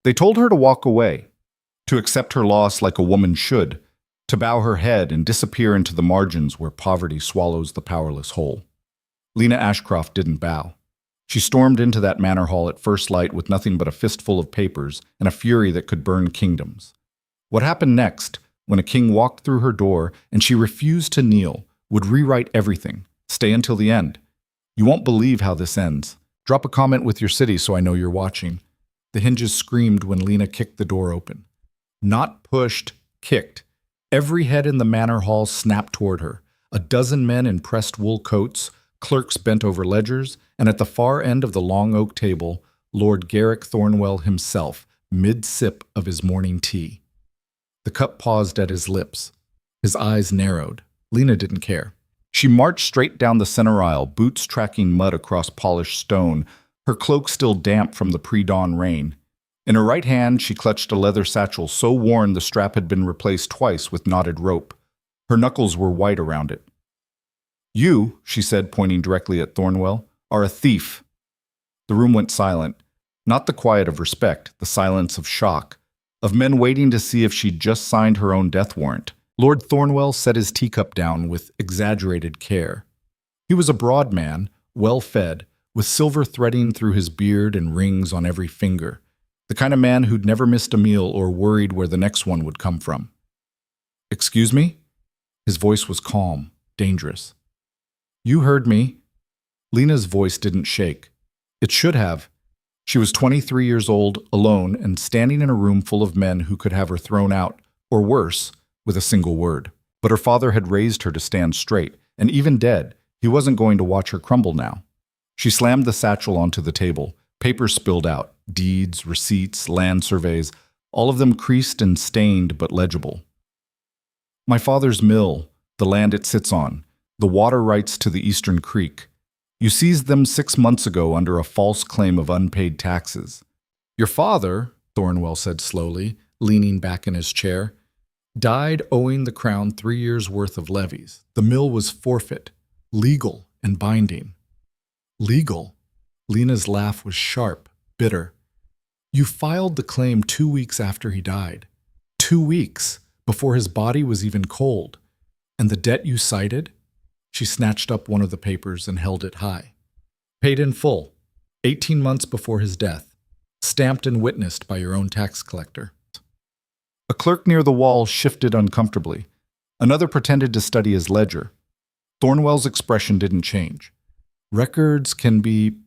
They told her to walk away, to accept her loss like a woman should, to bow her head and disappear into the margins where poverty swallows the powerless whole. Lena Ashcroft didn't bow. She stormed into that manor hall at first light with nothing but a fistful of papers and a fury that could burn kingdoms. What happened next, when a king walked through her door and she refused to kneel, would rewrite everything. Stay until the end. You won't believe how this ends. Drop a comment with your city so I know you're watching. The hinges screamed when Lena kicked the door open. Not pushed, kicked. Every head in the manor hall snapped toward her. A dozen men in pressed wool coats, clerks bent over ledgers, and at the far end of the long oak table, Lord Garrick Thornwell himself, mid-sip of his morning tea. The cup paused at his lips. His eyes narrowed. Lena didn't care. She marched straight down the center aisle, boots tracking mud across polished stone, her cloak still damp from the pre-dawn rain. In her right hand, she clutched a leather satchel so worn the strap had been replaced twice with knotted rope. Her knuckles were white around it. "You," she said, pointing directly at Thornwell, "are a thief." The room went silent. Not the quiet of respect, the silence of shock, of men waiting to see if she'd just signed her own death warrant. Lord Thornwell set his teacup down with exaggerated care. He was a broad man, well-fed, with silver threading through his beard and rings on every finger. The kind of man who'd never missed a meal or worried where the next one would come from. "Excuse me?" His voice was calm, dangerous. "You heard me." Lena's voice didn't shake. It should have. She was 23 years old, alone, and standing in a room full of men who could have her thrown out, or worse, with a single word. But her father had raised her to stand straight, and even dead, he wasn't going to watch her crumble now. She slammed the satchel onto the table. Papers spilled out. Deeds, receipts, land surveys, all of them creased and stained but legible. "My father's mill, the land it sits on, the water rights to the Eastern Creek. You seized them 6 months ago under a false claim of unpaid taxes." "Your father," Thornwell said slowly, leaning back in his chair, "died owing the crown 3 years' worth of levies. The mill was forfeit, legal and binding." "Legal?" Lena's laugh was sharp, bitter. "You filed the claim 2 weeks after he died. 2 weeks, before his body was even cold. And the debt you cited?" She snatched up one of the papers and held it high. "Paid in full, 18 months before his death, stamped and witnessed by your own tax collector." A clerk near the wall shifted uncomfortably. Another pretended to study his ledger. Thornwell's expression didn't change. "Records can be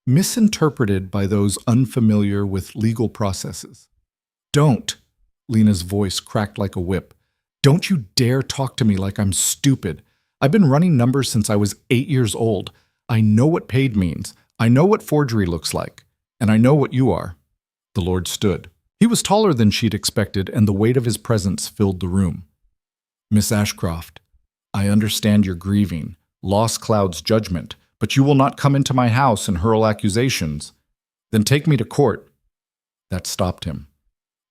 misinterpreted by those unfamiliar with legal processes." "Don't!" Lena's voice cracked like a whip. "Don't you dare talk to me like I'm stupid. I've been running numbers since I was 8 years old. I know what paid means. I know what forgery looks like. And I know what you are." The Lord stood. He was taller than she'd expected, and the weight of his presence filled the room. "Miss Ashcroft, I understand you're grieving. Loss clouds judgment. But you will not come into my house and hurl accusations. Then take me to court." That stopped him.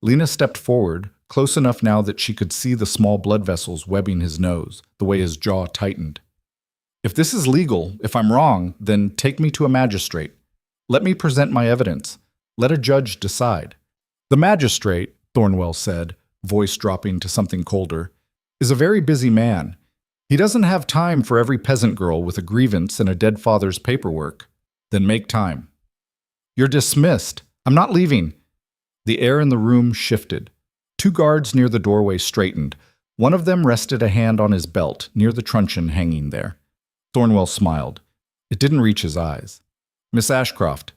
Lena stepped forward, close enough now that she could see the small blood vessels webbing his nose, the way his jaw tightened. "If this is legal, if I'm wrong, then take me to a magistrate. Let me present my evidence. Let a judge decide." "The magistrate," Thornwell said, voice dropping to something colder, "is a very busy man. He doesn't have time for every peasant girl with a grievance and a dead father's paperwork." "Then make time." "You're dismissed. I'm not leaving." The air in the room shifted. 2 guards near the doorway straightened. One of them rested a hand on his belt, near the truncheon hanging there. Thornwell smiled. It didn't reach his eyes. "Miss Ashcroft,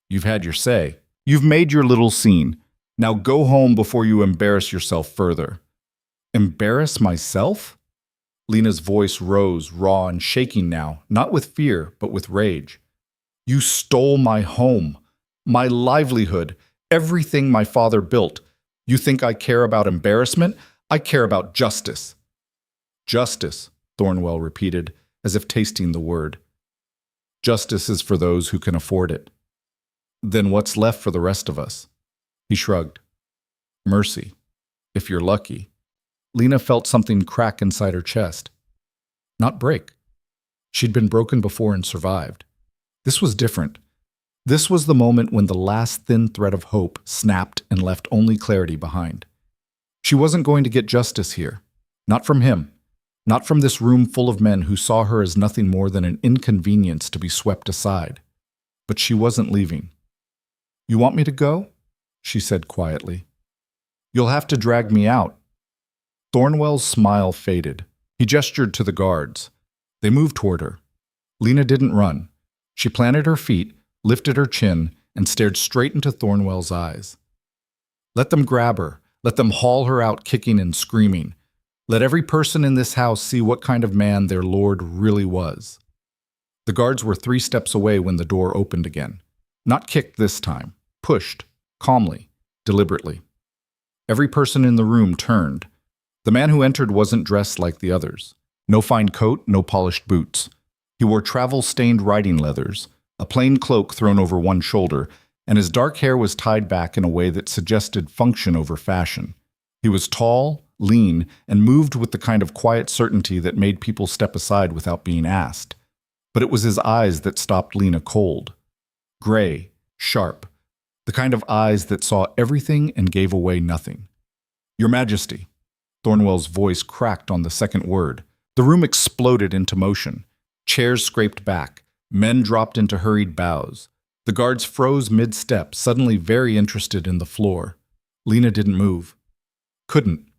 you've had your say. You've made your little scene. Now go home before you embarrass yourself further." "Embarrass myself?" Lena's voice rose, raw and shaking now, not with fear, but with rage. "You stole my home, my livelihood, everything my father built. You think I care about embarrassment? I care about justice." "Justice," Thornwell repeated, as if tasting the word. "Justice is for those who can afford it." "Then what's left for the rest of us?" He shrugged. "Mercy, if you're lucky." Lena felt something crack inside her chest. Not break. She'd been broken before and survived. This was different. This was the moment when the last thin thread of hope snapped and left only clarity behind. She wasn't going to get justice here. Not from him. Not from this room full of men who saw her as nothing more than an inconvenience to be swept aside. But she wasn't leaving. "You want me to go?" she said quietly. "You'll have to drag me out." Thornwell's smile faded. He gestured to the guards. They moved toward her. Lena didn't run. She planted her feet, lifted her chin, and stared straight into Thornwell's eyes. "Let them grab her. Let them haul her out kicking and screaming. Let every person in this house see what kind of man their lord really was." The guards were 3 steps away when the door opened again. Not kicked this time. Pushed. Calmly. Deliberately. Every person in the room turned. The man who entered wasn't dressed like the others. No fine coat, no polished boots. He wore travel-stained riding leathers, a plain cloak thrown over one shoulder, and his dark hair was tied back in a way that suggested function over fashion. He was tall, lean, and moved with the kind of quiet certainty that made people step aside without being asked. But it was his eyes that stopped Lena cold. Gray, sharp, the kind of eyes that saw everything and gave away nothing. "Your Majesty." Thornwell's voice cracked on the second word. The room exploded into motion. Chairs scraped back. Men dropped into hurried bows. The guards froze mid-step, suddenly very interested in the floor. Lena didn't move. Couldn't.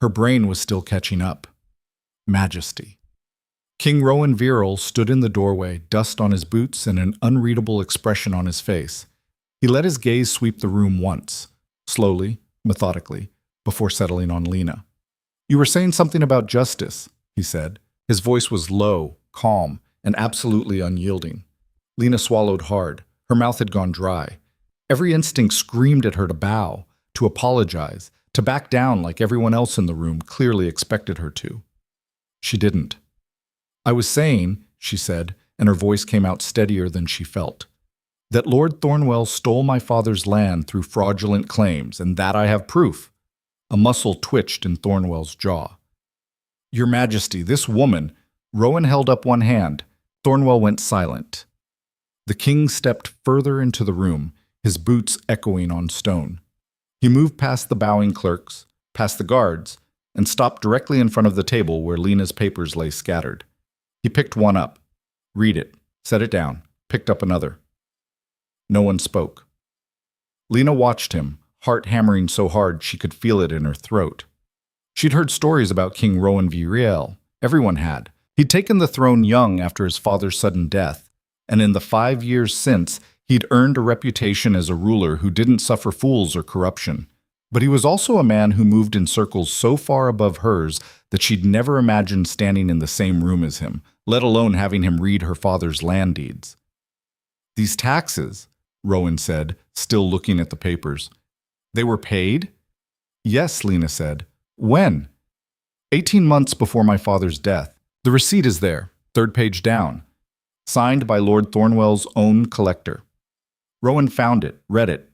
Her brain was still catching up. Majesty. King Rowan Viral stood in the doorway, dust on his boots and an unreadable expression on his face. He let his gaze sweep the room once, slowly, methodically, before settling on Lena. "You were saying something about justice," he said. His voice was low, calm, and absolutely unyielding. Lena swallowed hard. Her mouth had gone dry. Every instinct screamed at her to bow, to apologize, to back down like everyone else in the room clearly expected her to. She didn't. "I was saying," she said, and her voice came out steadier than she felt, "that Lord Thornwell stole my father's land through fraudulent claims, and that I have proof." A muscle twitched in Thornwell's jaw. "Your Majesty, this woman—" Rowan held up one hand. Thornwell went silent. The king stepped further into the room, his boots echoing on stone. He moved past the bowing clerks, past the guards, and stopped directly in front of the table where Lena's papers lay scattered. He picked one up. Read it. Set it down. Picked up another. No one spoke. Lena watched him, heart hammering so hard she could feel it in her throat. She'd heard stories about King Rowan Viral. Everyone had. He'd taken the throne young after his father's sudden death, and in the 5 years since, he'd earned a reputation as a ruler who didn't suffer fools or corruption. But he was also a man who moved in circles so far above hers that she'd never imagined standing in the same room as him, let alone having him read her father's land deeds. "These taxes," Rowan said, still looking at the papers. "They were paid?" "Yes," Lena said. "When?" 18 months before my father's death. The receipt is there, 3rd page down. Signed by Lord Thornwell's own collector." Rowan found it, read it.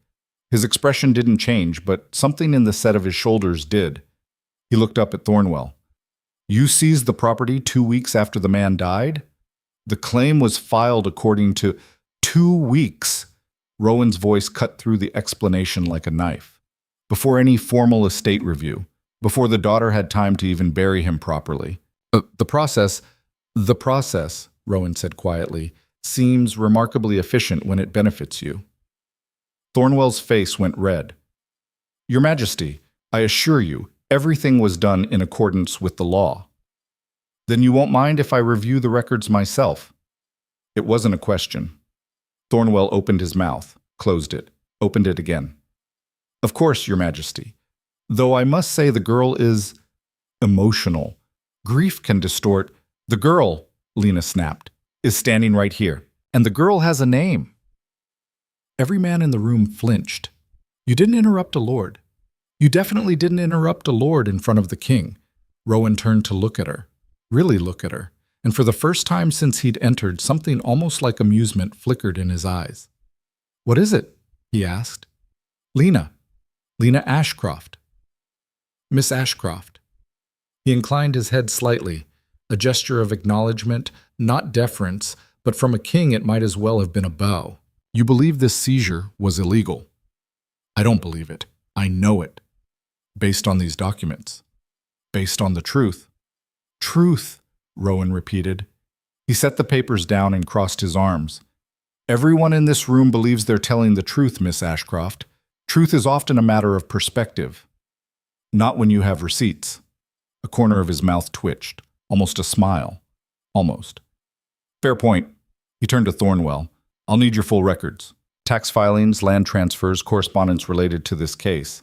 His expression didn't change, but something in the set of his shoulders did. He looked up at Thornwell. "You seized the property 2 weeks after the man died? The claim was filed according to 2 weeks." Rowan's voice cut through the explanation like a knife. "Before any formal estate review, before the daughter had time to even bury him properly. The process, Rowan said quietly, seems remarkably efficient when it benefits you." Thornwell's face went red. "Your Majesty, I assure you, everything was done in accordance with the law." "Then you won't mind if I review the records myself?" It wasn't a question. Thornwell opened his mouth, closed it, opened it again. "Of course, Your Majesty. Though I must say the girl is emotional. Grief can distort—" "The girl," Lena snapped, "is standing right here. And the girl has a name." Every man in the room flinched. "You didn't interrupt a lord. You definitely didn't interrupt a lord in front of the king." Rowan turned to look at her, really look at her, and for the first time since he'd entered, something almost like amusement flickered in his eyes. "What is it?" he asked. "Lena. Lena Ashcroft." "Miss Ashcroft." He inclined his head slightly, a gesture of acknowledgement, not deference, but from a king it might as well have been a bow. You believe this seizure was illegal. I don't believe it. I know it. Based on these documents. Based on the truth. Truth, Rowan repeated. He set the papers down and crossed his arms. Everyone in this room believes they're telling the truth, Miss Ashcroft. Truth is often a matter of perspective. Not when you have receipts. A corner of his mouth twitched. Almost a smile. Almost. Fair point. He turned to Thornwell. I'll need your full records. Tax filings, land transfers, correspondence related to this case.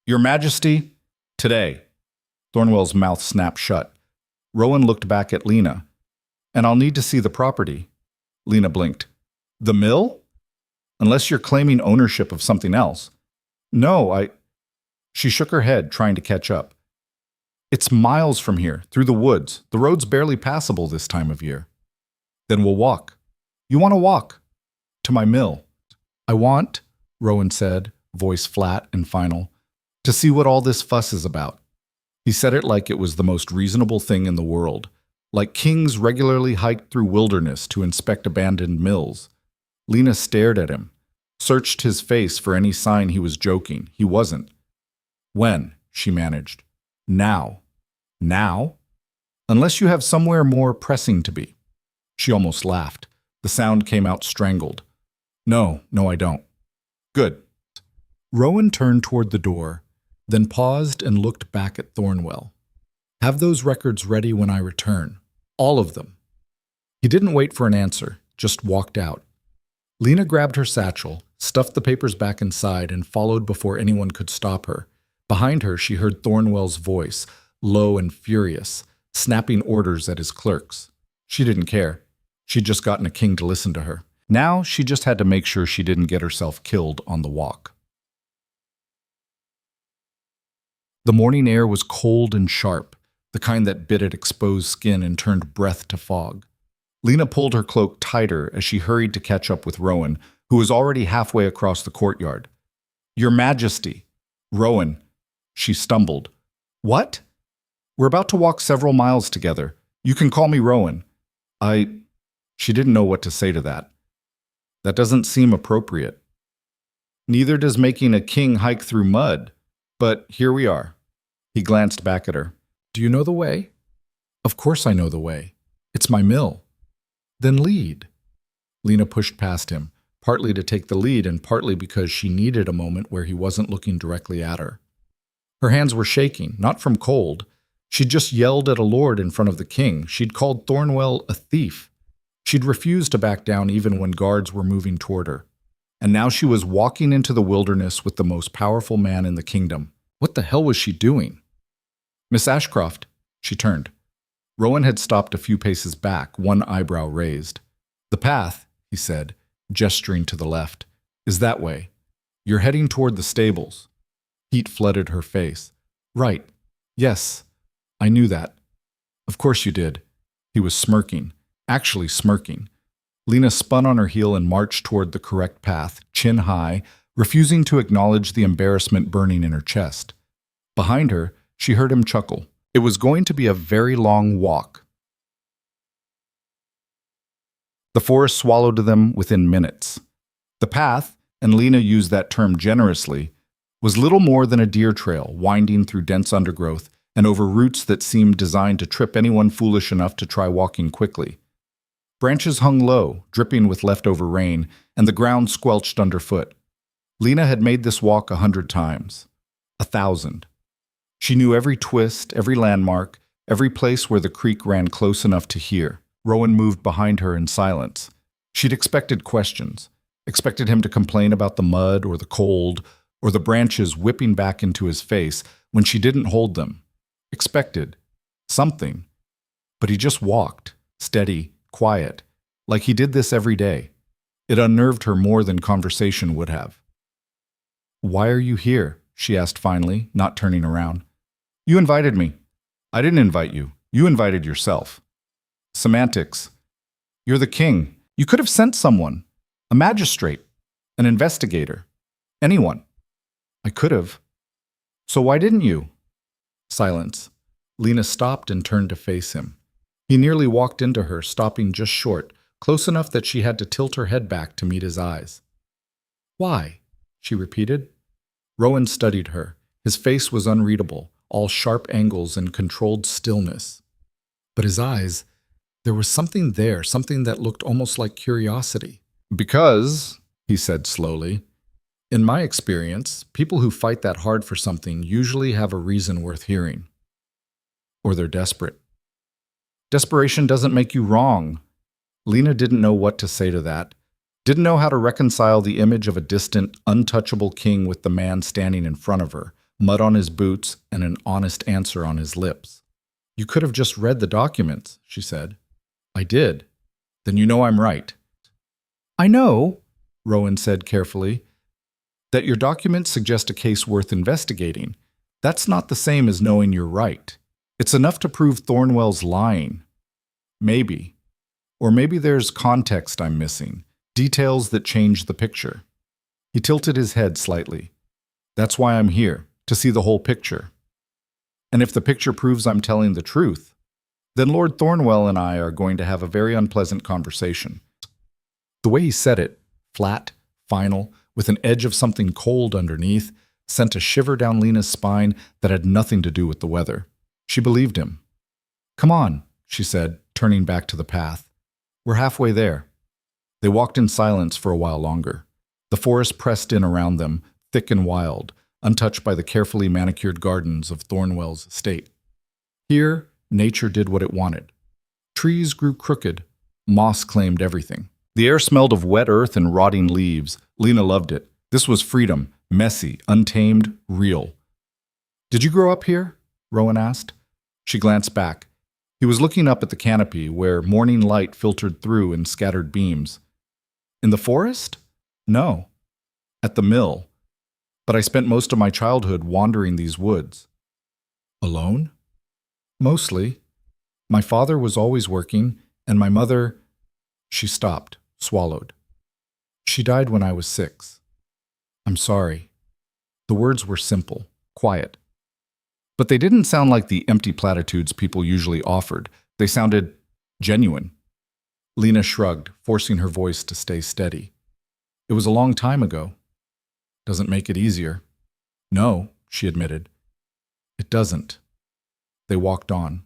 Your Majesty, today. Thornwell's mouth snapped shut. Rowan looked back at Lena. And I'll need to see the property. Lena blinked. The mill? Unless you're claiming ownership of something else. No, She shook her head, trying to catch up. It's miles from here, through the woods. The road's barely passable this time of year. Then we'll walk. You want to walk? To my mill. I want, Rowan said, voice flat and final, to see what all this fuss is about. He said it like it was the most reasonable thing in the world, like kings regularly hiked through wilderness to inspect abandoned mills. Lena stared at him, searched his face for any sign he was joking. He wasn't. When? She managed. Now. Now? Unless you have somewhere more pressing to be. She almost laughed. The sound came out strangled. No, I don't. Good. Rowan turned toward the door, then paused and looked back at Thornwell. Have those records ready when I return. All of them. He didn't wait for an answer, just walked out. Lena grabbed her satchel, stuffed the papers back inside, and followed before anyone could stop her. Behind her, she heard Thornwell's voice, low and furious, snapping orders at his clerks. She didn't care. She'd just gotten a king to listen to her. Now she just had to make sure she didn't get herself killed on the walk. The morning air was cold and sharp, the kind that bit at exposed skin and turned breath to fog. Lena pulled her cloak tighter as she hurried to catch up with Rowan, who was already halfway across the courtyard. Your Majesty. Rowan. She stumbled. What? We're about to walk several miles together. You can call me Rowan. She didn't know what to say to that. That doesn't seem appropriate. Neither does making a king hike through mud. But here we are. He glanced back at her. Do you know the way? Of course I know the way. It's my mill. Then lead. Lena pushed past him, partly to take the lead and partly because she needed a moment where he wasn't looking directly at her. Her hands were shaking, not from cold. She'd just yelled at a lord in front of the king. She'd called Thornwell a thief. She'd refused to back down even when guards were moving toward her. And now she was walking into the wilderness with the most powerful man in the kingdom. What the hell was she doing? Miss Ashcroft, she turned. Rowan had stopped a few paces back, one eyebrow raised. The path, he said, gesturing to the left, is that way. You're heading toward the stables. Heat flooded her face. Right. Yes. I knew that. Of course you did. He was smirking, actually smirking. Lena spun on her heel and marched toward the correct path, chin high, refusing to acknowledge the embarrassment burning in her chest. Behind her, she heard him chuckle. It was going to be a very long walk. The forest swallowed them within minutes. The path, and Lena used that term generously, was little more than a deer trail winding through dense undergrowth and over roots that seemed designed to trip anyone foolish enough to try walking quickly. Branches hung low, dripping with leftover rain, and the ground squelched underfoot. Lena had made this walk 100 times. 1,000. She knew every twist, every landmark, every place where the creek ran close enough to hear. Rowan moved behind her in silence. She'd expected questions, expected him to complain about the mud or the cold, or the branches whipping back into his face when she didn't hold them. Expected something. But he just walked, steady, quiet, like he did this every day. It unnerved her more than conversation would have. Why are you here? She asked finally, not turning around. You invited me. I didn't invite you. You invited yourself. Semantics. You're the king. You could have sent someone. A magistrate. An investigator. Anyone. I could have. So why didn't you? Silence. Lena stopped and turned to face him. He nearly walked into her, stopping just short, close enough that she had to tilt her head back to meet his eyes. "Why?" she repeated. Rowan studied her. His face was unreadable, all sharp angles and controlled stillness. But his eyes, there was something there, something that looked almost like curiosity. "Because," he said slowly, "in my experience, people who fight that hard for something usually have a reason worth hearing. Or they're desperate." "Desperation doesn't make you wrong." Lena didn't know what to say to that, didn't know how to reconcile the image of a distant, untouchable king with the man standing in front of her, mud on his boots and an honest answer on his lips. "You could have just read the documents," she said. "I did." "Then you know I'm right." "I know," Rowan said carefully, "that your documents suggest a case worth investigating. That's not the same as knowing you're right. It's enough to prove Thornwell's lying. Maybe. Or maybe there's context I'm missing, details that change the picture." He tilted his head slightly. "That's why I'm here, to see the whole picture. And if the picture proves I'm telling the truth, then Lord Thornwell and I are going to have a very unpleasant conversation." The way he said it, flat, final, with an edge of something cold underneath, sent a shiver down Lena's spine that had nothing to do with the weather. She believed him. "Come on," she said, turning back to the path. "We're halfway there." They walked in silence for a while longer. The forest pressed in around them, thick and wild, untouched by the carefully manicured gardens of Thornwell's estate. Here, nature did what it wanted. Trees grew crooked. Moss claimed everything. The air smelled of wet earth and rotting leaves. Lena loved it. This was freedom, messy, untamed, real. "Did you grow up here?" Rowan asked. She glanced back. He was looking up at the canopy, where morning light filtered through in scattered beams. "In the forest?" "No. At the mill. But I spent most of my childhood wandering these woods." "Alone?" "Mostly. My father was always working, and my mother—" She stopped, swallowed. "She died when I was 6. I'm sorry." The words were simple, quiet. But they didn't sound like the empty platitudes people usually offered. They sounded genuine. Lena shrugged, forcing her voice to stay steady. "It was a long time ago." "Doesn't make it easier." "No," she admitted. "It doesn't." They walked on.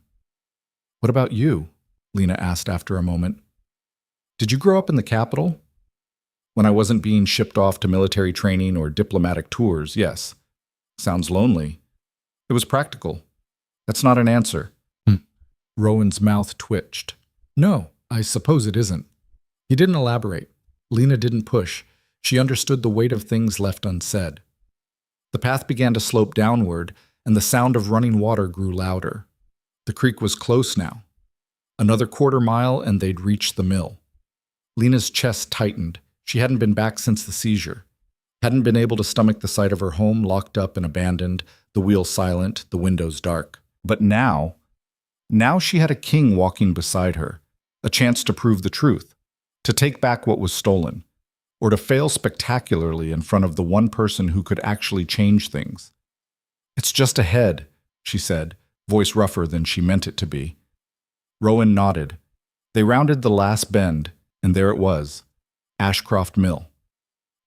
"What about you?" Lena asked after a moment. "Did you grow up in the capital?" "When I wasn't being shipped off to military training or diplomatic tours, yes." "Sounds lonely." "It was practical." "That's not an answer." Rowan's mouth twitched. "No, I suppose it isn't." He didn't elaborate. Lena didn't push. She understood the weight of things left unsaid. The path began to slope downward, and the sound of running water grew louder. The creek was close now. Another quarter-mile and they'd reach the mill. Lena's chest tightened. She hadn't been back since the seizure. Hadn't been able to stomach the sight of her home locked up and abandoned, the wheel silent, the windows dark. But now she had a king walking beside her, a chance to prove the truth, to take back what was stolen, or to fail spectacularly in front of the one person who could actually change things. "It's just ahead," she said, voice rougher than she meant it to be. Rowan nodded. They rounded the last bend, and there it was, Ashcroft Mill.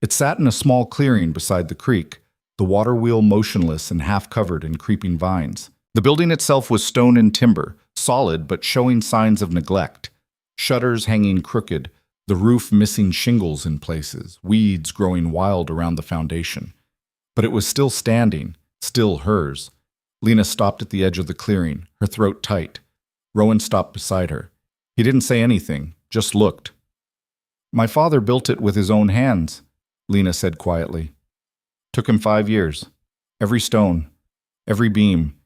It sat in a small clearing beside the creek, the water wheel motionless and half-covered in creeping vines. The building itself was stone and timber, solid but showing signs of neglect. Shutters hanging crooked, the roof missing shingles in places, weeds growing wild around the foundation. But it was still standing, still hers. Lena stopped at the edge of the clearing, her throat tight. Rowan stopped beside her. He didn't say anything, just looked. "My father built it with his own hands," Lena said quietly. "Took him 5 years. Every stone, every beam.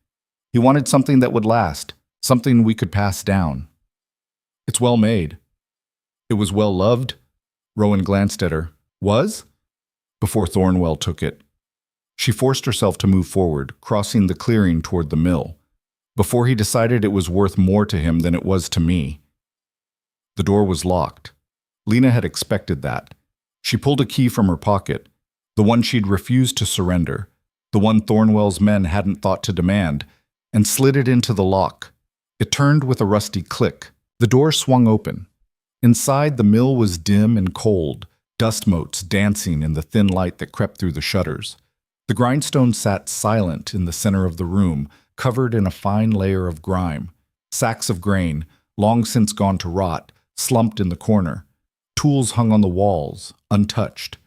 He wanted something that would last, something we could pass down. It's well made." "It was well loved?" Rowan glanced at her. "Was?" "Before Thornwell took it." She forced herself to move forward, crossing the clearing toward the mill. "Before he decided it was worth more to him than it was to me." The door was locked. Lena had expected that. She pulled a key from her pocket, the one she'd refused to surrender, the one Thornwell's men hadn't thought to demand, and slid it into the lock. It turned with a rusty click. The door swung open. Inside, the mill was dim and cold, dust motes dancing in the thin light that crept through the shutters. The grindstone sat silent in the center of the room, covered in a fine layer of grime. Sacks of grain, long since gone to rot, slumped in the corner. Tools hung on the walls, untouched.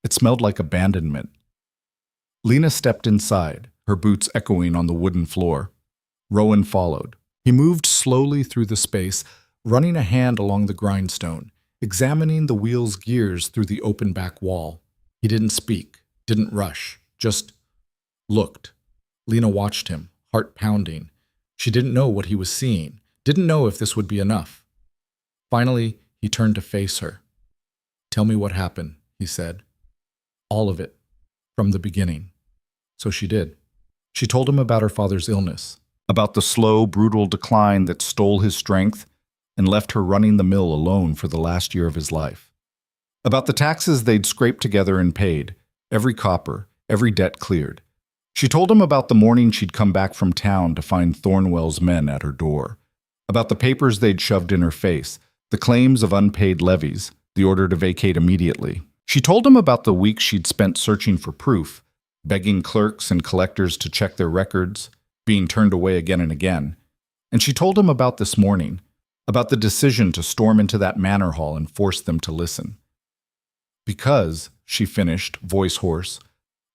It smelled like abandonment. Lena stepped inside, her boots echoing on the wooden floor. Rowan followed. He moved slowly through the space, running a hand along the grindstone, examining the wheel's gears through the open back wall. He didn't speak, didn't rush, just looked. Lena watched him, heart pounding. She didn't know what he was seeing, didn't know if this would be enough. Finally, he turned to face her. "Tell me what happened," he said. "All of it, from the beginning." So she did. She told him about her father's illness, about the slow, brutal decline that stole his strength and left her running the mill alone for the last year of his life. About the taxes they'd scraped together and paid, every copper, every debt cleared. She told him about the morning she'd come back from town to find Thornwell's men at her door, about the papers they'd shoved in her face, the claims of unpaid levies, the order to vacate immediately. She told him about the weeks she'd spent searching for proof, begging clerks and collectors to check their records, being turned away again and again. And she told him about this morning, about the decision to storm into that manor hall and force them to listen. "Because," she finished, voice hoarse,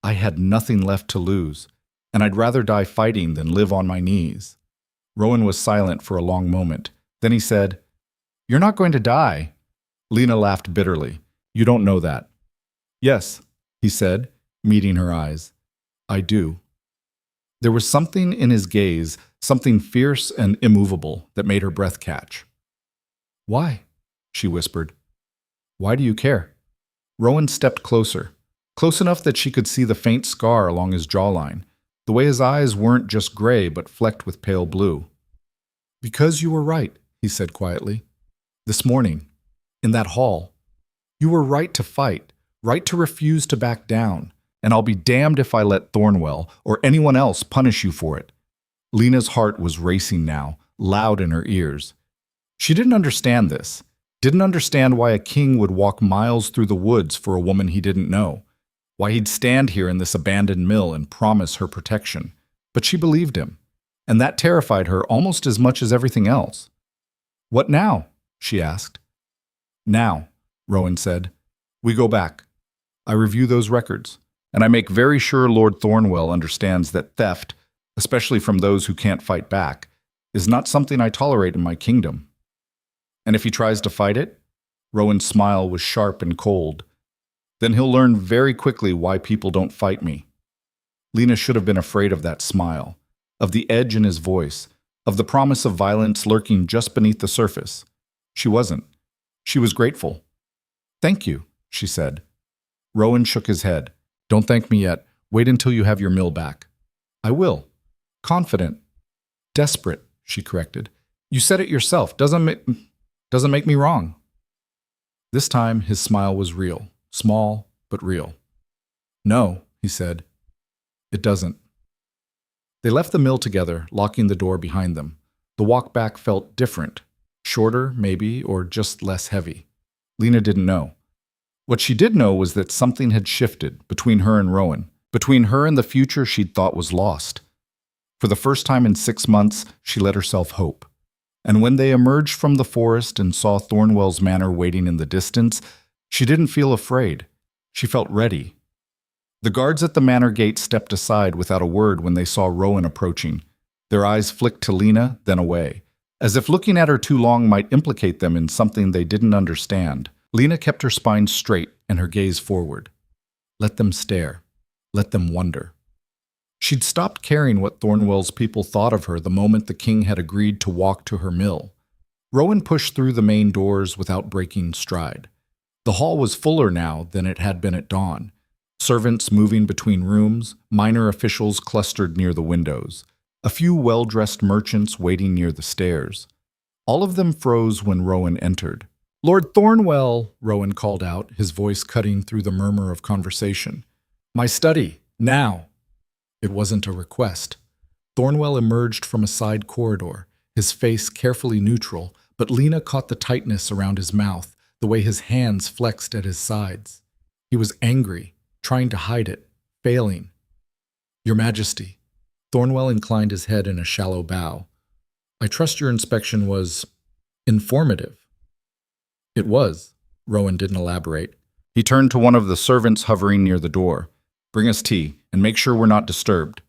"I had nothing left to lose, and I'd rather die fighting than live on my knees." Rowan was silent for a long moment. Then he said, "You're not going to die." Lena laughed bitterly. "You don't know that." "Yes," he said, meeting her eyes. "I do." There was something in his gaze, something fierce and immovable, that made her breath catch. "Why?" she whispered. "Why do you care?" Rowan stepped closer, close enough that she could see the faint scar along his jawline, the way his eyes weren't just gray but flecked with pale blue. "Because you were right," he said quietly. "This morning, in that hall. You were right to fight, right to refuse to back down, and I'll be damned if I let Thornwell or anyone else punish you for it." Lena's heart was racing now, loud in her ears. She didn't understand this, didn't understand why a king would walk miles through the woods for a woman he didn't know, why he'd stand here in this abandoned mill and promise her protection. But she believed him, and that terrified her almost as much as everything else. "What now?" she asked. "Now," Rowan said, "we go back. I review those records, and I make very sure Lord Thornwell understands that theft, especially from those who can't fight back, is not something I tolerate in my kingdom. And if he tries to fight it," Rowan's smile was sharp and cold, "then he'll learn very quickly why people don't fight me." Lena should have been afraid of that smile, of the edge in his voice, of the promise of violence lurking just beneath the surface. She wasn't. She was grateful. "Thank you," she said. Rowan shook his head. "Don't thank me yet. Wait until you have your mill back." "I will." "Confident." "Desperate," she corrected. "You said it yourself. Doesn't make me wrong." This time his smile was real, small but real. "No," he said. "It doesn't." They left the mill together, locking the door behind them. The walk back felt different. Shorter, maybe, or just less heavy. Lena didn't know. What she did know was that something had shifted between her and Rowan, between her and the future she'd thought was lost. For the first time in 6 months, she let herself hope. And when they emerged from the forest and saw Thornwell's manor waiting in the distance, she didn't feel afraid. She felt ready. The guards at the manor gate stepped aside without a word when they saw Rowan approaching. Their eyes flicked to Lena, then away, as if looking at her too long might implicate them in something they didn't understand. Lena kept her spine straight and her gaze forward. Let them stare. Let them wonder. She'd stopped caring what Thornwell's people thought of her the moment the king had agreed to walk to her mill. Rowan pushed through the main doors without breaking stride. The hall was fuller now than it had been at dawn. Servants moving between rooms, minor officials clustered near the windows, a few well-dressed merchants waiting near the stairs. All of them froze when Rowan entered. "Lord Thornwell," Rowan called out, his voice cutting through the murmur of conversation. "My study, now." It wasn't a request. Thornwell emerged from a side corridor, his face carefully neutral, but Lena caught the tightness around his mouth, the way his hands flexed at his sides. He was angry, trying to hide it, failing. Your Majesty. Thornwell inclined his head in a shallow bow. I trust your inspection was informative. It was. Rowan didn't elaborate. He turned to one of the servants hovering near the door. Bring us tea, and make sure we're not disturbed.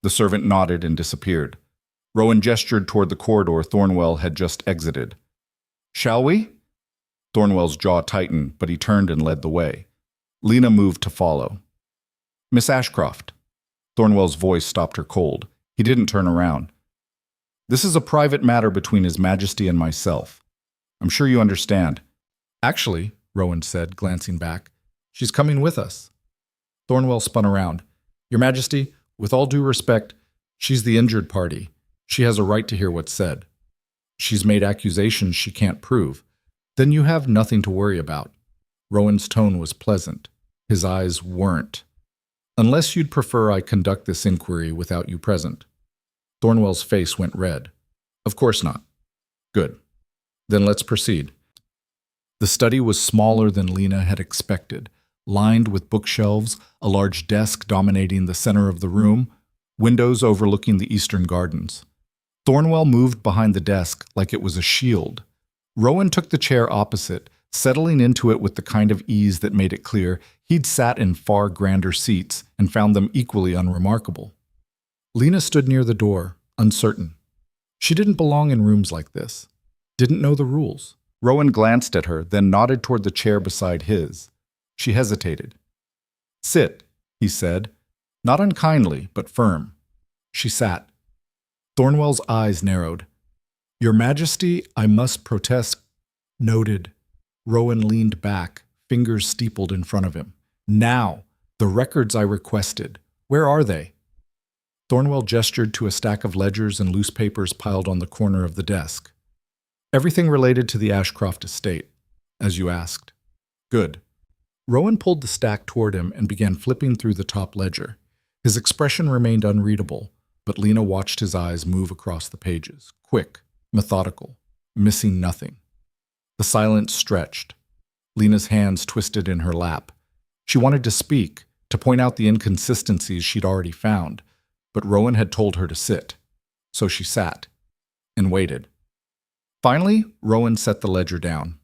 The servant nodded and disappeared. Rowan gestured toward the corridor Thornwell had just exited. Shall we? Thornwell's jaw tightened, but he turned and led the way. Lena moved to follow. Miss Ashcroft. Thornwell's voice stopped her cold. He didn't turn around. This is a private matter between His Majesty and myself. I'm sure you understand. Actually, Rowan said, glancing back, she's coming with us. Thornwell spun around. Your Majesty, with all due respect, she's the injured party. She has a right to hear what's said. She's made accusations she can't prove. Then you have nothing to worry about. Rowan's tone was pleasant. His eyes weren't. Unless you'd prefer I conduct this inquiry without you present. Thornwell's face went red. Of course not. Good. Then let's proceed. The study was smaller than Lena had expected, lined with bookshelves, a large desk dominating the center of the room, windows overlooking the eastern gardens. Thornwell moved behind the desk like it was a shield. Rowan took the chair opposite, settling into it with the kind of ease that made it clear he'd sat in far grander seats and found them equally unremarkable. Lena stood near the door, uncertain. She didn't belong in rooms like this, didn't know the rules. Rowan glanced at her, then nodded toward the chair beside his. She hesitated. Sit, he said, not unkindly, but firm. She sat. Thornwell's eyes narrowed. Your Majesty, I must protest. Noted. Rowan leaned back, fingers steepled in front of him. Now, the records I requested. Where are they? Thornwell gestured to a stack of ledgers and loose papers piled on the corner of the desk. Everything related to the Ashcroft estate, as you asked. Good. Rowan pulled the stack toward him and began flipping through the top ledger. His expression remained unreadable, but Lena watched his eyes move across the pages, quick, methodical, missing nothing. The silence stretched. Lena's hands twisted in her lap. She wanted to speak, to point out the inconsistencies she'd already found, but Rowan had told her to sit. So she sat and waited. Finally, Rowan set the ledger down.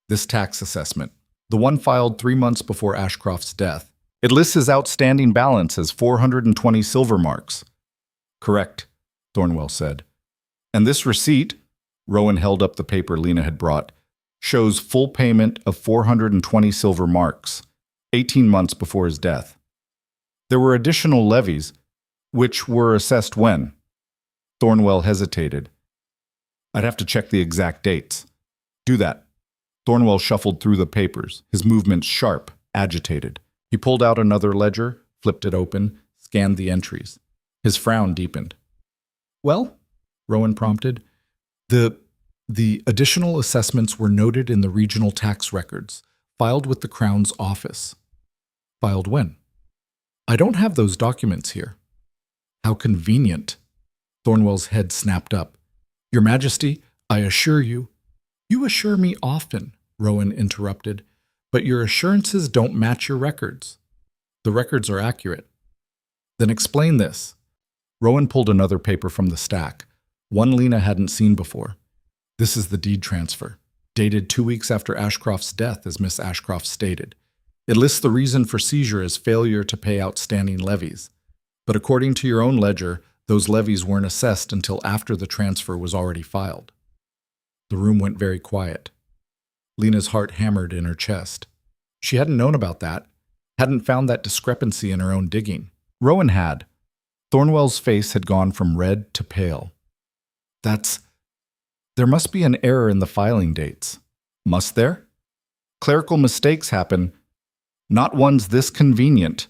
This tax assessment, the one filed 3 months before Ashcroft's death, it lists his outstanding balance as 420 silver marks. Correct, Thornwell said. And this receipt, Rowan held up the paper Lena had brought, shows full payment of 420 silver marks, 18 months before his death. There were additional levies, which were assessed when? Thornwell hesitated. I'd have to check the exact dates. Do that. Thornwell shuffled through the papers, his movements sharp, agitated. He pulled out another ledger, flipped it open, scanned the entries. His frown deepened. Well, Rowan prompted. The additional assessments were noted in the regional tax records, filed with the Crown's office. Filed when? I don't have those documents here. How convenient. Thornwell's head snapped up. Your Majesty, I assure you. You assure me often, Rowan interrupted, but your assurances don't match your records. The records are accurate. Then explain this. Rowan pulled another paper from the stack, one Lena hadn't seen before. This is the deed transfer, dated 2 weeks after Ashcroft's death, as Miss Ashcroft stated. It lists the reason for seizure as failure to pay outstanding levies. But according to your own ledger, those levies weren't assessed until after the transfer was already filed. The room went very quiet. Lena's heart hammered in her chest. She hadn't known about that, hadn't found that discrepancy in her own digging. Rowan had. Thornwell's face had gone from red to pale. There must be an error in the filing dates. Must there? Clerical mistakes happen, not ones this convenient.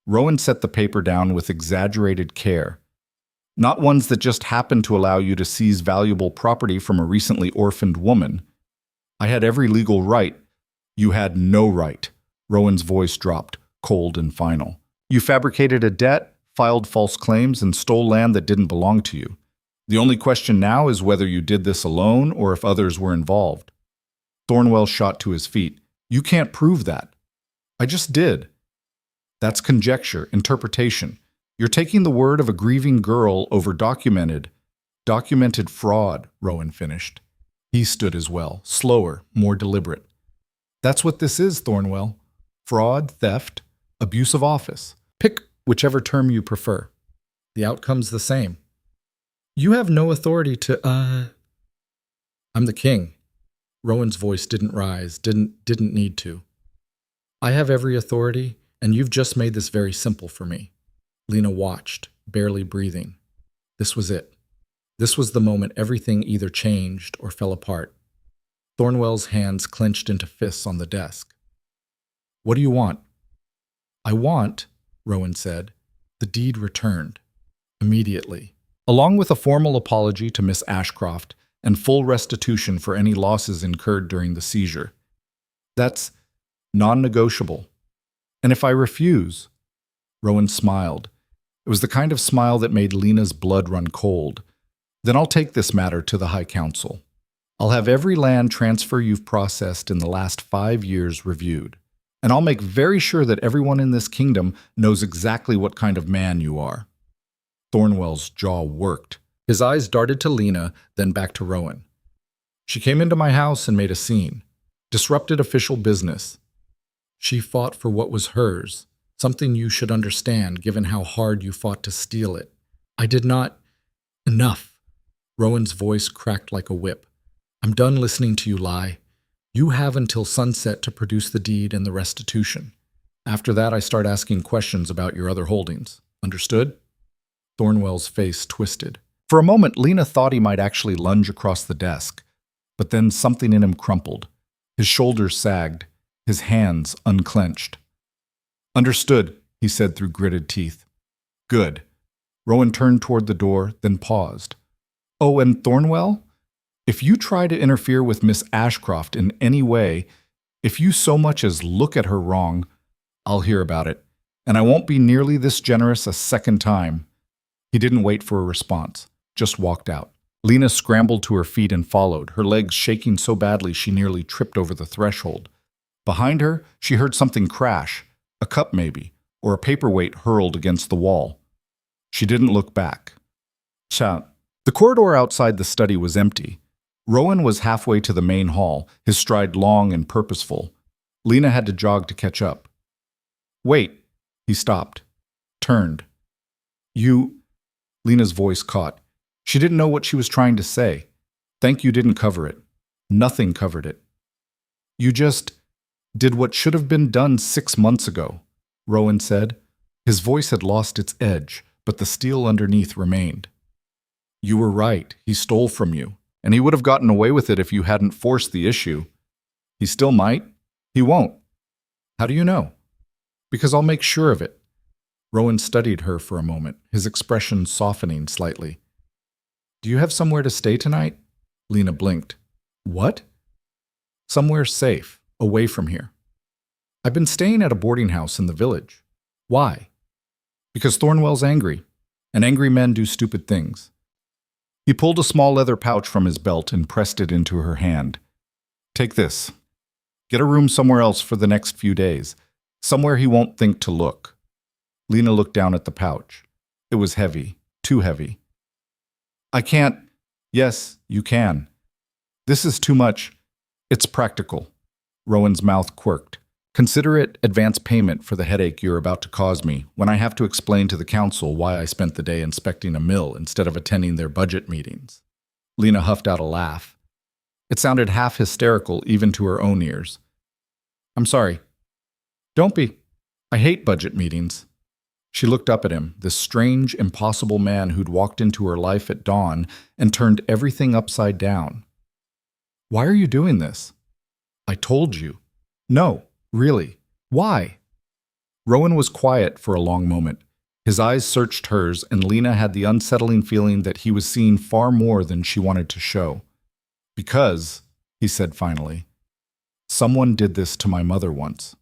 Rowan set the paper down with exaggerated care. Not ones that just happen to allow you to seize valuable property from a recently orphaned woman. I had every legal right. You had no right. Rowan's voice dropped, cold and final. You fabricated a debt, filed false claims, and stole land that didn't belong to you. The only question now is whether you did this alone or if others were involved. Thornwell shot to his feet. You can't prove that. I just did. That's conjecture, interpretation. You're taking the word of a grieving girl over documented fraud, Rowan finished. He stood as well, slower, more deliberate. That's what this is, Thornwell. Fraud, theft, abuse of office. Pick whichever term you prefer. The outcome's the same. You have no authority to, I'm the king. Rowan's voice didn't rise, didn't need to. I have every authority, and you've just made this very simple for me. Lena watched, barely breathing. This was it. This was the moment everything either changed or fell apart. Thornwell's hands clenched into fists on the desk. What do you want? I want, Rowan said, the deed returned. Immediately. Along with a formal apology to Miss Ashcroft and full restitution for any losses incurred during the seizure. That's non-negotiable. And if I refuse? Rowan smiled. It was the kind of smile that made Lena's blood run cold. Then I'll take this matter to the High Council. I'll have every land transfer you've processed in the last 5 years reviewed. And I'll make very sure that everyone in this kingdom knows exactly what kind of man you are. Thornwell's jaw worked. His eyes darted to Lena, then back to Rowan. She came into my house and made a scene. Disrupted official business. She fought for what was hers, something you should understand given how hard you fought to steal it. I did not... Enough. Rowan's voice cracked like a whip. I'm done listening to you lie. You have until sunset to produce the deed and the restitution. After that, I start asking questions about your other holdings. Understood? Thornwell's face twisted. For a moment, Lena thought he might actually lunge across the desk, but then something in him crumpled. His shoulders sagged, his hands unclenched. Understood, he said through gritted teeth. Good. Rowan turned toward the door, then paused. Oh, and Thornwell? If you try to interfere with Miss Ashcroft in any way, if you so much as look at her wrong, I'll hear about it, and I won't be nearly this generous a second time. He didn't wait for a response, just walked out. Lena scrambled to her feet and followed, her legs shaking so badly she nearly tripped over the threshold. Behind her, she heard something crash, a cup maybe, or a paperweight hurled against the wall. She didn't look back. Shout. The corridor outside the study was empty. Rowan was halfway to the main hall, his stride long and purposeful. Lena had to jog to catch up. Wait. He stopped. Turned. You... Lena's voice caught. She didn't know what she was trying to say. Thank you didn't cover it. Nothing covered it. You just did what should have been done 6 months ago, Rowan said. His voice had lost its edge, but the steel underneath remained. You were right. He stole from you, and he would have gotten away with it if you hadn't forced the issue. He still might. He won't. How do you know? Because I'll make sure of it. Rowan studied her for a moment, his expression softening slightly. Do you have somewhere to stay tonight? Lena blinked. What? Somewhere safe, away from here. I've been staying at a boarding house in the village. Why? Because Thornwell's angry, and angry men do stupid things. He pulled a small leather pouch from his belt and pressed it into her hand. Take this. Get a room somewhere else for the next few days, somewhere he won't think to look. Lena looked down at the pouch. It was heavy, too heavy. I can't. Yes, you can. This is too much. It's practical. Rowan's mouth quirked. Consider it advance payment for the headache you're about to cause me when I have to explain to the council why I spent the day inspecting a mill instead of attending their budget meetings. Lena huffed out a laugh. It sounded half hysterical even to her own ears. I'm sorry. Don't be. I hate budget meetings. She looked up at him, this strange, impossible man who'd walked into her life at dawn and turned everything upside down. Why are you doing this? I told you. No, really. Why? Rowan was quiet for a long moment. His eyes searched hers, and Lena had the unsettling feeling that he was seeing far more than she wanted to show. Because, he said finally, someone did this to my mother once.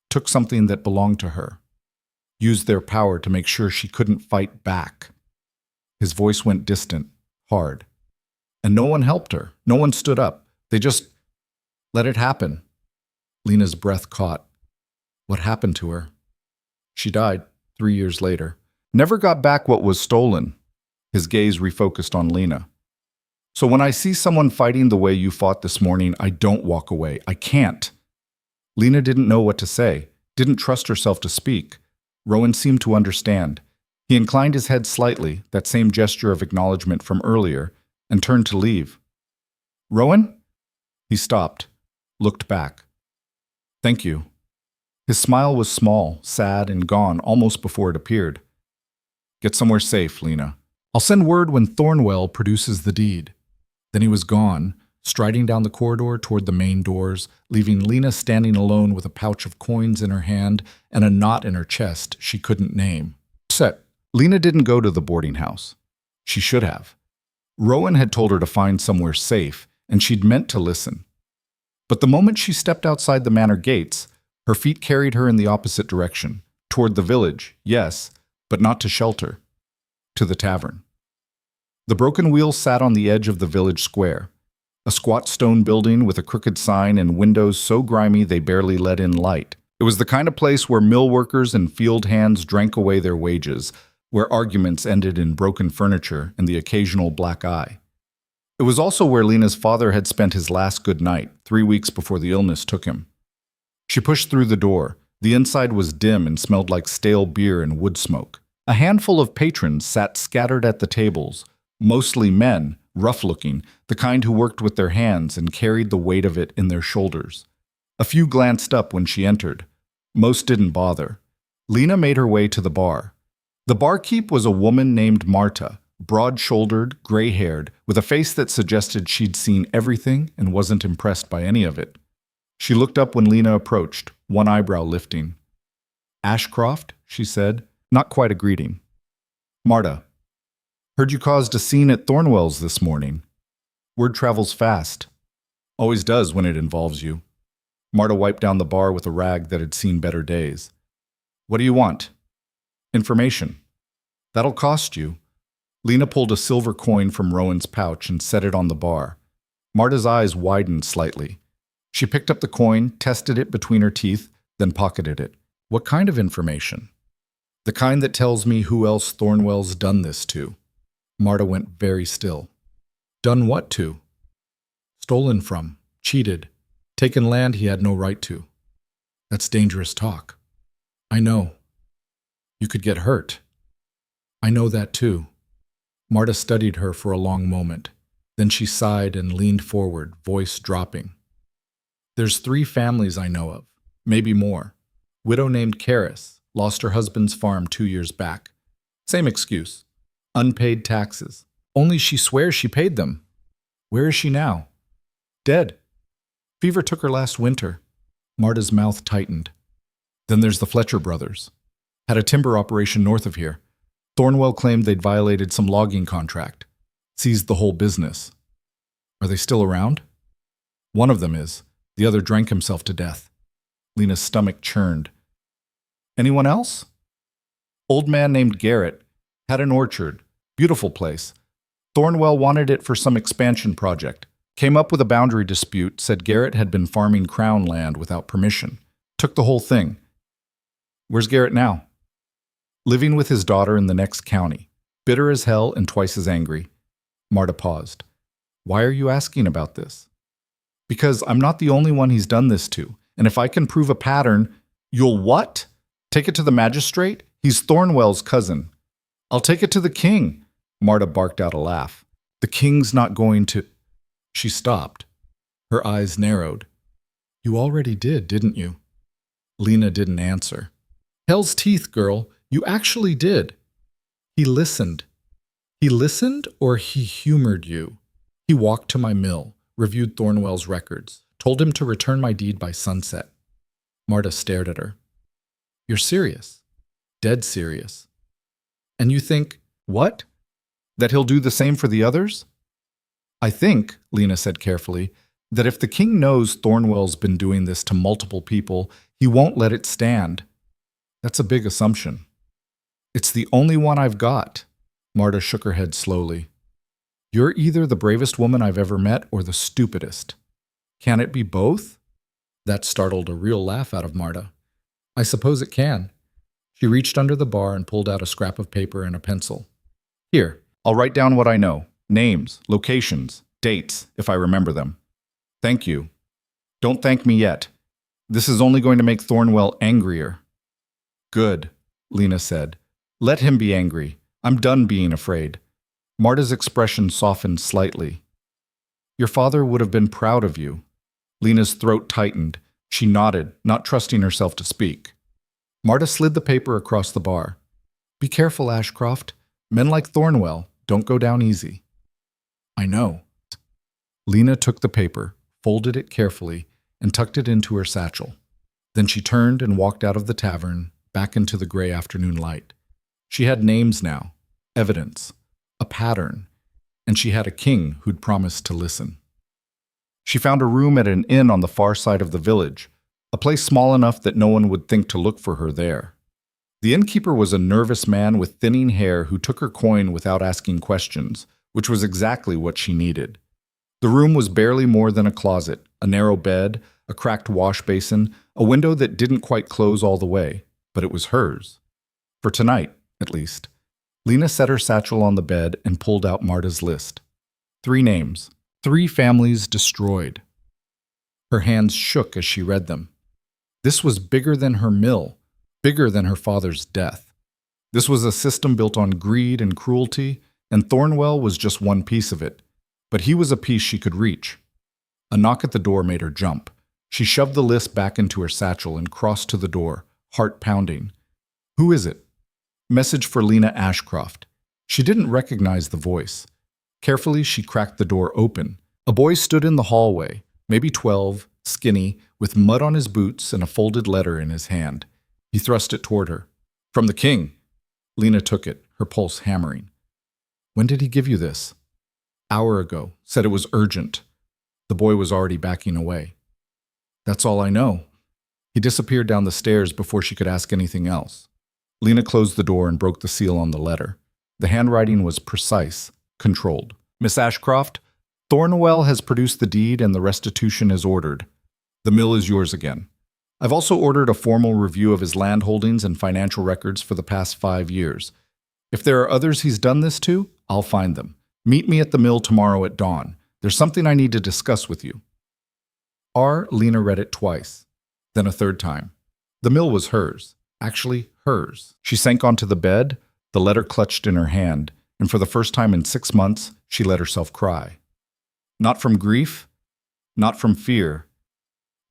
Took something that belonged to her. Used their power to make sure she couldn't fight back. His voice went distant, hard. And no one helped her. No one stood up. They just let it happen. Lena's breath caught. What happened to her? She died 3 years later. Never got back what was stolen. His gaze refocused on Lena. So when I see someone fighting the way you fought this morning, I don't walk away. I can't. Lena didn't know what to say, didn't trust herself to speak. Rowan seemed to understand. He inclined his head slightly, that same gesture of acknowledgement from earlier, and turned to leave. Rowan? He stopped, looked back. Thank you. His smile was small, sad, and gone almost before it appeared. Get somewhere safe, Lena. I'll send word when Thornwell produces the deed. Then he was gone, striding down the corridor toward the main doors, leaving Lena standing alone with a pouch of coins in her hand and a knot in her chest she couldn't name. Lena didn't go to the boarding house. She should have. Rowan had told her to find somewhere safe, and she'd meant to listen. But the moment she stepped outside the manor gates, her feet carried her in the opposite direction, toward the village, yes, but not to shelter, to the tavern. The broken wheel sat on the edge of the village square, a squat stone building with a crooked sign and windows so grimy they barely let in light. It was the kind of place where mill workers and field hands drank away their wages, where arguments ended in broken furniture and the occasional black eye. It was also where Lena's father had spent his last good night, 3 weeks before the illness took him. She pushed through the door. The inside was dim and smelled like stale beer and wood smoke. A handful of patrons sat scattered at the tables, mostly men, rough-looking, the kind who worked with their hands and carried the weight of it in their shoulders. A few glanced up when she entered. Most didn't bother. Lena made her way to the bar. The barkeep was a woman named Marta, broad-shouldered, gray-haired, with a face that suggested she'd seen everything and wasn't impressed by any of it. She looked up when Lena approached, one eyebrow lifting. Ashcroft, she said, not quite a greeting. Marta, heard you caused a scene at Thornwell's this morning. Word travels fast. Always does when it involves you. Marta wiped down the bar with a rag that had seen better days. What do you want? Information. That'll cost you. Lena pulled a silver coin from Rowan's pouch and set it on the bar. Marta's eyes widened slightly. She picked up the coin, tested it between her teeth, then pocketed it. What kind of information? The kind that tells me who else Thornwell's done this to. Marta went very still. Done what to? Stolen from, cheated, taken land he had no right to. That's dangerous talk. I know. You could get hurt. I know that too. Marta studied her for a long moment. Then she sighed and leaned forward, voice dropping. There's 3 families I know of, maybe more. Widow named Karis, lost her husband's farm 2 years back. Same excuse. Unpaid taxes. Only she swears she paid them. Where is she now? Dead. Fever took her last winter. Marta's mouth tightened. Then there's the Fletcher brothers. Had a timber operation north of here. Thornwell claimed they'd violated some logging contract. Seized the whole business. Are they still around? One of them is. The other drank himself to death. Lena's stomach churned. Anyone else? Old man named Garrett. Had an orchard. Beautiful place. Thornwell wanted it for some expansion project. Came up with a boundary dispute, said Garrett had been farming crown land without permission. Took the whole thing. Where's Garrett now? Living with his daughter in the next county. Bitter as hell and twice as angry. Marta paused. Why are you asking about this? Because I'm not the only one he's done this to. And if I can prove a pattern, you'll what? Take it to the magistrate? He's Thornwell's cousin. I'll take it to the king. Marta barked out a laugh. The king's not going to... She stopped. Her eyes narrowed. You already did, didn't you? Lena didn't answer. Hell's teeth, girl. You actually did. He listened. He listened or he humored you? He walked to my mill, reviewed Thornwell's records, told him to return my deed by sunset. Marta stared at her. You're serious. Dead serious. And you think, what? That he'll do the same for the others? I think, Lena said carefully, that if the king knows Thornwell's been doing this to multiple people, he won't let it stand. That's a big assumption. It's the only one I've got. Marta shook her head slowly. You're either the bravest woman I've ever met or the stupidest. Can it be both? That startled a real laugh out of Marta. I suppose it can. She reached under the bar and pulled out a scrap of paper and a pencil. Here, I'll write down what I know. Names, locations, dates, if I remember them. Thank you. Don't thank me yet. This is only going to make Thornwell angrier. Good, Lena said. Let him be angry. I'm done being afraid. Marta's expression softened slightly. Your father would have been proud of you. Lena's throat tightened. She nodded, not trusting herself to speak. Marta slid the paper across the bar. Be careful, Ashcroft. Men like Thornwell don't go down easy. I know. Lena took the paper, folded it carefully, and tucked it into her satchel. Then she turned and walked out of the tavern, back into the gray afternoon light. She had names now, evidence, a pattern, and she had a king who'd promised to listen. She found a room at an inn on the far side of the village, a place small enough that no one would think to look for her there. The innkeeper was a nervous man with thinning hair who took her coin without asking questions, which was exactly what she needed. The room was barely more than a closet, a narrow bed, a cracked wash basin, a window that didn't quite close all the way, but it was hers. For tonight, at least. Lena set her satchel on the bed and pulled out Marta's list. 3 names, 3 families destroyed. Her hands shook as she read them. This was bigger than her mill, bigger than her father's death. This was a system built on greed and cruelty, and Thornwell was just one piece of it. But he was a piece she could reach. A knock at the door made her jump. She shoved the list back into her satchel and crossed to the door, heart pounding. Who is it? Message for Lena Ashcroft. She didn't recognize the voice. Carefully, she cracked the door open. A boy stood in the hallway, maybe 12, skinny, with mud on his boots and a folded letter in his hand. He thrust it toward her. From the king. Lena took it, her pulse hammering. When did he give you this? Hour ago. Said it was urgent. The boy was already backing away. That's all I know. He disappeared down the stairs before she could ask anything else. Lena closed the door and broke the seal on the letter. The handwriting was precise, controlled. Miss Ashcroft, Thornwell has produced the deed and the restitution is ordered. The mill is yours again. I've also ordered a formal review of his land holdings and financial records for the past 5 years. If there are others he's done this to, I'll find them. Meet me at the mill tomorrow at dawn. There's something I need to discuss with you. Lena read it twice, then a third time. The mill was hers. Actually, hers. She sank onto the bed, the letter clutched in her hand, and for the first time in 6 months, she let herself cry. Not from grief, not from fear,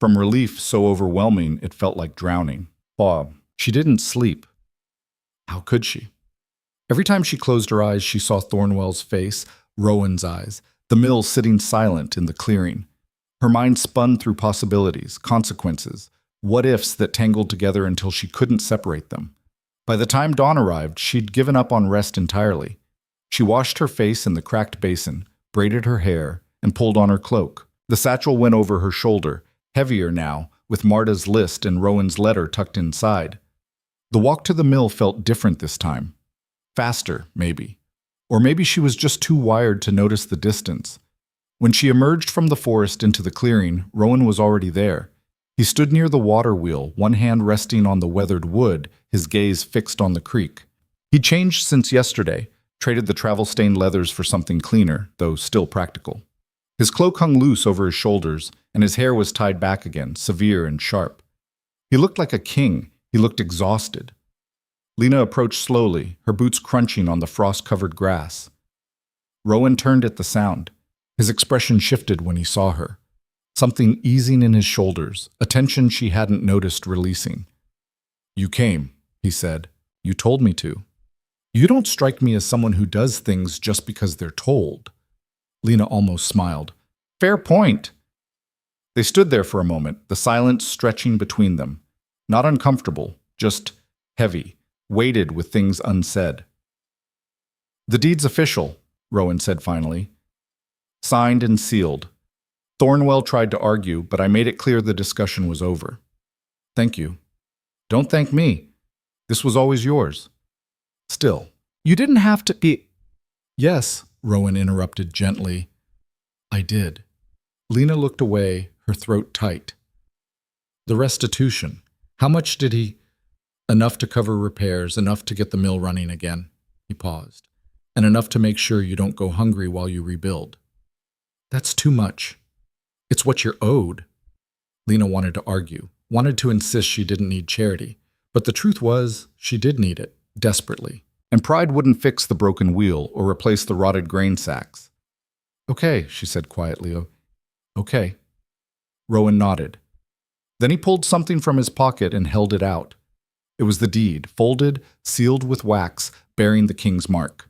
from relief so overwhelming it felt like drowning. She didn't sleep. How could she? Every time she closed her eyes, she saw Thornwell's face, Rowan's eyes, the mill sitting silent in the clearing. Her mind spun through possibilities, consequences, what-ifs that tangled together until she couldn't separate them. By the time dawn arrived, she'd given up on rest entirely. She washed her face in the cracked basin, braided her hair, and pulled on her cloak. The satchel went over her shoulder, heavier now, with Marta's list and Rowan's letter tucked inside. The walk to the mill felt different this time. Faster, maybe. Or maybe she was just too wired to notice the distance. When she emerged from the forest into the clearing, Rowan was already there. He stood near the water wheel, one hand resting on the weathered wood, his gaze fixed on the creek. He'd changed since yesterday, traded the travel-stained leathers for something cleaner, though still practical. His cloak hung loose over his shoulders, and his hair was tied back again, severe and sharp. He looked like a king. He looked exhausted. Lena approached slowly, her boots crunching on the frost-covered grass. Rowan turned at the sound. His expression shifted when he saw her. Something easing in his shoulders, a tension she hadn't noticed releasing. You came, he said. You told me to. You don't strike me as someone who does things just because they're told. Lena almost smiled. Fair point. They stood there for a moment, the silence stretching between them. Not uncomfortable, just heavy, weighted with things unsaid. The deed's official, Rowan said finally. Signed and sealed. Thornwell tried to argue, but I made it clear the discussion was over. Thank you. Don't thank me. This was always yours. Still, you didn't have to be... Yes, Rowan interrupted gently. I did. Lena looked away, her throat tight. The restitution. How much did he? Enough to cover repairs, enough to get the mill running again. He paused. And enough to make sure you don't go hungry while you rebuild. That's too much. It's what you're owed. Lena wanted to argue, wanted to insist she didn't need charity. But the truth was, she did need it, desperately. And pride wouldn't fix the broken wheel or replace the rotted grain sacks. Okay, she said quietly. Okay. Rowan nodded. Then he pulled something from his pocket and held it out. It was the deed, folded, sealed with wax, bearing the king's mark.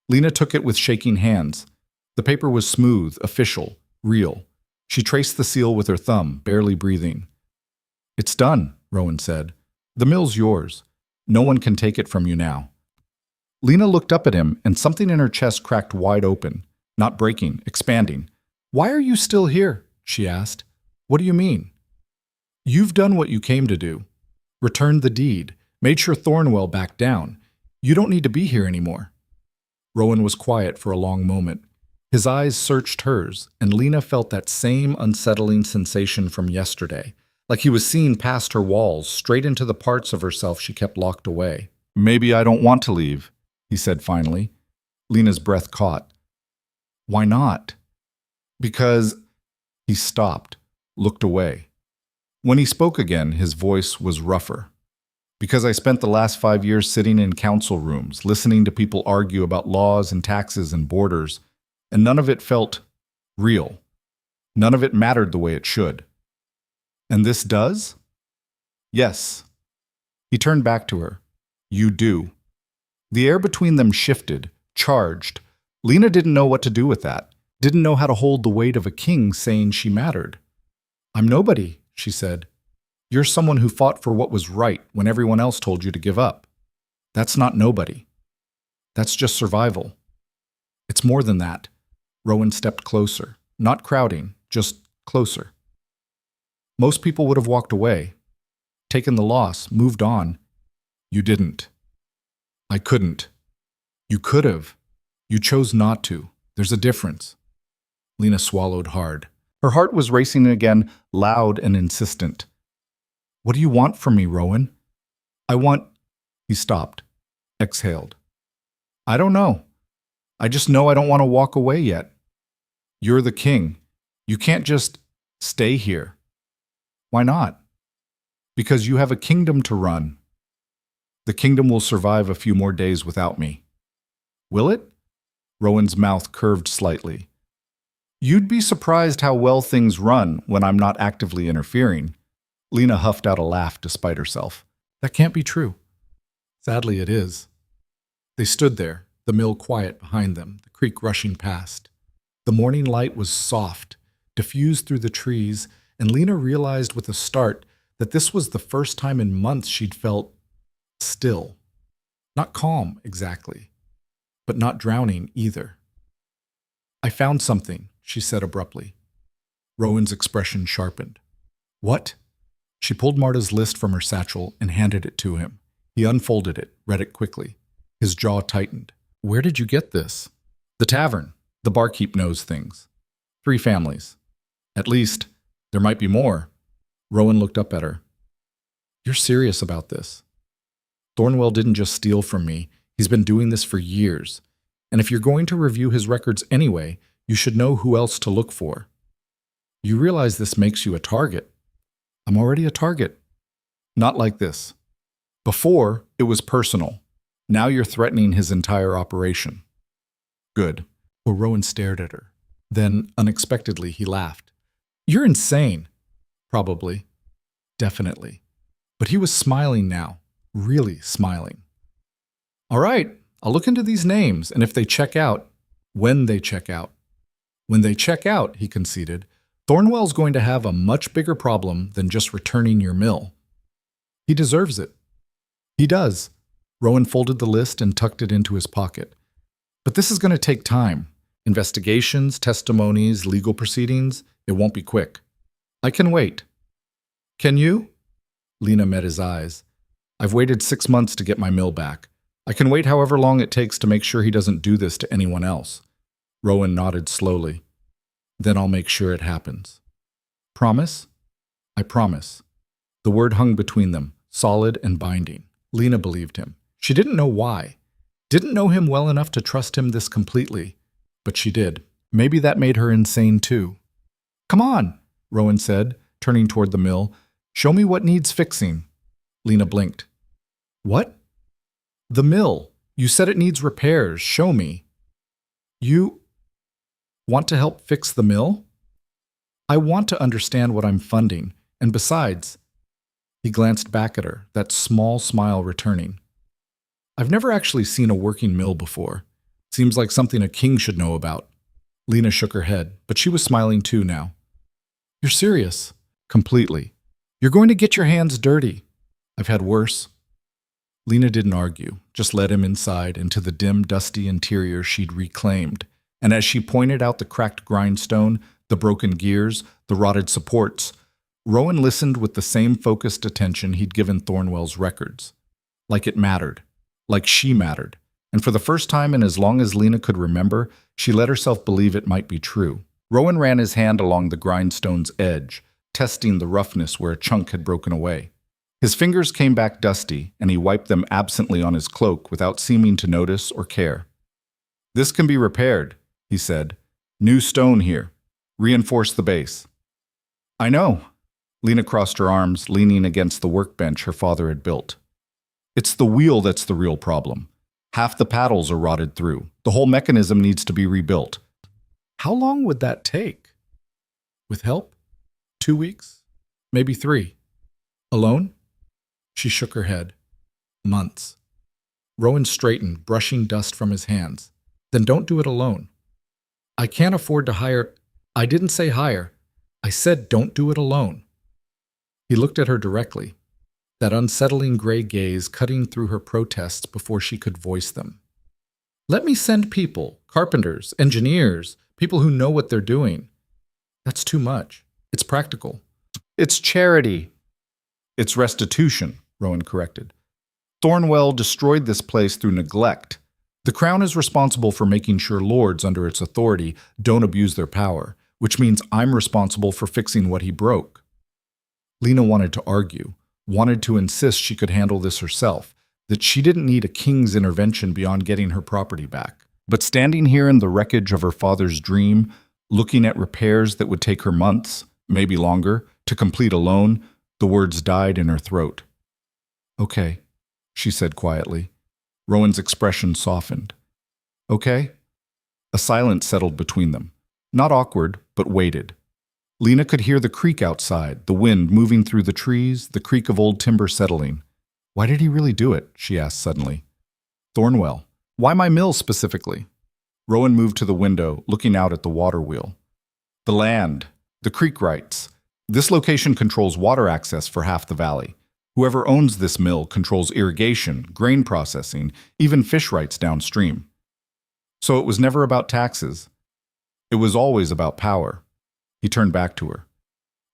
Lena took it with shaking hands. The paper was smooth, official, real. She traced the seal with her thumb, barely breathing. It's done, Rowan said. The mill's yours. No one can take it from you now. Lena looked up at him, and something in her chest cracked wide open, not breaking, expanding. Why are you still here? She asked. What do you mean? You've done what you came to do. Returned the deed, made sure Thornwell backed down. You don't need to be here anymore. Rowan was quiet for a long moment. His eyes searched hers, and Lena felt that same unsettling sensation from yesterday, like he was seeing past her walls, straight into the parts of herself she kept locked away. Maybe I don't want to leave, he said finally. Lena's breath caught. Why not? Because... He stopped, looked away. When he spoke again, his voice was rougher. Because I spent the last 5 years sitting in council rooms, listening to people argue about laws and taxes and borders, and none of it felt real. None of it mattered the way it should. And this does? Yes. He turned back to her. You do. The air between them shifted, charged. Lena didn't know what to do with that, didn't know how to hold the weight of a king saying she mattered. I'm nobody, she said. You're someone who fought for what was right when everyone else told you to give up. That's not nobody. That's just survival. It's more than that. Rowan stepped closer, not crowding, just closer. Most people would have walked away, taken the loss, moved on. You didn't. I couldn't. You could have. You chose not to. There's a difference. Lena swallowed hard. Her heart was racing again, loud and insistent. What do you want from me, Rowan? I want... He stopped, exhaled. I don't know. I just know I don't want to walk away yet. You're the king. You can't just stay here. Why not? Because you have a kingdom to run. The kingdom will survive a few more days without me. Will it? Rowan's mouth curved slightly. You'd be surprised how well things run when I'm not actively interfering. Lena huffed out a laugh despite herself. That can't be true. Sadly, it is. They stood there, the mill quiet behind them, the creek rushing past. The morning light was soft, diffused through the trees, and Lena realized with a start that this was the first time in months she'd felt still. Not calm, exactly, but not drowning either. I found something, she said abruptly. Rowan's expression sharpened. What? She pulled Marta's list from her satchel and handed it to him. He unfolded it, read it quickly. His jaw tightened. Where did you get this? The tavern. The barkeep knows things. 3 families. At least, there might be more. Rowan looked up at her. You're serious about this? Thornwell didn't just steal from me. He's been doing this for years. And if you're going to review his records anyway, you should know who else to look for. You realize this makes you a target. I'm already a target. Not like this. Before, it was personal. Now you're threatening his entire operation. Good. Well, Rowan stared at her. Then, unexpectedly, he laughed. You're insane. Probably. Definitely. But he was smiling now. Really smiling. All right, I'll look into these names, and if they check out, when they check out. When they check out, he conceded, Thornwell's going to have a much bigger problem than just returning your mill. He deserves it. He does. Rowan folded the list and tucked it into his pocket. But this is going to take time. Investigations, testimonies, legal proceedings. It won't be quick. I can wait. Can you? Lena met his eyes. I've waited 6 months to get my mill back. I can wait however long it takes to make sure he doesn't do this to anyone else. Rowan nodded slowly. Then I'll make sure it happens. Promise? I promise. The word hung between them, solid and binding. Lena believed him. She didn't know why. Didn't know him well enough to trust him this completely. But she did. Maybe that made her insane too. Come on, Rowan said, turning toward the mill. Show me what needs fixing. Lena blinked. What? The mill. You said it needs repairs. Show me. You want to help fix the mill? I want to understand what I'm funding. And besides, he glanced back at her, that small smile returning. I've never actually seen a working mill before. Seems like something a king should know about. Lena shook her head, but she was smiling too now. You're serious? Completely. You're going to get your hands dirty. I've had worse. Lena didn't argue, just led him inside into the dim, dusty interior she'd reclaimed. And as she pointed out the cracked grindstone, the broken gears, the rotted supports, Rowan listened with the same focused attention he'd given Thornwell's records. Like it mattered. Like she mattered. And for the first time in as long as Lena could remember, she let herself believe it might be true. Rowan ran his hand along the grindstone's edge, testing the roughness where a chunk had broken away. His fingers came back dusty, and he wiped them absently on his cloak without seeming to notice or care. This can be repaired, he said. New stone here. Reinforce the base. I know. Lena crossed her arms, leaning against the workbench her father had built. It's the wheel that's the real problem. Half the paddles are rotted through. The whole mechanism needs to be rebuilt. How long would that take? With help? 2 weeks? Maybe 3. Alone? She shook her head. Months. Rowan straightened, brushing dust from his hands. Then don't do it alone. I can't afford to hire. I didn't say hire. I said don't do it alone. He looked at her directly, that unsettling gray gaze cutting through her protests before she could voice them. Let me send people, carpenters, engineers, people who know what they're doing. That's too much. It's practical. It's charity. It's restitution, Rowan corrected. Thornwell destroyed this place through neglect. The Crown is responsible for making sure lords under its authority don't abuse their power, which means I'm responsible for fixing what he broke. Lena wanted to argue, wanted to insist she could handle this herself, that she didn't need a king's intervention beyond getting her property back. But standing here in the wreckage of her father's dream, looking at repairs that would take her months, maybe longer, to complete alone, the words died in her throat. Okay, she said quietly. Rowan's expression softened. Okay? A silence settled between them. Not awkward, but weighted. Lena could hear the creak outside, the wind moving through the trees, the creak of old timber settling. Why did he really do it? She asked suddenly. Thornwell. Why my mill specifically? Rowan moved to the window, looking out at the water wheel. The land. The creek rights. This location controls water access for half the valley. Whoever owns this mill controls irrigation, grain processing, even fish rights downstream. So it was never about taxes. It was always about power. He turned back to her.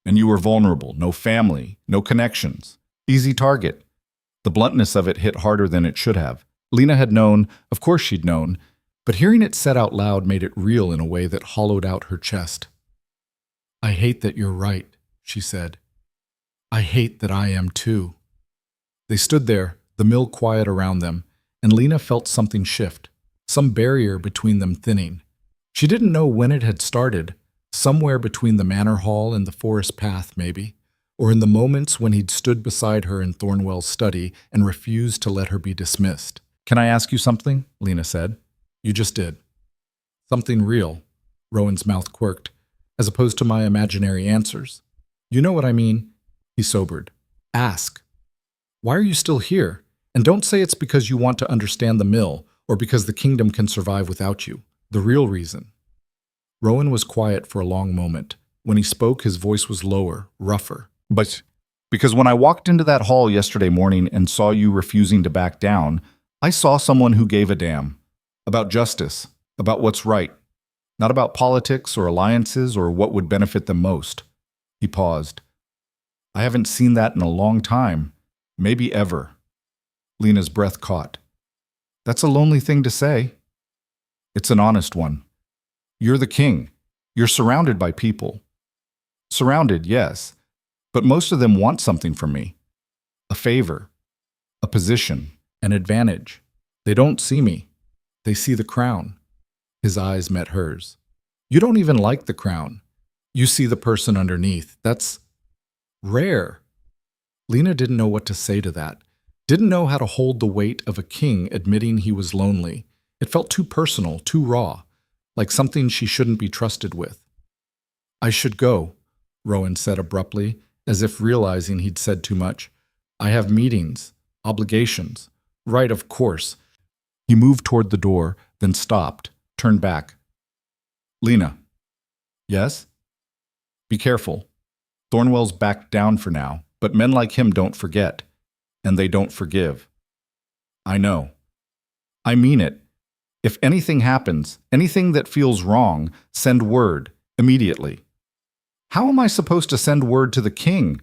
And you were vulnerable, no family, no connections. Easy target. The bluntness of it hit harder than it should have. Lena had known, of course she'd known, but hearing it said out loud made it real in a way that hollowed out her chest. I hate that you're right, she said. I hate that I am too. They stood there, the mill quiet around them, and Lena felt something shift, some barrier between them thinning. She didn't know when it had started, somewhere between the manor hall and the forest path maybe, or in the moments when he'd stood beside her in Thornwell's study and refused to let her be dismissed. Can I ask you something? Lena said. You just did. Something real, Rowan's mouth quirked, as opposed to my imaginary answers. You know what I mean? He sobered. Ask. Why are you still here? And don't say it's because you want to understand the mill or because the kingdom can survive without you. The real reason. Rowan was quiet for a long moment. When he spoke, his voice was lower, rougher. But because when I walked into that hall yesterday morning and saw you refusing to back down, I saw someone who gave a damn. About justice, about what's right. Not about politics or alliances or what would benefit them most. He paused. I haven't seen that in a long time. Maybe ever. Lena's breath caught. That's a lonely thing to say. It's an honest one. You're the king. You're surrounded by people. Surrounded, yes, but most of them want something from me. A favor, a position, an advantage. They don't see me. They see the crown. His eyes met hers. You don't even like the crown. You see the person underneath. That's rare. Lena didn't know what to say to that. Didn't know how to hold the weight of a king admitting he was lonely. It felt too personal, too raw, like something she shouldn't be trusted with. I should go, Rowan said abruptly, as if realizing he'd said too much. I have meetings, obligations. Right, of course. He moved toward the door, then stopped, turned back. Lena. Yes? Be careful. Thornwell's backed down for now, but men like him don't forget. And they don't forgive. I know. I mean it. If anything happens, anything that feels wrong, send word, immediately. How am I supposed to send word to the king?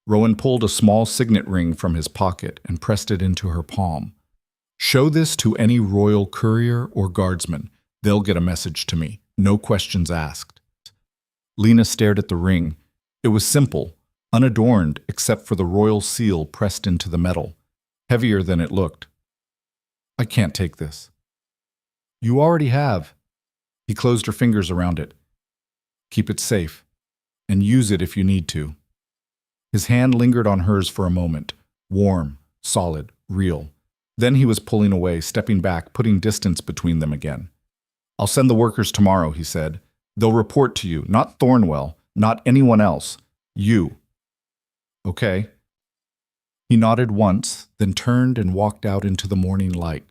Rowan pulled a small signet ring from his pocket and pressed it into her palm. Show this to any royal courier or guardsman. They'll get a message to me. No questions asked. Lena stared at the ring. It was simple, unadorned except for the royal seal pressed into the metal, heavier than it looked. I can't take this. You already have. He closed her fingers around it. Keep it safe, and use it if you need to. His hand lingered on hers for a moment, warm, solid, real. Then he was pulling away, stepping back, putting distance between them again. I'll send the workers tomorrow, he said. They'll report to you, not Thornwell, not anyone else. You. Okay. He nodded once, then turned and walked out into the morning light.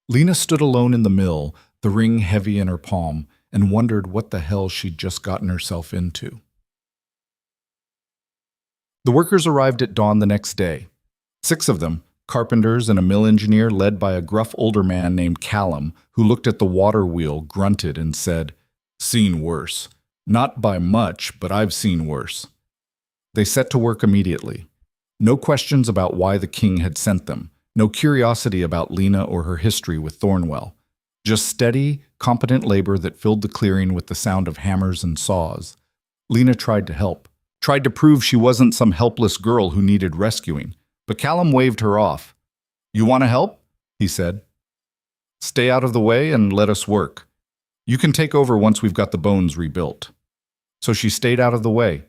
Lena stood alone in the mill, the ring heavy in her palm, and wondered what the hell she'd just gotten herself into. The workers arrived at dawn the next day. 6 of them, carpenters and a mill engineer led by a gruff older man named Callum, who looked at the water wheel, grunted, and said, Seen worse. Not by much, but I've seen worse. They set to work immediately. No questions about why the king had sent them. No curiosity about Lena or her history with Thornwell. Just steady, competent labor that filled the clearing with the sound of hammers and saws. Lena tried to help. Tried to prove she wasn't some helpless girl who needed rescuing. But Callum waved her off. You want to help? He said. Stay out of the way and let us work. You can take over once we've got the bones rebuilt. So she stayed out of the way.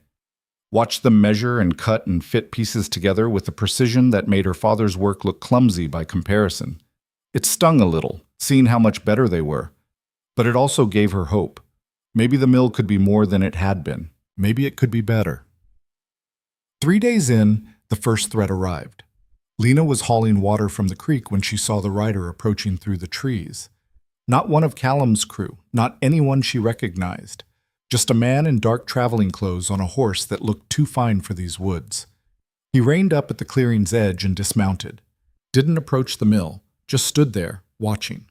Watched them measure and cut and fit pieces together with a precision that made her father's work look clumsy by comparison. It stung a little, seeing how much better they were. But it also gave her hope. Maybe the mill could be more than it had been. Maybe it could be better. 3 days in, the first threat arrived. Lena was hauling water from the creek when she saw the rider approaching through the trees. Not one of Callum's crew, not anyone she recognized. Just a man in dark traveling clothes on a horse that looked too fine for these woods. He reined up at the clearing's edge and dismounted. Didn't approach the mill, just stood there, watching.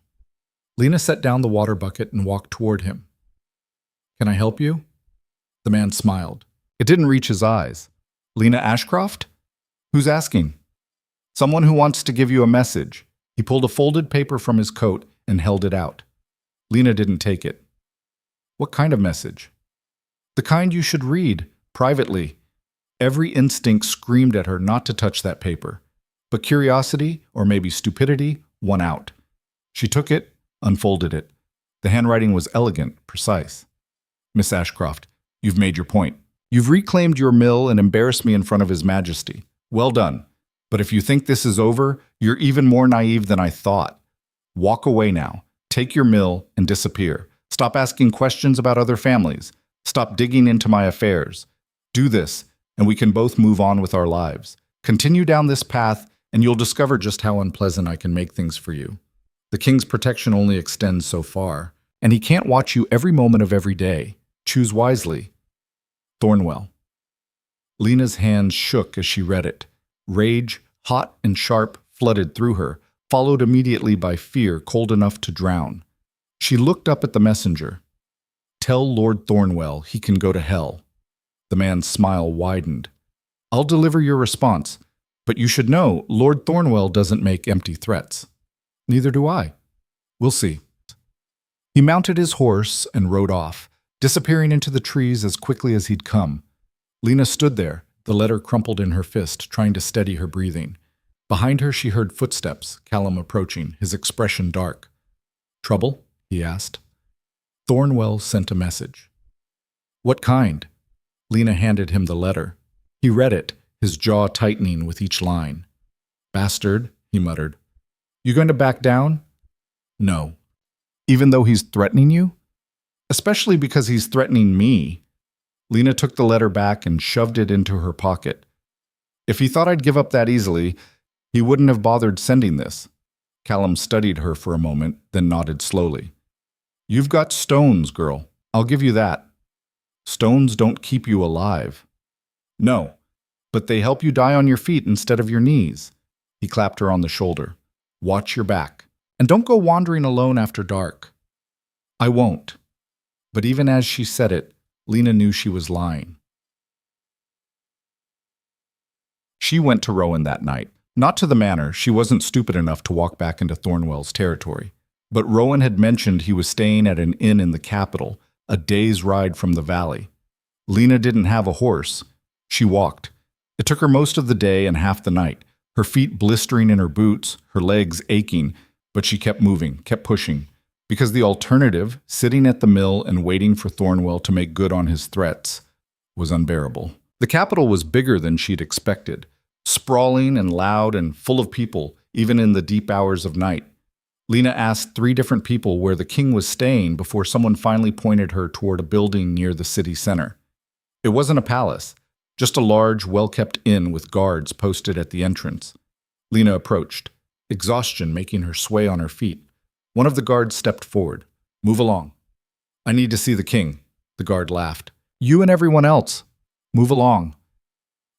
Lena set down the water bucket and walked toward him. Can I help you? The man smiled. It didn't reach his eyes. Lena Ashcroft? Who's asking? Someone who wants to give you a message. He pulled a folded paper from his coat and held it out. Lena didn't take it. What kind of message? The kind you should read, privately. Every instinct screamed at her not to touch that paper. But curiosity, or maybe stupidity, won out. She took it, unfolded it. The handwriting was elegant, precise. Miss Ashcroft, you've made your point. You've reclaimed your mill and embarrassed me in front of His Majesty. Well done. But if you think this is over, you're even more naive than I thought. Walk away now. Take your mill and disappear. Stop asking questions about other families. Stop digging into my affairs. Do this, and we can both move on with our lives. Continue down this path, and you'll discover just how unpleasant I can make things for you. The king's protection only extends so far, and he can't watch you every moment of every day. Choose wisely. Thornwell. Lena's hands shook as she read it. Rage, hot and sharp, flooded through her, followed immediately by fear cold enough to drown. She looked up at the messenger. Tell Lord Thornwell he can go to hell. The man's smile widened. I'll deliver your response, but you should know Lord Thornwell doesn't make empty threats. Neither do I. We'll see. He mounted his horse and rode off, disappearing into the trees as quickly as he'd come. Lena stood there, the letter crumpled in her fist, trying to steady her breathing. Behind her she heard footsteps, Callum approaching, his expression dark. "Trouble?" he asked. Thornwell sent a message. "What kind?" Lena handed him the letter. He read it, his jaw tightening with each line. "Bastard," he muttered. "You going to back down?" "No." "Even though he's threatening you?" "Especially because he's threatening me." Lena took the letter back and shoved it into her pocket. "If he thought I'd give up that easily, he wouldn't have bothered sending this." Callum studied her for a moment, then nodded slowly. "You've got stones, girl. I'll give you that. Stones don't keep you alive." "No, but they help you die on your feet instead of your knees." He clapped her on the shoulder. "Watch your back. And don't go wandering alone after dark." "I won't." But even as she said it, Lena knew she was lying. She went to Rowan that night. Not to the manor, she wasn't stupid enough to walk back into Thornwell's territory. But Rowan had mentioned he was staying at an inn in the capital, a day's ride from the valley. Lena didn't have a horse. She walked. It took her most of the day and half the night, her feet blistering in her boots, her legs aching, but she kept moving, kept pushing, because the alternative, sitting at the mill and waiting for Thornwell to make good on his threats, was unbearable. The capital was bigger than she'd expected, sprawling and loud and full of people, even in the deep hours of night. Lena asked 3 different people where the king was staying before someone finally pointed her toward a building near the city center. It wasn't a palace, just a large, well-kept inn with guards posted at the entrance. Lena approached, exhaustion making her sway on her feet. One of the guards stepped forward. "Move along." "I need to see the king," the guard laughed. "You and everyone else. Move along."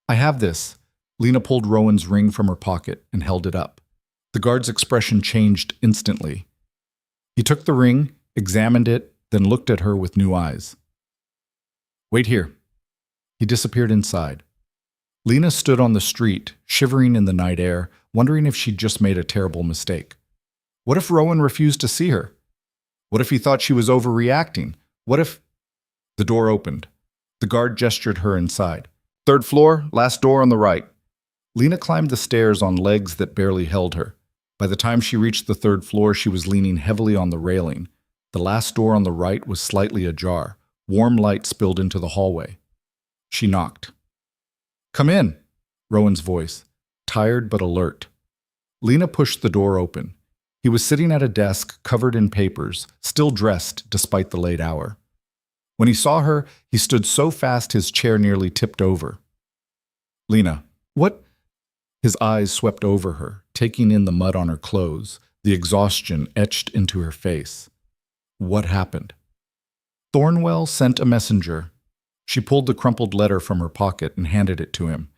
"I have this." Lena pulled Rowan's ring from her pocket and held it up. The guard's expression changed instantly. He took the ring, examined it, then looked at her with new eyes. "Wait here." He disappeared inside. Lena stood on the street, shivering in the night air, wondering if she'd just made a terrible mistake. What if Rowan refused to see her? What if he thought she was overreacting? What if... The door opened. The guard gestured her inside. "3rd floor, last door on the right." Lena climbed the stairs on legs that barely held her. By the time she reached the 3rd floor, she was leaning heavily on the railing. The last door on the right was slightly ajar. Warm light spilled into the hallway. She knocked. "Come in," Rowan's voice, tired but alert. Lena pushed the door open. He was sitting at a desk covered in papers, still dressed despite the late hour. When he saw her, he stood so fast his chair nearly tipped over. "Lena, what?" His eyes swept over her, taking in the mud on her clothes, the exhaustion etched into her face. "What happened?" "Thornwell sent a messenger." She pulled the crumpled letter from her pocket and handed it to him.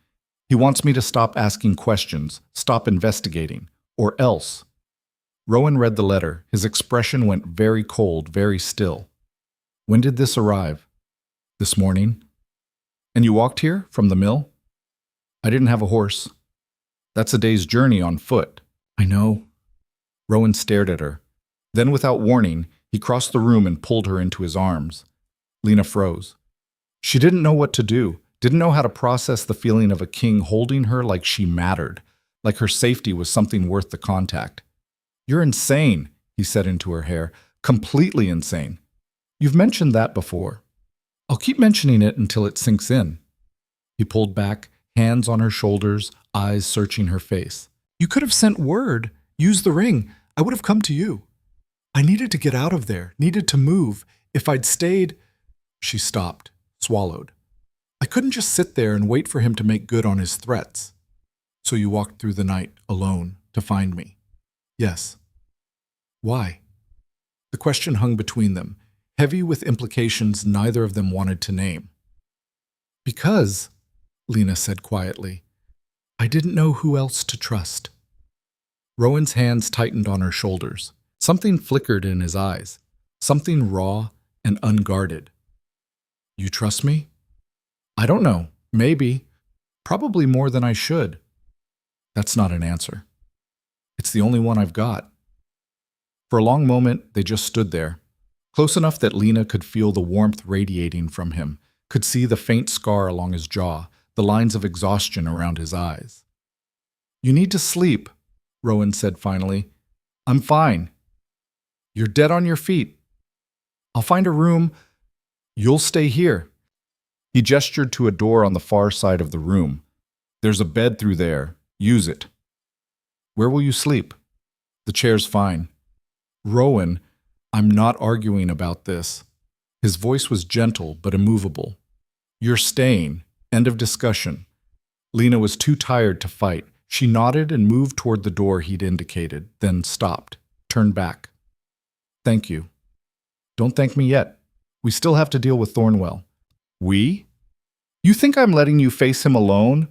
"He wants me to stop asking questions, stop investigating, or else." Rowan read the letter. His expression went very cold, very still. "When did this arrive?" "This morning." "And you walked here, from the mill?" "I didn't have a horse." "That's a day's journey on foot." "I know." Rowan stared at her. Then, without warning, he crossed the room and pulled her into his arms. Lena froze. She didn't know what to do, didn't know how to process the feeling of a king holding her like she mattered, like her safety was something worth the contact. "You're insane," he said into her hair. "Completely insane." "You've mentioned that before." "I'll keep mentioning it until it sinks in." He pulled back, hands on her shoulders, eyes searching her face. "You could have sent word, used the ring. I would have come to you. I needed to get out of there, needed to move. If I'd stayed..." She stopped, swallowed. "I couldn't just sit there and wait for him to make good on his threats." "So you walked through the night, alone, to find me?" "Yes." "Why?" The question hung between them, heavy with implications neither of them wanted to name. "Because," Lena said quietly, "I didn't know who else to trust." Rowan's hands tightened on her shoulders. Something flickered in his eyes, something raw and unguarded. "You trust me?" "I don't know. Maybe. Probably more than I should." "That's not an answer." "It's the only one I've got." For a long moment, they just stood there. close enough that Lena could feel the warmth radiating from him, could see the faint scar along his jaw, the lines of exhaustion around his eyes. "You need to sleep," Rowan said finally. "I'm fine. You're dead on your feet. I'll find a room. You'll stay here." He gestured to a door on the far side of the room. "There's a bed through there. Use it." "Where will you sleep?" "The chair's fine." "Rowan, I'm not arguing about this." His voice was gentle but immovable. "You're staying. End of discussion." Lena was too tired to fight. She nodded and moved toward the door he'd indicated, then stopped, turned back. "Thank you." "Don't thank me yet. We still have to deal with Thornwell." "We? You think I'm letting you face him alone?"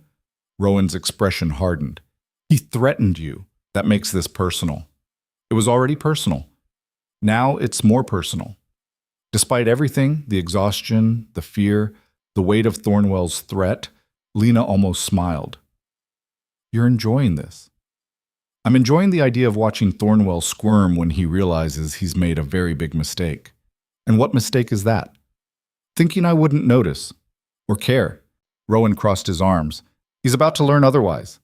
Rowan's expression hardened. "He threatened you. That makes this personal." It was already personal. Now it's more personal. Despite everything, the exhaustion, the fear, the weight of Thornwell's threat, Lena almost smiled. "You're enjoying this." "I'm enjoying the idea of watching Thornwell squirm when he realizes he's made a very big mistake." "And what mistake is that?" "Thinking I wouldn't notice. Or care." Rowan crossed his arms. He's about to learn otherwise.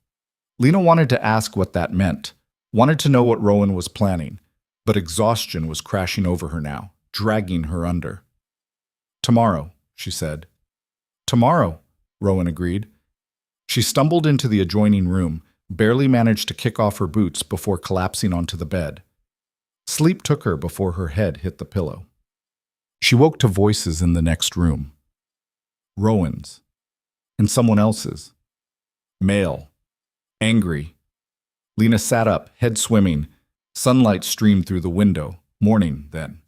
Lena wanted to ask what that meant, wanted to know what Rowan was planning, but exhaustion was crashing over her now, dragging her under. "Tomorrow," she said. "Tomorrow," Rowan agreed. She stumbled into the adjoining room, barely managed to kick off her boots before collapsing onto the bed. Sleep took her before her head hit the pillow. She woke to voices in the next room. Rowan's. And someone else's. Male. Angry. Lena sat up, head swimming. Sunlight streamed through the window. Morning, then.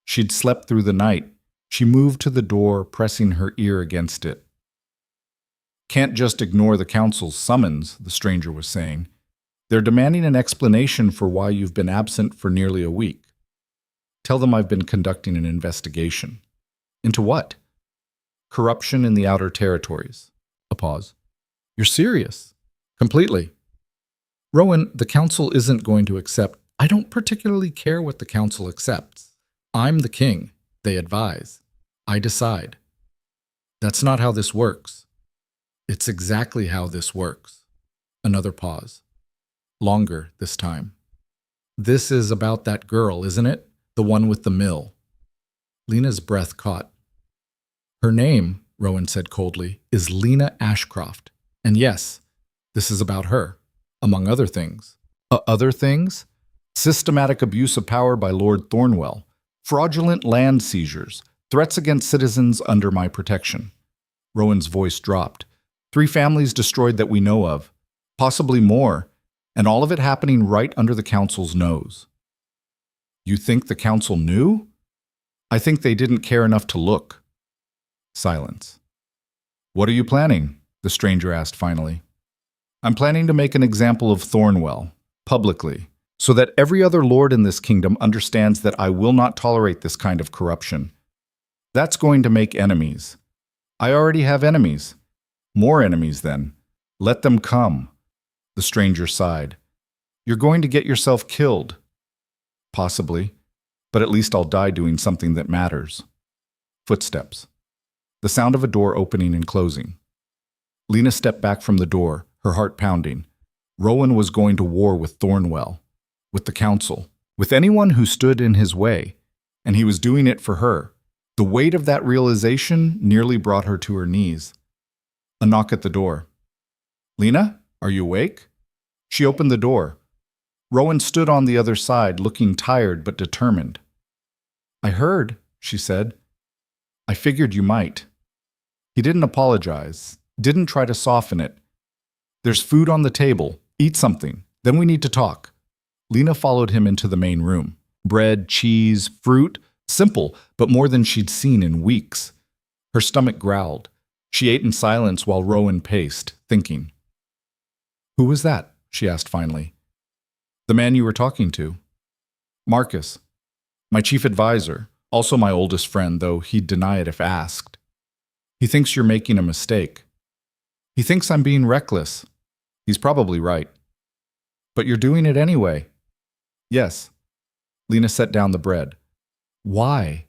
She'd slept through the night. She moved to the door, pressing her ear against it. "Can't just ignore the council's summons," the stranger was saying. "They're demanding an explanation for why you've been absent for nearly a week. Tell them I've been conducting an investigation." "Into what?" "Corruption in the outer territories." A pause. "You're serious?" "Completely." "Rowan, the council isn't going to accept—" "I don't particularly care what the council accepts. I'm the king. They advise. I decide." "That's not how this works." "It's exactly how this works." Another pause. Longer this time. "This is about that girl, isn't it? The one with the mill." Lena's breath caught. "Her name," Rowan said coldly, "is Lena Ashcroft. And yes, this is about her, among other things." Other things? Systematic abuse of power by Lord Thornwell, fraudulent land seizures, threats against citizens under my protection." Rowan's voice dropped. 3 families destroyed that we know of, possibly more, and all of it happening right under the council's nose. "You think the council knew?" "I think they didn't care enough to look." Silence. "What are you planning?" the stranger asked finally. "I'm planning to make an example of Thornwell, publicly, so that every other lord in this kingdom understands that I will not tolerate this kind of corruption. That's going to make enemies. I already have enemies. More enemies, then. Let them come." The stranger sighed. "You're going to get yourself killed." "Possibly, but at least I'll die doing something that matters." Footsteps. The sound of a door opening and closing. Lena stepped back from the door, her heart pounding. Rowan was going to war with Thornwell, with the council, with anyone who stood in his way, and he was doing it for her. The weight of that realization nearly brought her to her knees. A knock at the door. "Lena, are you awake?" She opened the door. Rowan stood on the other side, looking tired but determined. "I heard," she said. "I figured you might." He didn't apologize, didn't try to soften it. "There's food on the table. Eat something. Then we need to talk." Lena followed him into the main room. Bread, cheese, fruit, simple, but more than she'd seen in weeks. Her stomach growled. She ate in silence while Rowan paced, thinking. "Who was that?" she asked finally. "The man you were talking to." "Marcus. My chief advisor, also my oldest friend, though he'd deny it if asked. He thinks you're making a mistake. He thinks I'm being reckless. He's probably right. But you're doing it anyway." "Yes." Lena set down the bread. Why?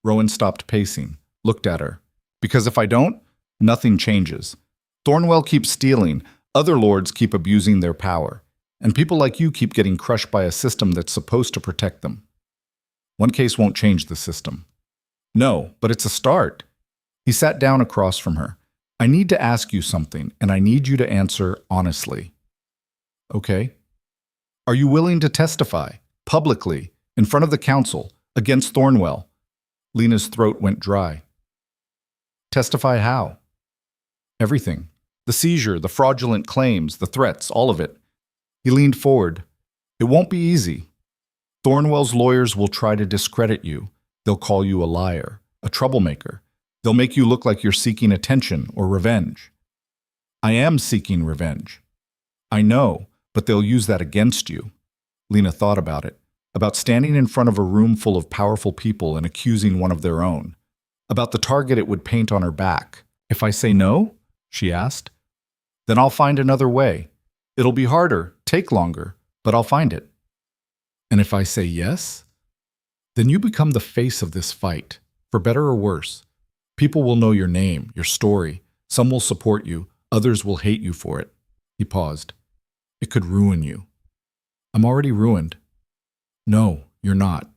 Rowan stopped pacing, looked at her. Because if I don't, nothing changes. Thornwell keeps stealing, other lords keep abusing their power, and people like you keep getting crushed by a system that's supposed to protect them. One case won't change the system. No, but it's a start. He sat down across from her. I need to ask you something, and I need you to answer honestly. Okay. Are you willing to testify, publicly, in front of the council, against Thornwell? Lena's throat went dry. Testify how? Everything. The seizure, the fraudulent claims, the threats, all of it. He leaned forward. It won't be easy. Thornwell's lawyers will try to discredit you. They'll call you a liar, a troublemaker. They'll make you look like you're seeking attention or revenge. I am seeking revenge. I know, but they'll use that against you. Lena thought about standing in front of a room full of powerful people and accusing one of their own, about the target it would paint on her back. If I say no, she asked, then I'll find another way. It'll be harder, take longer, but I'll find it. And if I say yes, then you become the face of this fight, for better or worse. People will know your name, your story. Some will support you, others will hate you for it. He paused. It could ruin you. I'm already ruined. No, you're not.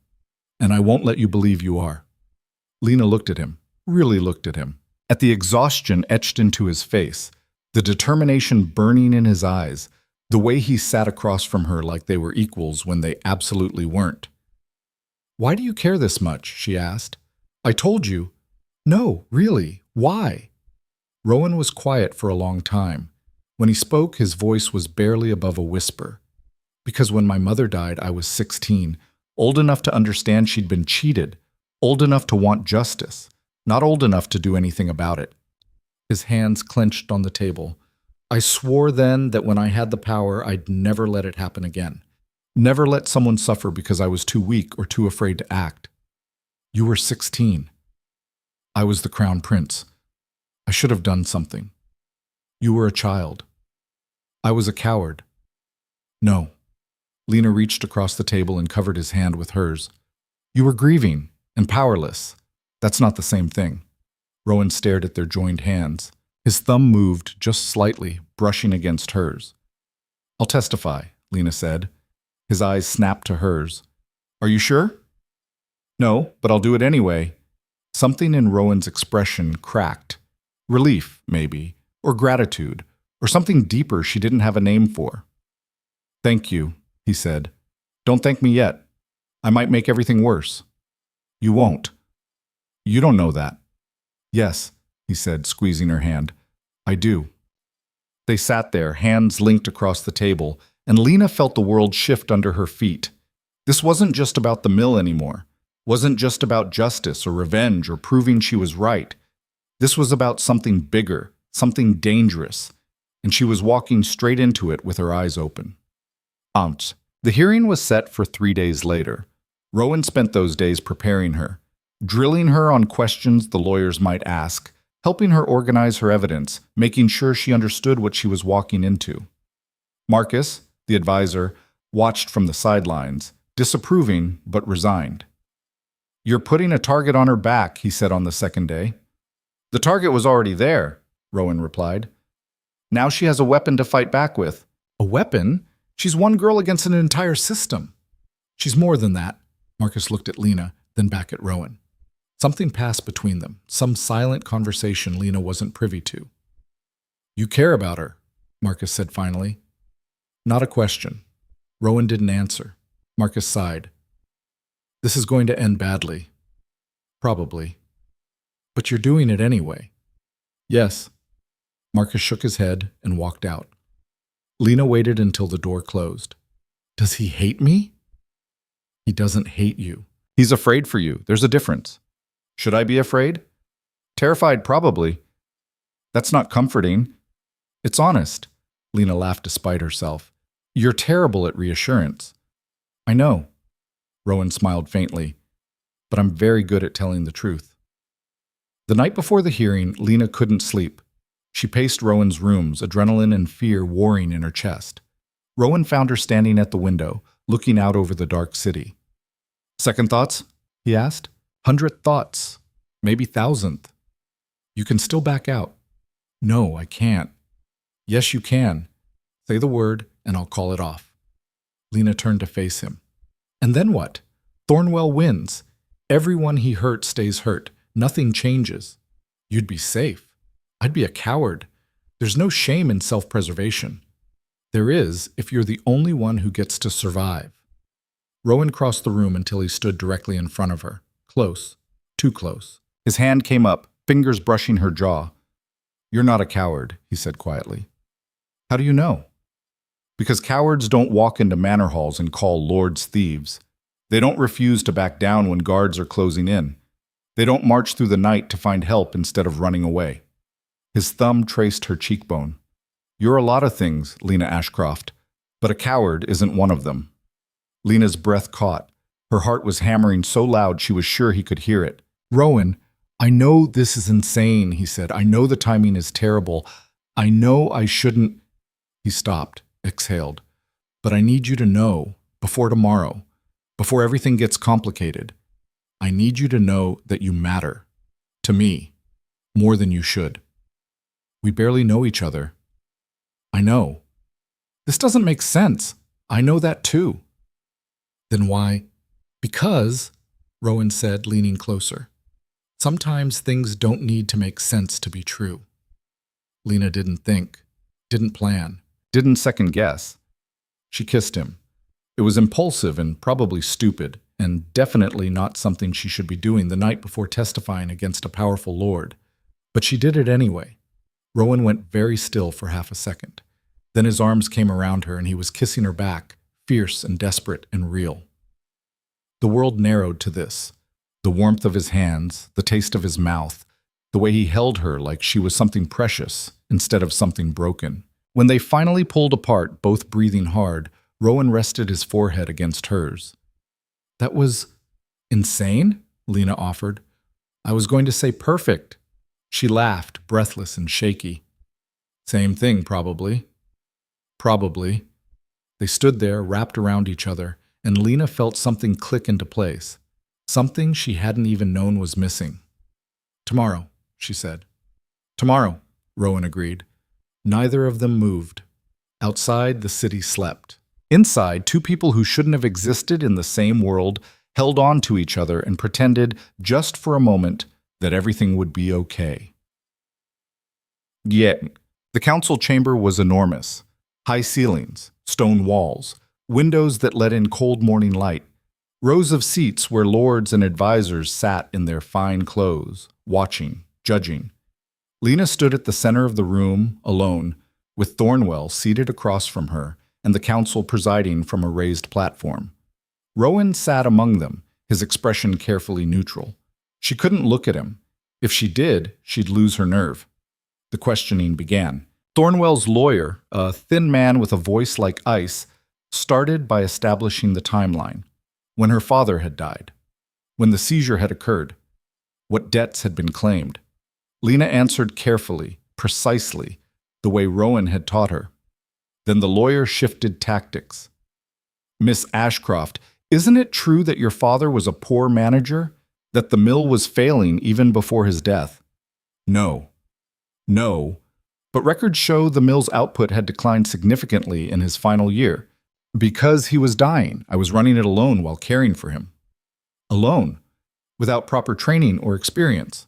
And I won't let you believe you are. Lena looked at him, really looked at him, at the exhaustion etched into his face, the determination burning in his eyes, the way he sat across from her like they were equals when they absolutely weren't. Why do you care this much? She asked. I told you. No, really, why? Rowan was quiet for a long time. When he spoke, his voice was barely above a whisper. Because when my mother died, I was 16, old enough to understand she'd been cheated, old enough to want justice, not old enough to do anything about it. His hands clenched on the table. I swore then that when I had the power, I'd never let it happen again. Never let someone suffer because I was too weak or too afraid to act. You were 16. I was the crown prince. I should have done something. You were a child. I was a coward. No. Lena reached across the table and covered his hand with hers. You were grieving and powerless. That's not the same thing. Rowan stared at their joined hands. His thumb moved just slightly, brushing against hers. I'll testify, Lena said. His eyes snapped to hers. Are you sure? No, but I'll do it anyway. Something in Rowan's expression cracked. Relief, maybe, or gratitude, or something deeper she didn't have a name for. Thank you, he said. Don't thank me yet. I might make everything worse. You won't. You don't know that. Yes, he said, squeezing her hand. I do. They sat there, hands linked across the table, and Lena felt the world shift under her feet. This wasn't just about the mill anymore. Wasn't just about justice or revenge or proving she was right. This was about something bigger, something dangerous, and she was walking straight into it with her eyes open. The hearing was set for 3 days later. Rowan spent those days preparing her, drilling her on questions the lawyers might ask, helping her organize her evidence, making sure she understood what she was walking into. Marcus, the advisor, watched from the sidelines, disapproving but resigned. You're putting a target on her back, he said on the second day. The target was already there, Rowan replied. Now she has a weapon to fight back with. A weapon? She's one girl against an entire system. She's more than that. Marcus looked at Lena, then back at Rowan. Something passed between them, some silent conversation Lena wasn't privy to. You care about her, Marcus said finally. Not a question. Rowan didn't answer. Marcus sighed. This is going to end badly. Probably. But you're doing it anyway. Yes. Marcus shook his head and walked out. Lena waited until the door closed. Does he hate me? He doesn't hate you. He's afraid for you. There's a difference. Should I be afraid? Terrified, probably. That's not comforting. It's honest. Lena laughed despite herself. You're terrible at reassurance. I know. Rowan smiled faintly. But I'm very good at telling the truth. The night before the hearing, Lena couldn't sleep. She paced Rowan's rooms, adrenaline and fear warring in her chest. Rowan found her standing at the window, looking out over the dark city. Second thoughts? he asked. 100th thoughts, maybe 1,000th. You can still back out. No, I can't. Yes, you can. Say the word, and I'll call it off. Lena turned to face him. And then what? Thornwell wins. Everyone he hurt stays hurt. Nothing changes. You'd be safe. I'd be a coward. There's no shame in self-preservation. There is if you're the only one who gets to survive. Rowan crossed the room until he stood directly in front of her. Close. Too close. His hand came up, fingers brushing her jaw. You're not a coward, he said quietly. How do you know? Because cowards don't walk into manor halls and call lords thieves. They don't refuse to back down when guards are closing in. They don't march through the night to find help instead of running away. His thumb traced her cheekbone. You're a lot of things, Lena Ashcroft, but a coward isn't one of them. Lena's breath caught. Her heart was hammering so loud she was sure he could hear it. Rowan, I know this is insane, he said. I know the timing is terrible. I know I shouldn't. He stopped, exhaled. But I need you to know, before tomorrow, before everything gets complicated, I need you to know that you matter. To me, more than you should. We barely know each other. I know. This doesn't make sense. I know that too. Then why? Because, Rowan said, leaning closer. Sometimes things don't need to make sense to be true. Lena didn't think, didn't plan, didn't second guess. She kissed him. It was impulsive and probably stupid, and definitely not something she should be doing the night before testifying against a powerful lord. But she did it anyway. Rowan went very still for half a second. Then his arms came around her and he was kissing her back, fierce and desperate and real. The world narrowed to this. The warmth of his hands, the taste of his mouth, the way he held her like she was something precious instead of something broken. When they finally pulled apart, both breathing hard, Rowan rested his forehead against hers. That was insane, Lena offered. I was going to say perfect. She laughed, breathless and shaky. Same thing, probably. Probably. They stood there, wrapped around each other, and Lena felt something click into place. Something she hadn't even known was missing. Tomorrow, she said. Tomorrow, Rowan agreed. Neither of them moved. Outside, the city slept. Inside, two people who shouldn't have existed in the same world held on to each other and pretended, just for a moment, that everything would be okay. Yet, the council chamber was enormous. High ceilings, stone walls, windows that let in cold morning light, rows of seats where lords and advisors sat in their fine clothes, watching, judging. Lena stood at the center of the room, alone, with Thornwell seated across from her and the council presiding from a raised platform. Rowan sat among them, his expression carefully neutral. She couldn't look at him. If she did, she'd lose her nerve. The questioning began. Thornwell's lawyer, a thin man with a voice like ice, started by establishing the timeline. When her father had died. When the seizure had occurred. What debts had been claimed. Lena answered carefully, precisely, the way Rowan had taught her. Then the lawyer shifted tactics. Miss Ashcroft, isn't it true that your father was a poor manager? That the mill was failing even before his death? No. No. But records show the mill's output had declined significantly in his final year. Because he was dying, I was running it alone while caring for him. Alone, without proper training or experience.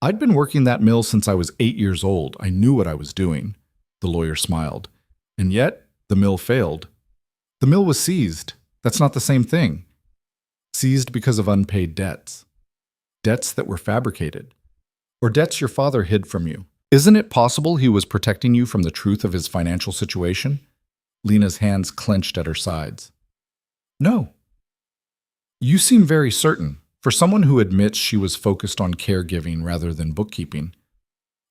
I'd been working that mill since I was 8 years old. I knew what I was doing. The lawyer smiled. And yet, the mill failed. The mill was seized. That's not the same thing. Seized because of unpaid debts. Debts that were fabricated. Or debts your father hid from you. Isn't it possible he was protecting you from the truth of his financial situation? Lena's hands clenched at her sides. No. You seem very certain, for someone who admits she was focused on caregiving rather than bookkeeping.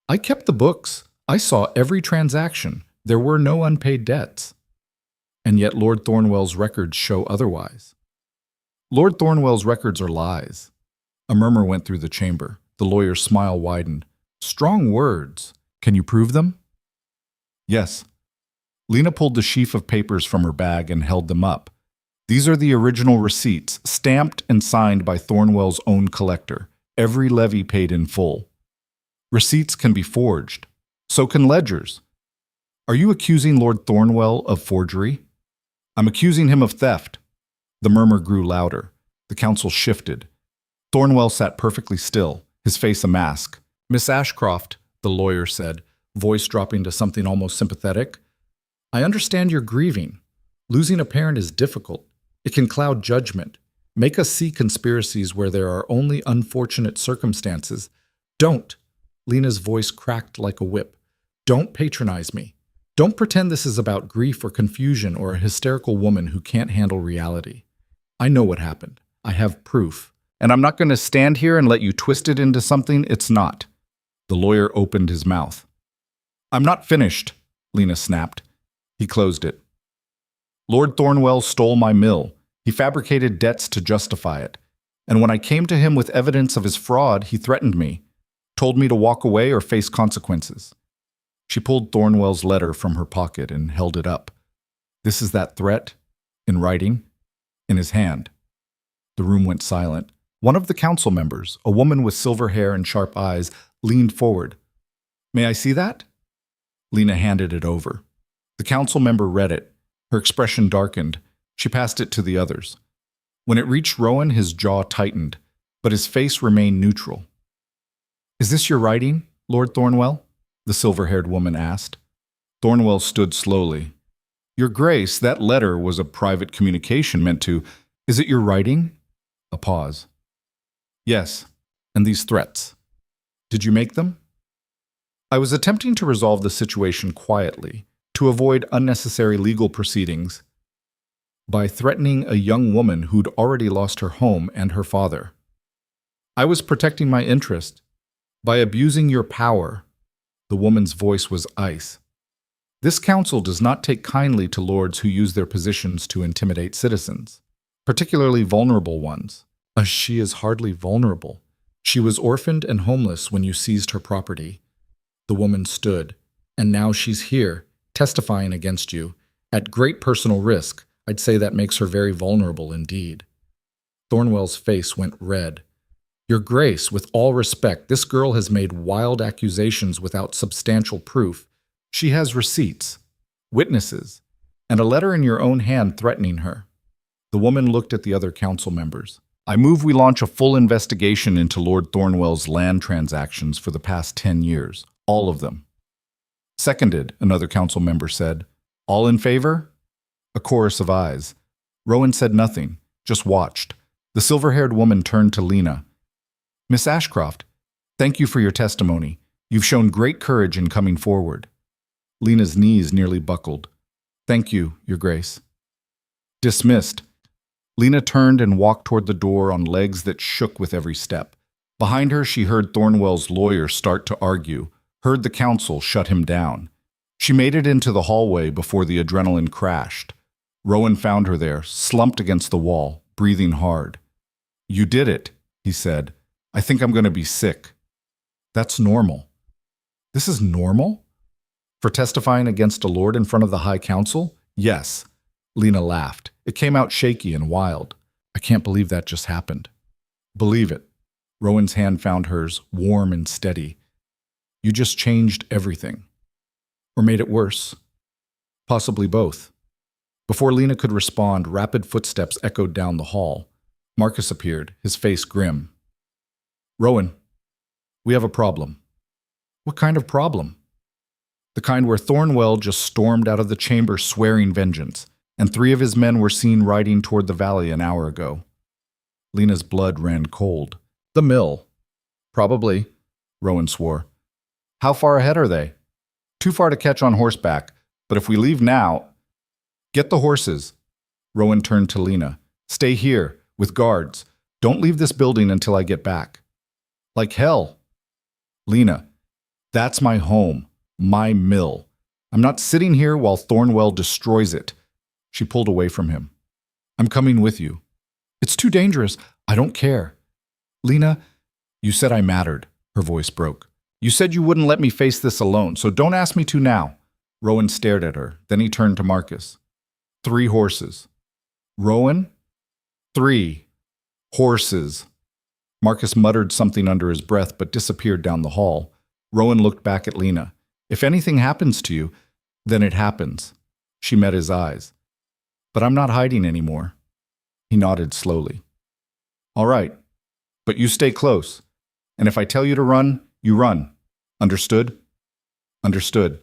I kept the books. I saw every transaction. There were no unpaid debts. And yet Lord Thornwell's records show otherwise. Lord Thornwell's records are lies. A murmur went through the chamber. The lawyer's smile widened. Strong words. Can you prove them? Yes. Lena pulled the sheaf of papers from her bag and held them up. These are the original receipts, stamped and signed by Thornwell's own collector, every levy paid in full. Receipts can be forged. So can ledgers. Are you accusing Lord Thornwell of forgery? I'm accusing him of theft. The murmur grew louder. The council shifted. Thornwell sat perfectly still, his face a mask. Miss Ashcroft, the lawyer said, voice dropping to something almost sympathetic, I understand you're grieving. Losing a parent is difficult. It can cloud judgment, make us see conspiracies where there are only unfortunate circumstances. Don't. Lena's voice cracked like a whip. Don't patronize me. Don't pretend this is about grief or confusion or a hysterical woman who can't handle reality. I know what happened. I have proof. And I'm not going to stand here and let you twist it into something it's not. The lawyer opened his mouth. I'm not finished, Lena snapped. He closed it. Lord Thornwell stole my mill. He fabricated debts to justify it. And when I came to him with evidence of his fraud, he threatened me, told me to walk away or face consequences. She pulled Thornwell's letter from her pocket and held it up. This is that threat, in writing, in his hand. The room went silent. One of the council members, a woman with silver hair and sharp eyes, leaned forward. May I see that? Lena handed it over. The council member read it. Her expression darkened. She passed it to the others. When it reached Rowan, his jaw tightened, but his face remained neutral. Is this your writing, Lord Thornwell? The silver-haired woman asked. Thornwell stood slowly. Your Grace, that letter was a private communication meant to... Is it your writing? A pause. Yes, and these threats. Did you make them? I was attempting to resolve the situation quietly, to avoid unnecessary legal proceedings, by threatening a young woman who'd already lost her home and her father. I was protecting my interest by abusing your power. The woman's voice was ice. This council does not take kindly to lords who use their positions to intimidate citizens, particularly vulnerable ones. She is hardly vulnerable. She was orphaned and homeless when you seized her property. The woman stood, and now she's here, testifying against you. At great personal risk, I'd say that makes her very vulnerable indeed. Thornwell's face went red. Your Grace, with all respect, this girl has made wild accusations without substantial proof. She has receipts, witnesses, and a letter in your own hand threatening her. The woman looked at the other council members. I move we launch a full investigation into Lord Thornwell's land transactions for the past 10 years, all of them. Seconded, another council member said. All in favor? A chorus of ayes. Rowan said nothing, just watched. The silver-haired woman turned to Lena. Miss Ashcroft, thank you for your testimony. You've shown great courage in coming forward. Lena's knees nearly buckled. Thank you, Your Grace. Dismissed. Lena turned and walked toward the door on legs that shook with every step. Behind her, she heard Thornwell's lawyer start to argue, heard the council shut him down. She made it into the hallway before the adrenaline crashed. Rowan found her there, slumped against the wall, breathing hard. You did it, he said. I think I'm going to be sick. That's normal. This is normal? For testifying against a lord in front of the High Council? Yes. Lena laughed. It came out shaky and wild. I can't believe that just happened. Believe it. Rowan's hand found hers, warm and steady. You just changed everything. Or made it worse. Possibly both. Before Lena could respond, rapid footsteps echoed down the hall. Marcus appeared, his face grim. Rowan, we have a problem. What kind of problem? The kind where Thornwell just stormed out of the chamber swearing vengeance, and 3 of his men were seen riding toward the valley an hour ago. Lena's blood ran cold. The mill. Probably, Rowan swore. How far ahead are they? Too far to catch on horseback, but if we leave now... Get the horses. Rowan turned to Lena. Stay here, with guards. Don't leave this building until I get back. Like hell. Lena, that's my home, my mill. I'm not sitting here while Thornwell destroys it. She pulled away from him. I'm coming with you. It's too dangerous. I don't care. Lena, you said I mattered. Her voice broke. You said you wouldn't let me face this alone, so don't ask me to now. Rowan stared at her. Then he turned to Marcus. 3 horses. Rowan? 3. Horses. Marcus muttered something under his breath but disappeared down the hall. Rowan looked back at Lena. If anything happens to you, then it happens. She met his eyes. But I'm not hiding anymore. He nodded slowly. All right, but you stay close. And if I tell you to run, you run. Understood? Understood.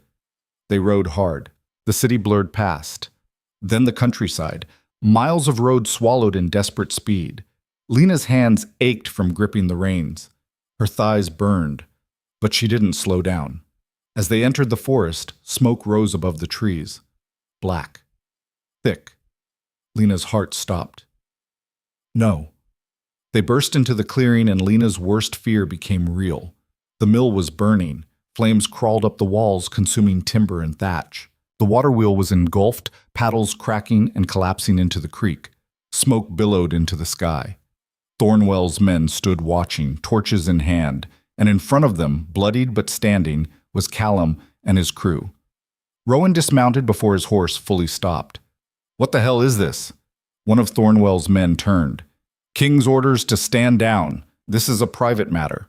They rode hard. The city blurred past. Then the countryside. Miles of road swallowed in desperate speed. Lena's hands ached from gripping the reins. Her thighs burned, but she didn't slow down. As they entered the forest, smoke rose above the trees. Black. Thick. Lena's heart stopped. No. They burst into the clearing and Lena's worst fear became real. The mill was burning. Flames crawled up the walls, consuming timber and thatch. The water wheel was engulfed, paddles cracking and collapsing into the creek. Smoke billowed into the sky. Thornwell's men stood watching, torches in hand, and in front of them, bloodied but standing, was Callum and his crew. Rowan dismounted before his horse fully stopped. What the hell is this? One of Thornwell's men turned. King's orders to stand down. This is a private matter.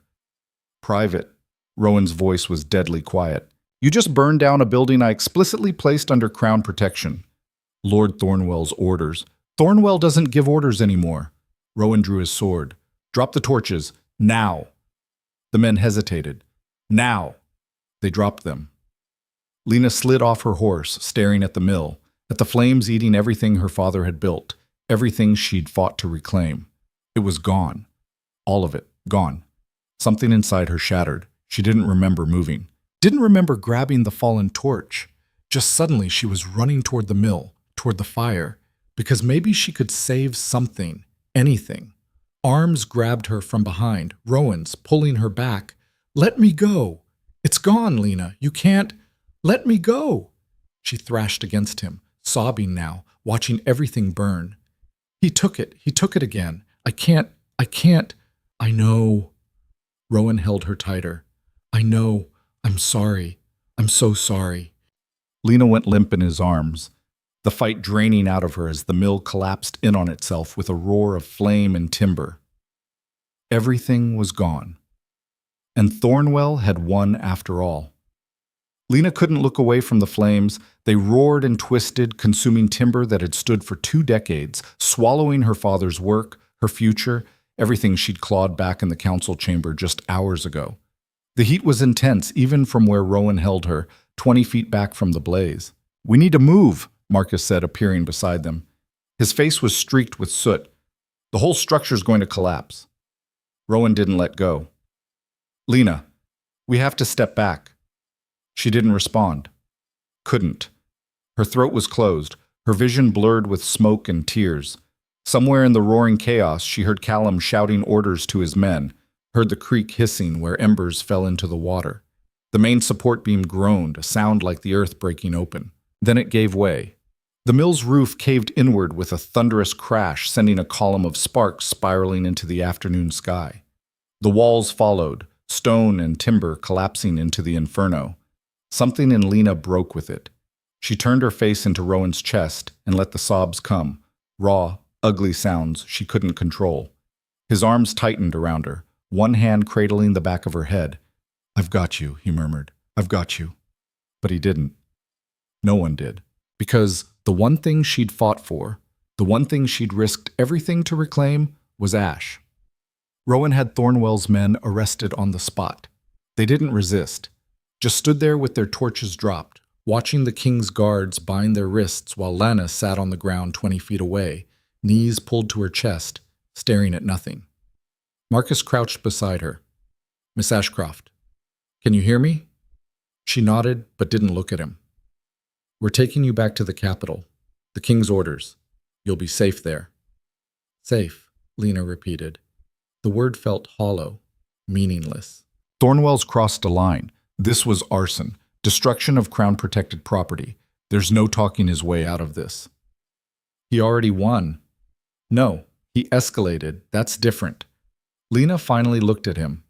Private. Rowan's voice was deadly quiet. You just burned down a building I explicitly placed under Crown protection. Lord Thornwell's orders. Thornwell doesn't give orders anymore. Rowan drew his sword. Drop the torches. Now. The men hesitated. Now. They dropped them. Lena slid off her horse, staring at the mill, at the flames eating everything her father had built, everything she'd fought to reclaim. It was gone. All of it. Gone. Something inside her shattered. She didn't remember moving. Didn't remember grabbing the fallen torch. Just suddenly she was running toward the mill, toward the fire, because maybe she could save something, anything. Arms grabbed her from behind, Rowan's, pulling her back. Let me go. It's gone, Lena. You can't. Let me go. She thrashed against him, sobbing now, watching everything burn. He took it again. I can't. I know. Rowan held her tighter. I know. I'm sorry. I'm so sorry. Lena went limp in his arms, the fight draining out of her as the mill collapsed in on itself with a roar of flame and timber. Everything was gone. And Thornwell had won after all. Lena couldn't look away from the flames. They roared and twisted, consuming timber that had stood for 2 decades, swallowing her father's work, her future, everything she'd clawed back in the council chamber just hours ago. The heat was intense, even from where Rowan held her, 20 feet back from the blaze. We need to move, Marcus said, appearing beside them. His face was streaked with soot. The whole structure's going to collapse. Rowan didn't let go. Lena, we have to step back. She didn't respond. Couldn't. Her throat was closed, her vision blurred with smoke and tears. Somewhere in the roaring chaos, she heard Callum shouting orders to his men, heard the creek hissing where embers fell into the water. The main support beam groaned, a sound like the earth breaking open. Then it gave way. The mill's roof caved inward with a thunderous crash, sending a column of sparks spiraling into the afternoon sky. The walls followed, stone and timber collapsing into the inferno. Something in Lena broke with it. She turned her face into Rowan's chest and let the sobs come, raw, ugly sounds she couldn't control. His arms tightened around her, one hand cradling the back of her head. I've got you, he murmured. I've got you. But he didn't. No one did. Because the one thing she'd fought for, the one thing she'd risked everything to reclaim, was Ash. Rowan had Thornwell's men arrested on the spot. They didn't resist, just stood there with their torches dropped, watching the king's guards bind their wrists while Lana sat on the ground 20 feet away, knees pulled to her chest, staring at nothing. Marcus crouched beside her. Miss Ashcroft, can you hear me? She nodded, but didn't look at him. We're taking you back to the capital. The king's orders. You'll be safe there. Safe, Lena repeated. The word felt hollow, meaningless. Thornwell's crossed a line. This was arson, destruction of crown-protected property. There's no talking his way out of this. He already won. No, he escalated. That's different. Lena finally looked at him.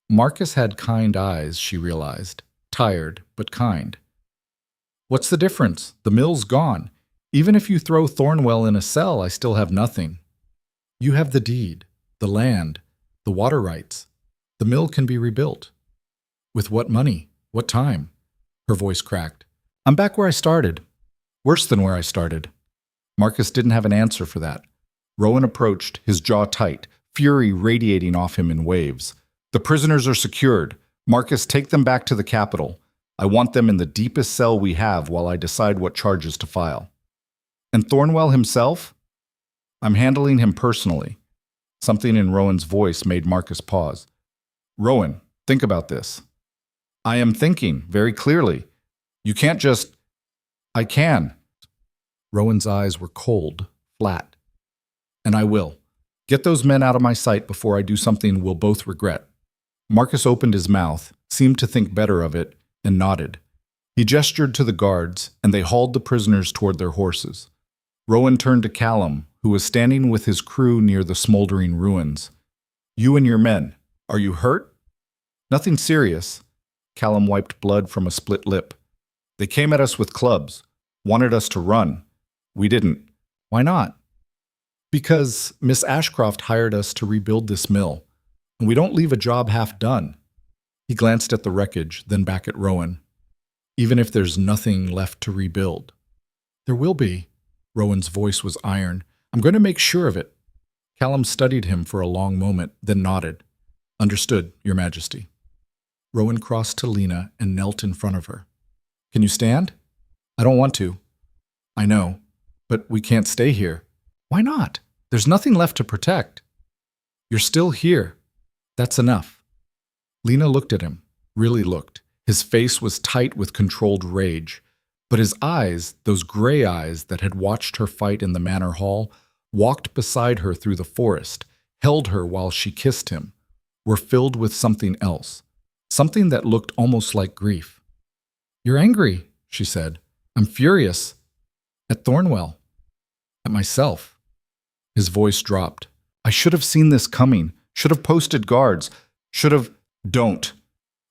Marcus had kind eyes, she realized. Tired, but kind. What's the difference? The mill's gone. Even if you throw Thornwell in a cell, I still have nothing. You have the deed, the land, the water rights. The mill can be rebuilt. With what money? What time? Her voice cracked. I'm back where I started. Worse than where I started. Marcus didn't have an answer for that. Rowan approached, his jaw tight, fury radiating off him in waves. The prisoners are secured. Marcus, take them back to the capital. I want them in the deepest cell we have while I decide what charges to file. And Thornwell himself? I'm handling him personally. Something in Rowan's voice made Marcus pause. Rowan, think about this. I am thinking, very clearly. You can't just... I can. Rowan's eyes were cold, flat. And I will. Get those men out of my sight before I do something we'll both regret. Marcus opened his mouth, seemed to think better of it, and nodded. He gestured to the guards, and they hauled the prisoners toward their horses. Rowan turned to Callum, who was standing with his crew near the smoldering ruins. You and your men, are you hurt? Nothing serious. Callum wiped blood from a split lip. They came at us with clubs, wanted us to run. We didn't. Why not? Because Miss Ashcroft hired us to rebuild this mill, and we don't leave a job half done. He glanced at the wreckage, then back at Rowan. Even if there's nothing left to rebuild. There will be. Rowan's voice was iron. I'm going to make sure of it. Callum studied him for a long moment, then nodded. Understood, Your Majesty. Rowan crossed to Lena and knelt in front of her. Can you stand? I don't want to. I know, but we can't stay here. Why not? There's nothing left to protect. You're still here. That's enough. Lena looked at him, really looked. His face was tight with controlled rage, but his eyes, those gray eyes that had watched her fight in the manor hall, walked beside her through the forest, held her while she kissed him, were filled with something else, something that looked almost like grief. You're angry, she said. I'm furious. At Thornwell. At myself. His voice dropped. I should have seen this coming, should have posted guards, should have... Don't.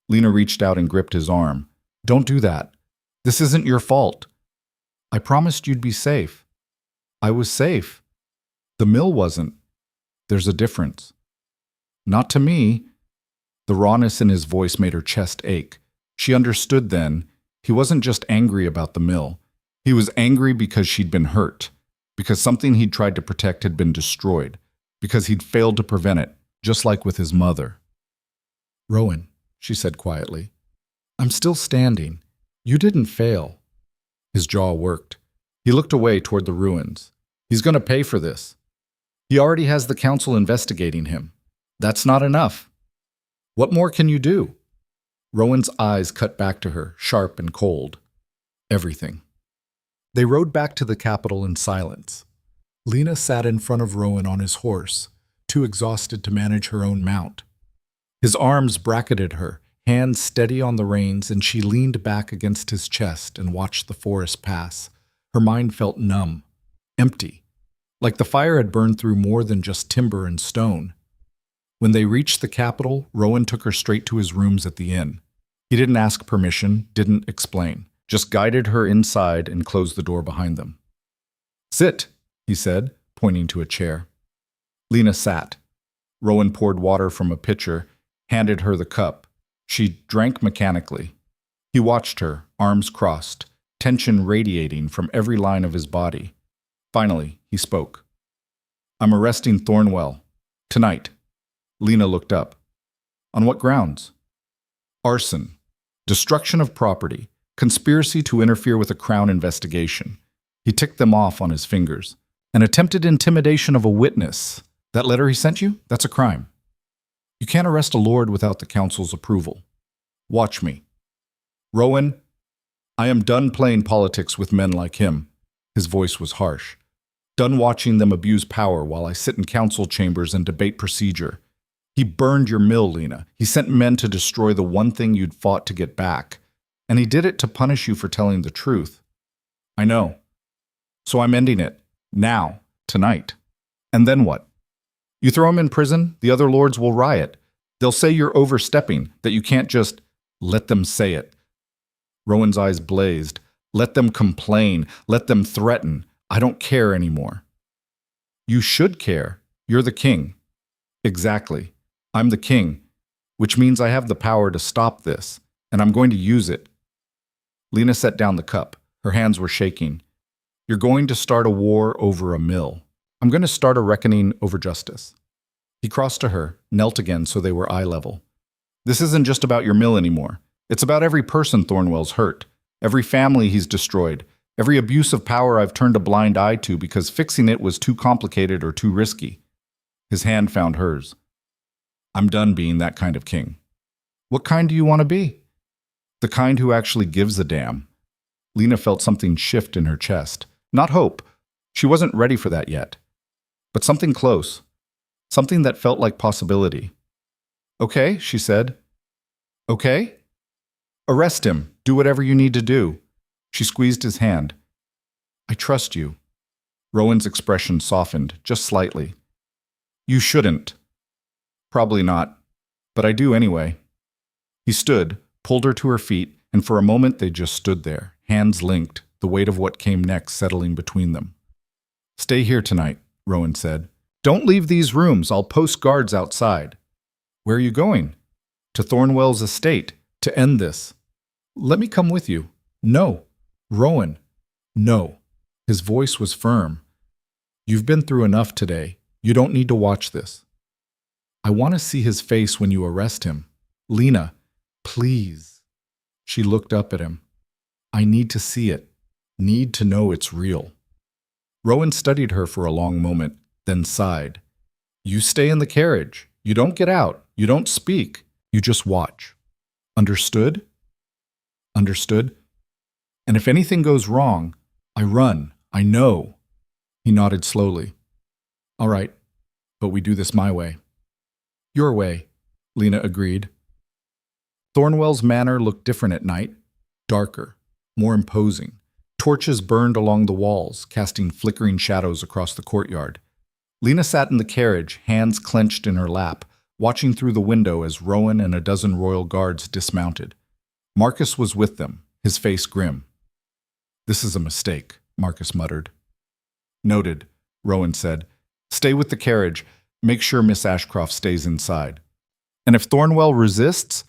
Lena reached out and gripped his arm. Don't do that. This isn't your fault. I promised you'd be safe. I was safe. The mill wasn't. There's a difference. Not to me. The rawness in his voice made her chest ache. She understood then. He wasn't just angry about the mill. He was angry because she'd been hurt, because something he'd tried to protect had been destroyed, because he'd failed to prevent it, just like with his mother. Rowan, she said quietly, I'm still standing. You didn't fail. His jaw worked. He looked away toward the ruins. He's going to pay for this. He already has the council investigating him. That's not enough. What more can you do? Rowan's eyes cut back to her, sharp and cold. Everything. They rode back to the capital in silence. Lena sat in front of Rowan on his horse, too exhausted to manage her own mount. His arms bracketed her, hands steady on the reins, and she leaned back against his chest and watched the forest pass. Her mind felt numb, empty, like the fire had burned through more than just timber and stone. When they reached the capital, Rowan took her straight to his rooms at the inn. He didn't ask permission, didn't explain, just guided her inside and closed the door behind them. Sit, he said, pointing to a chair. Lena sat. Rowan poured water from a pitcher, handed her the cup. She drank mechanically. He watched her, arms crossed, tension radiating from every line of his body. Finally, he spoke. I'm arresting Thornwell. Tonight. Lena looked up. On what grounds? Arson. Destruction of property. Conspiracy to interfere with a Crown investigation. He ticked them off on his fingers. An attempted intimidation of a witness. That letter he sent you? That's a crime. You can't arrest a lord without the council's approval. Watch me. Rowan, I am done playing politics with men like him. His voice was harsh. Done watching them abuse power while I sit in council chambers and debate procedure. He burned your mill, Lena. He sent men to destroy the one thing you'd fought to get back. And he did it to punish you for telling the truth. I know. So I'm ending it. Now. Tonight. And then what? You throw him in prison, the other lords will riot. They'll say you're overstepping, that you can't just let them say it. Rowan's eyes blazed. Let them complain. Let them threaten. I don't care anymore. You should care. You're the king. Exactly. I'm the king, which means I have the power to stop this, and I'm going to use it. Lena set down the cup. Her hands were shaking. You're going to start a war over a mill. I'm going to start a reckoning over justice. He crossed to her, knelt again so they were eye level. This isn't just about your mill anymore. It's about every person Thornwell's hurt, every family he's destroyed, every abuse of power I've turned a blind eye to because fixing it was too complicated or too risky. His hand found hers. I'm done being that kind of king. What kind do you want to be? The kind who actually gives a damn. Lena felt something shift in her chest. Not hope. She wasn't ready for that yet. But something close. Something that felt like possibility. Okay, she said. Okay? Arrest him. Do whatever you need to do. She squeezed his hand. I trust you. Rowan's expression softened, just slightly. You shouldn't. Probably not. But I do anyway. He stood, pulled her to her feet, and for a moment they just stood there, hands linked, the weight of what came next settling between them. Stay here tonight, Rowan said. Don't leave these rooms. I'll post guards outside. Where are you going? To Thornwell's estate, to end this. Let me come with you. No. Rowan. No. His voice was firm. You've been through enough today. You don't need to watch this. I want to see his face when you arrest him. Lena, please. She looked up at him. I need to see it. Need to know it's real. Rowan studied her for a long moment, then sighed. You stay in the carriage. You don't get out. You don't speak. You just watch. Understood? Understood? And if anything goes wrong, I run. I know. He nodded slowly. All right, but we do this my way. Your way, Lena agreed. Thornwell's manor looked different at night, darker, more imposing. Torches burned along the walls, casting flickering shadows across the courtyard. Lena sat in the carriage, hands clenched in her lap, watching through the window as Rowan and a dozen royal guards dismounted. Marcus was with them, his face grim. This is a mistake, Marcus muttered. Noted, Rowan said. Stay with the carriage. Make sure Miss Ashcroft stays inside. And if Thornwell resists,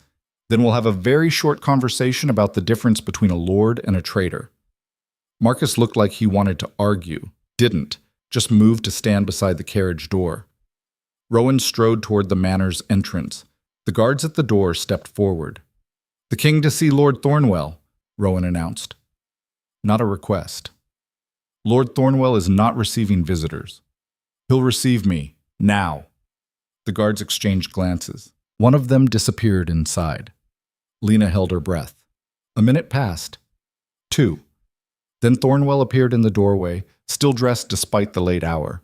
then we'll have a very short conversation about the difference between a lord and a traitor. Marcus looked like he wanted to argue, didn't, just moved to stand beside the carriage door. Rowan strode toward the manor's entrance. The guards at the door stepped forward. The king to see Lord Thornwell, Rowan announced. Not a request. Lord Thornwell is not receiving visitors. He'll receive me, now. The guards exchanged glances. One of them disappeared inside. Lena held her breath. A minute passed. 2. Then Thornwell appeared in the doorway, still dressed despite the late hour.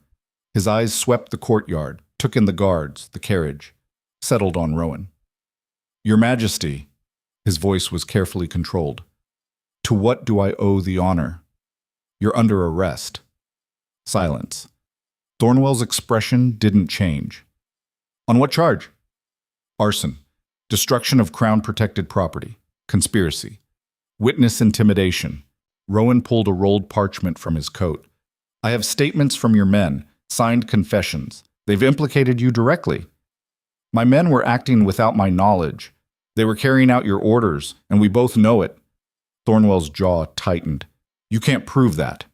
His eyes swept the courtyard, took in the guards, the carriage, settled on Rowan. Your Majesty, his voice was carefully controlled. To what do I owe the honor? You're under arrest. Silence. Thornwell's expression didn't change. On what charge? Arson, destruction of crown-protected property, conspiracy, witness intimidation. Rowan pulled a rolled parchment from his coat. I have statements from your men, signed confessions. They've implicated you directly. My men were acting without my knowledge. They were carrying out your orders, and we both know it. Thornwell's jaw tightened. You can't prove that.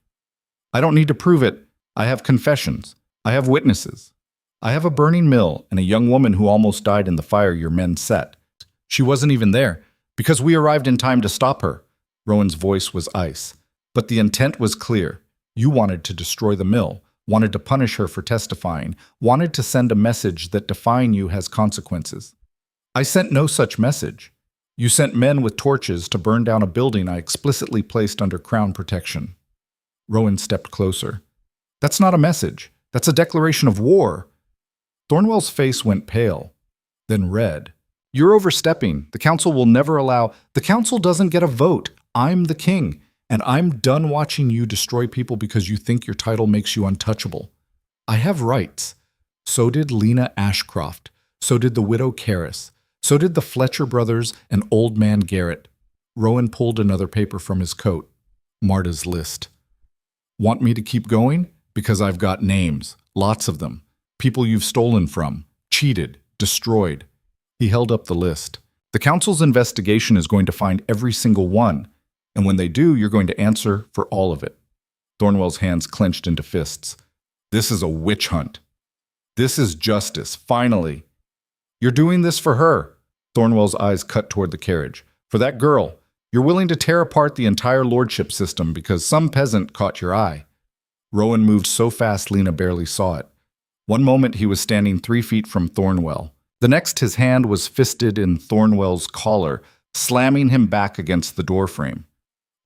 I don't need to prove it. I have confessions. I have witnesses. I have a burning mill and a young woman who almost died in the fire your men set. She wasn't even there, because we arrived in time to stop her. Rowan's voice was ice. But the intent was clear. You wanted to destroy the mill, wanted to punish her for testifying, wanted to send a message that defying you has consequences. I sent no such message. You sent men with torches to burn down a building I explicitly placed under crown protection. Rowan stepped closer. That's not a message. That's a declaration of war. Thornwell's face went pale, then red. You're overstepping. The council will never allow. The council doesn't get a vote. I'm the king, and I'm done watching you destroy people because you think your title makes you untouchable. I have rights. So did Lena Ashcroft. So did the widow Karras. So did the Fletcher brothers and old man Garrett. Rowan pulled another paper from his coat. Marta's list. Want me to keep going? Because I've got names, lots of them. People you've stolen from, cheated, destroyed. He held up the list. The council's investigation is going to find every single one, and when they do, you're going to answer for all of it. Thornwell's hands clenched into fists. This is a witch hunt. This is justice, finally. You're doing this for her. Thornwell's eyes cut toward the carriage. For that girl. You're willing to tear apart the entire lordship system because some peasant caught your eye. Rowan moved so fast Lena barely saw it. One moment he was standing 3 feet from Thornwell. The next his hand was fisted in Thornwell's collar, slamming him back against the doorframe.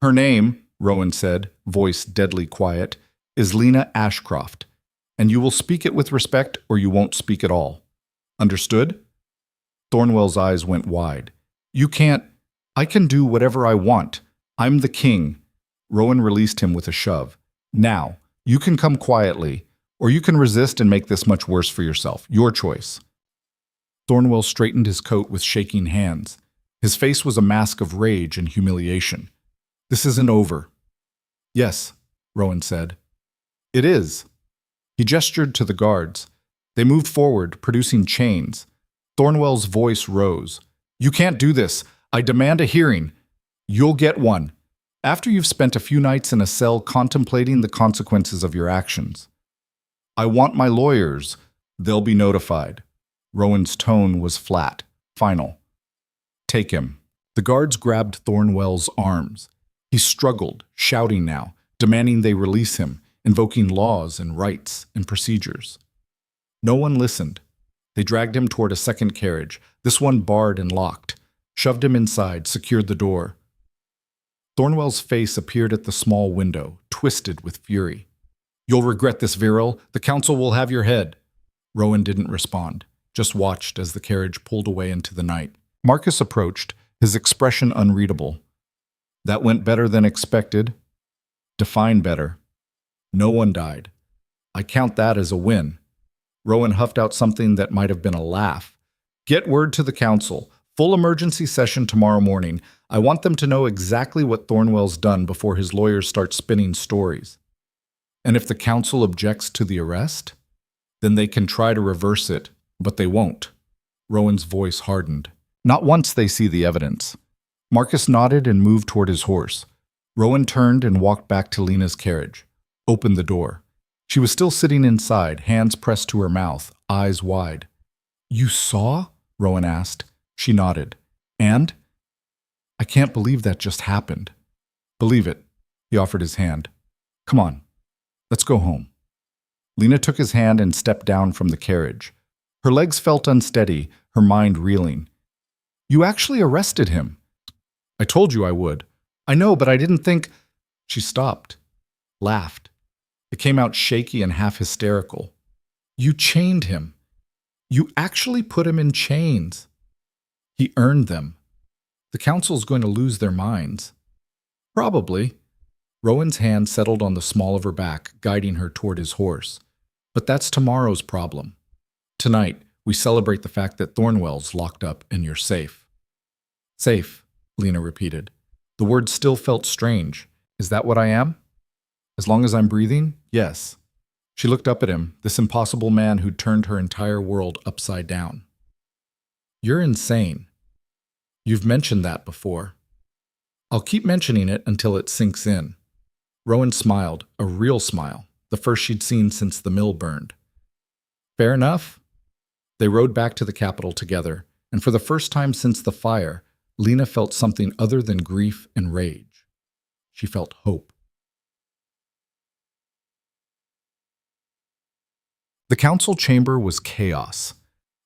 Her name, Rowan said, voice deadly quiet, is Lena Ashcroft, and you will speak it with respect or you won't speak at all. Understood? Thornwell's eyes went wide. You can't. I can do whatever I want. I'm the king. Rowan released him with a shove. Now, you can come quietly, or you can resist and make this much worse for yourself. Your choice. Thornwell straightened his coat with shaking hands. His face was a mask of rage and humiliation. This isn't over. Yes, Rowan said. It is. He gestured to the guards. They moved forward, producing chains. Thornwell's voice rose. You can't do this. I demand a hearing. You'll get one. After you've spent a few nights in a cell contemplating the consequences of your actions. I want my lawyers. They'll be notified. Rowan's tone was flat, final. Take him. The guards grabbed Thornwell's arms. He struggled, shouting now, demanding they release him, invoking laws and rights and procedures. No one listened. They dragged him toward a second carriage, this one barred and locked, shoved him inside, secured the door. Thornwell's face appeared at the small window, twisted with fury. You'll regret this, Virile. The council will have your head. Rowan didn't respond, just watched as the carriage pulled away into the night. Marcus approached, his expression unreadable. That went better than expected. Define better. No one died. I count that as a win. Rowan huffed out something that might have been a laugh. Get word to the council. Full emergency session tomorrow morning. I want them to know exactly what Thornwell's done before his lawyers start spinning stories. And if the council objects to the arrest, then they can try to reverse it, but they won't. Rowan's voice hardened. Not once they see the evidence. Marcus nodded and moved toward his horse. Rowan turned and walked back to Lena's carriage, opened the door. She was still sitting inside, hands pressed to her mouth, eyes wide. You saw? Rowan asked. She nodded. And? I can't believe that just happened. Believe it. He offered his hand. Come on. Let's go home. Lena took his hand and stepped down from the carriage. Her legs felt unsteady, her mind reeling. You actually arrested him. I told you I would. I know, but I didn't think... She stopped, laughed. It came out shaky and half hysterical. You chained him. You actually put him in chains. He earned them. The council's going to lose their minds. Probably. Rowan's hand settled on the small of her back, guiding her toward his horse. But that's tomorrow's problem. Tonight, we celebrate the fact that Thornwell's locked up and you're safe. Safe, Lena repeated. The word still felt strange. Is that what I am? As long as I'm breathing, yes. She looked up at him, this impossible man who'd turned her entire world upside down. You're insane. You've mentioned that before. I'll keep mentioning it until it sinks in. Rowan smiled, a real smile, the first she'd seen since the mill burned. Fair enough. They rode back to the capital together, and for the first time since the fire, Lena felt something other than grief and rage. She felt hope. The council chamber was chaos.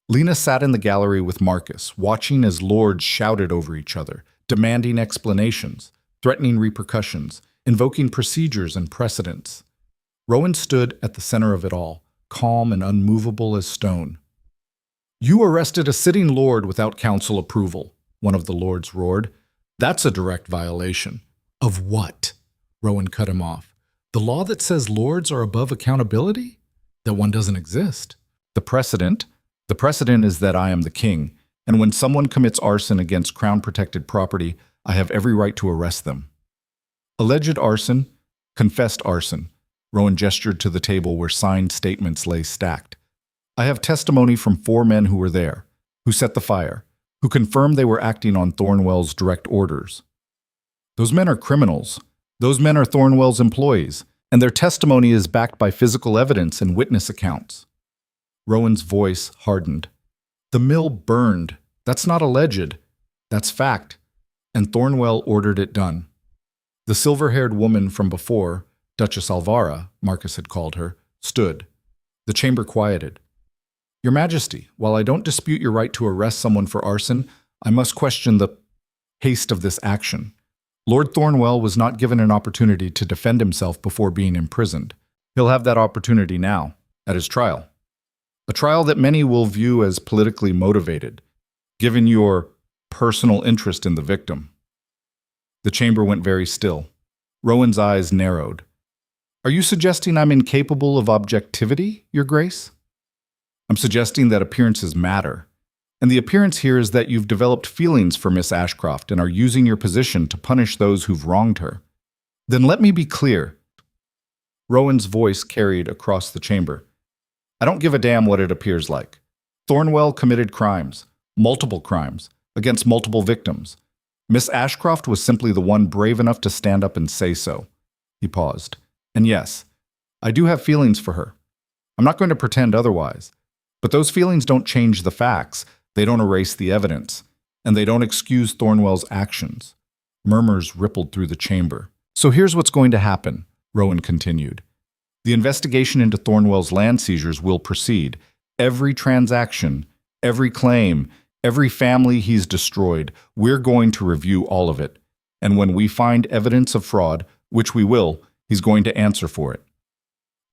Lena sat in the gallery with Marcus, watching as lords shouted over each other, demanding explanations, threatening repercussions, invoking procedures and precedents. Rowan stood at the center of it all, calm and unmovable as stone. You arrested a sitting lord without council approval, one of the lords roared. That's a direct violation. Of what? Rowan cut him off. The law that says lords are above accountability? That one doesn't exist. The precedent is that I am the king, and when someone commits arson against crown-protected property, I have every right to arrest them. Alleged arson, confessed arson, Rowan gestured to the table where signed statements lay stacked. I have testimony from 4 men who were there, who set the fire, who confirmed they were acting on Thornwell's direct orders. Those men are criminals. Those men are Thornwell's employees, and their testimony is backed by physical evidence and witness accounts. Rowan's voice hardened. The mill burned. That's not alleged. That's fact. And Thornwell ordered it done. The silver-haired woman from before, Duchess Alvara, Marcus had called her, stood. The chamber quieted. Your Majesty, while I don't dispute your right to arrest someone for arson, I must question the haste of this action. Lord Thornwell was not given an opportunity to defend himself before being imprisoned. He'll have that opportunity now, at his trial. A trial that many will view as politically motivated, given your personal interest in the victim. The chamber went very still. Rowan's eyes narrowed. Are you suggesting I'm incapable of objectivity, Your Grace? I'm suggesting that appearances matter. And the appearance here is that you've developed feelings for Miss Ashcroft and are using your position to punish those who've wronged her. Then let me be clear. Rowan's voice carried across the chamber. I don't give a damn what it appears like. Thornwell committed crimes, multiple crimes, against multiple victims. Miss Ashcroft was simply the one brave enough to stand up and say so. He paused. And yes, I do have feelings for her. I'm not going to pretend otherwise. But those feelings don't change the facts. They don't erase the evidence. And they don't excuse Thornwell's actions. Murmurs rippled through the chamber. So here's what's going to happen, Rowan continued. The investigation into Thornwell's land seizures will proceed. Every transaction, every claim, every family he's destroyed, we're going to review all of it. And when we find evidence of fraud, which we will, he's going to answer for it.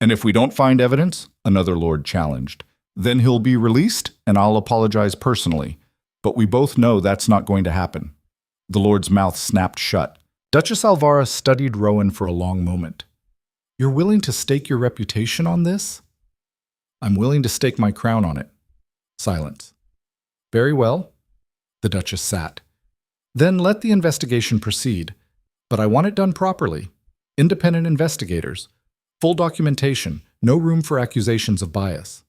And if we don't find evidence, another lord challenged, then he'll be released and I'll apologize personally. But we both know that's not going to happen. The lord's mouth snapped shut. Duchess Alvara studied Rowan for a long moment. You're willing to stake your reputation on this? I'm willing to stake my crown on it. Silence. Very well. The Duchess sat. Then let the investigation proceed. But I want it done properly. Independent investigators. Full documentation. No room for accusations of bias.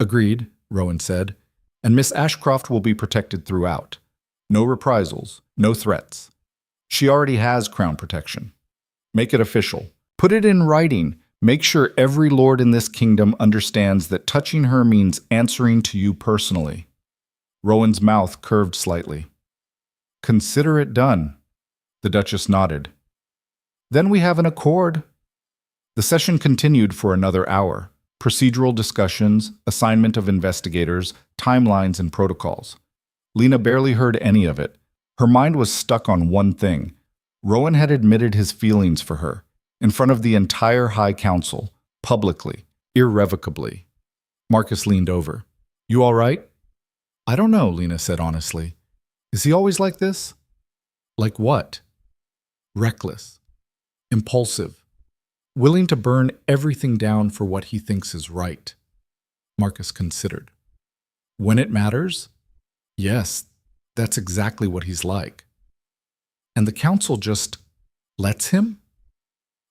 Agreed, Rowan said. And Miss Ashcroft will be protected throughout. No reprisals. No threats. She already has crown protection. Make it official. Put it in writing. Make sure every lord in this kingdom understands that touching her means answering to you personally. Rowan's mouth curved slightly. Consider it done. The Duchess nodded. Then we have an accord. The session continued for another hour. Procedural discussions, assignment of investigators, timelines and protocols. Lena barely heard any of it. Her mind was stuck on one thing. Rowan had admitted his feelings for her. In front of the entire High Council, publicly, irrevocably. Marcus leaned over. You all right? I don't know, Lena said honestly. Is he always like this? Like what? Reckless. Impulsive. Willing to burn everything down for what he thinks is right. Marcus considered. When it matters? Yes, that's exactly what he's like. And the council just lets him?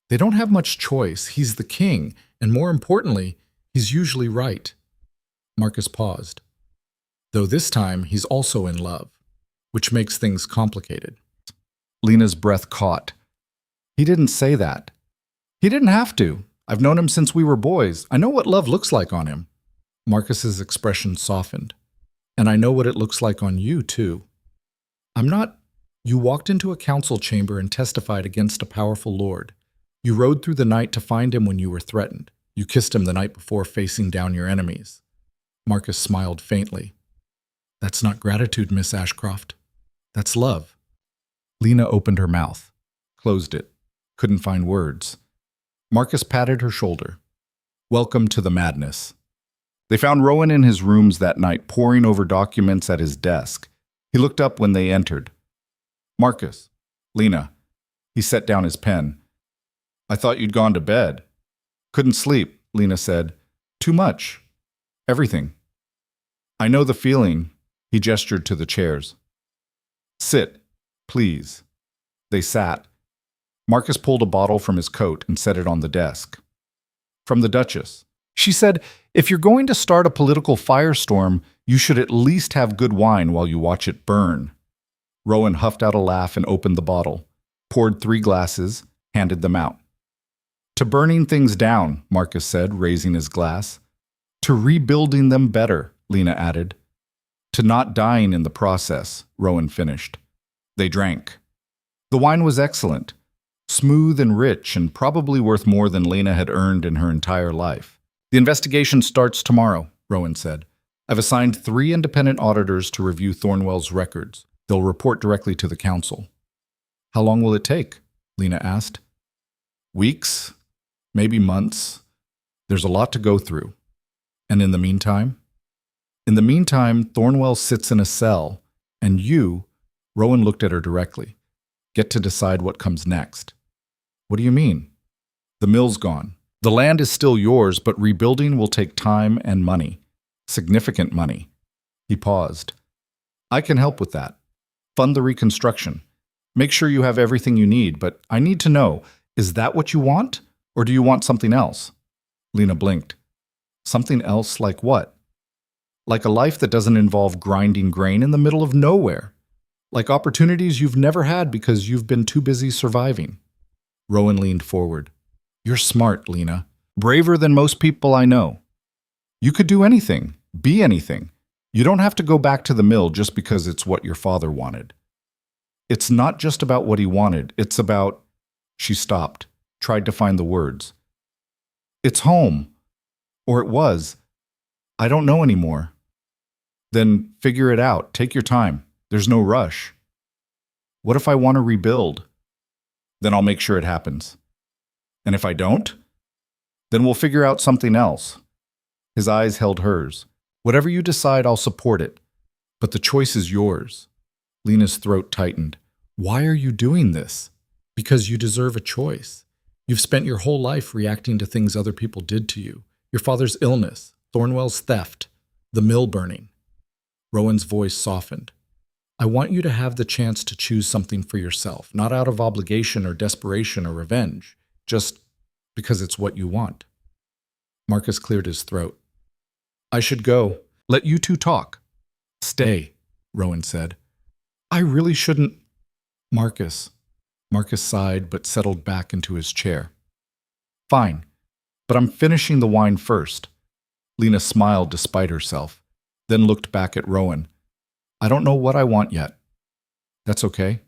They don't have much choice. He's the king, and more importantly, he's usually right. Marcus paused. Though this time, he's also in love, which makes things complicated. Lena's breath caught. He didn't say that. He didn't have to. I've known him since we were boys. I know what love looks like on him. Marcus's expression softened. And I know what it looks like on you, too. I'm not... You walked into a council chamber and testified against a powerful lord. You rode through the night to find him when you were threatened. You kissed him the night before facing down your enemies. Marcus smiled faintly. That's not gratitude, Miss Ashcroft. That's love. Lena opened her mouth, closed it, couldn't find words. Marcus patted her shoulder. Welcome to the madness. They found Rowan in his rooms that night, poring over documents at his desk. He looked up when they entered. Marcus, Lena. He set down his pen. I thought you'd gone to bed. Couldn't sleep, Lena said. Too much. Everything. I know the feeling. He gestured to the chairs. Sit, please. They sat. Marcus pulled a bottle from his coat and set it on the desk. From the Duchess. She said, if you're going to start a political firestorm, you should at least have good wine while you watch it burn. Rowan huffed out a laugh and opened the bottle, poured 3 glasses, handed them out. To burning things down, Marcus said, raising his glass. To rebuilding them better, Lena added. To not dying in the process, Rowan finished. They drank. The wine was excellent, smooth and rich, and probably worth more than Lena had earned in her entire life. The investigation starts tomorrow, Rowan said. I've assigned 3 independent auditors to review Thornwell's records. They'll report directly to the council. How long will it take? Lena asked. Weeks, maybe months. There's a lot to go through. And in the meantime? In the meantime, Thornwell sits in a cell, and you, Rowan looked at her directly, get to decide what comes next. What do you mean? The mill's gone. The land is still yours, but rebuilding will take time and money. Significant money. He paused. I can help with that. Fund the reconstruction. Make sure you have everything you need, but I need to know, is that what you want, or do you want something else? Lena blinked. Something else like what? Like a life that doesn't involve grinding grain in the middle of nowhere. Like opportunities you've never had because you've been too busy surviving. Rowan leaned forward. You're smart, Lena. Braver than most people I know. You could do anything, be anything. You don't have to go back to the mill just because it's what your father wanted. It's not just about what he wanted, it's about… She stopped, tried to find the words. It's home. Or it was. I don't know anymore. Then figure it out. Take your time. There's no rush. What if I want to rebuild? Then I'll make sure it happens. And if I don't? Then we'll figure out something else. His eyes held hers. Whatever you decide, I'll support it. But the choice is yours. Lena's throat tightened. Why are you doing this? Because you deserve a choice. You've spent your whole life reacting to things other people did to you. Your father's illness, Thornwell's theft, the mill burning. Rowan's voice softened. I want you to have the chance to choose something for yourself, not out of obligation or desperation or revenge, just because it's what you want. Marcus cleared his throat. I should go. Let you two talk. Stay, Rowan said. I really shouldn't… Marcus sighed but settled back into his chair. Fine, but I'm finishing the wine first. Lena smiled despite herself, then looked back at Rowan. I don't know what I want yet. That's okay.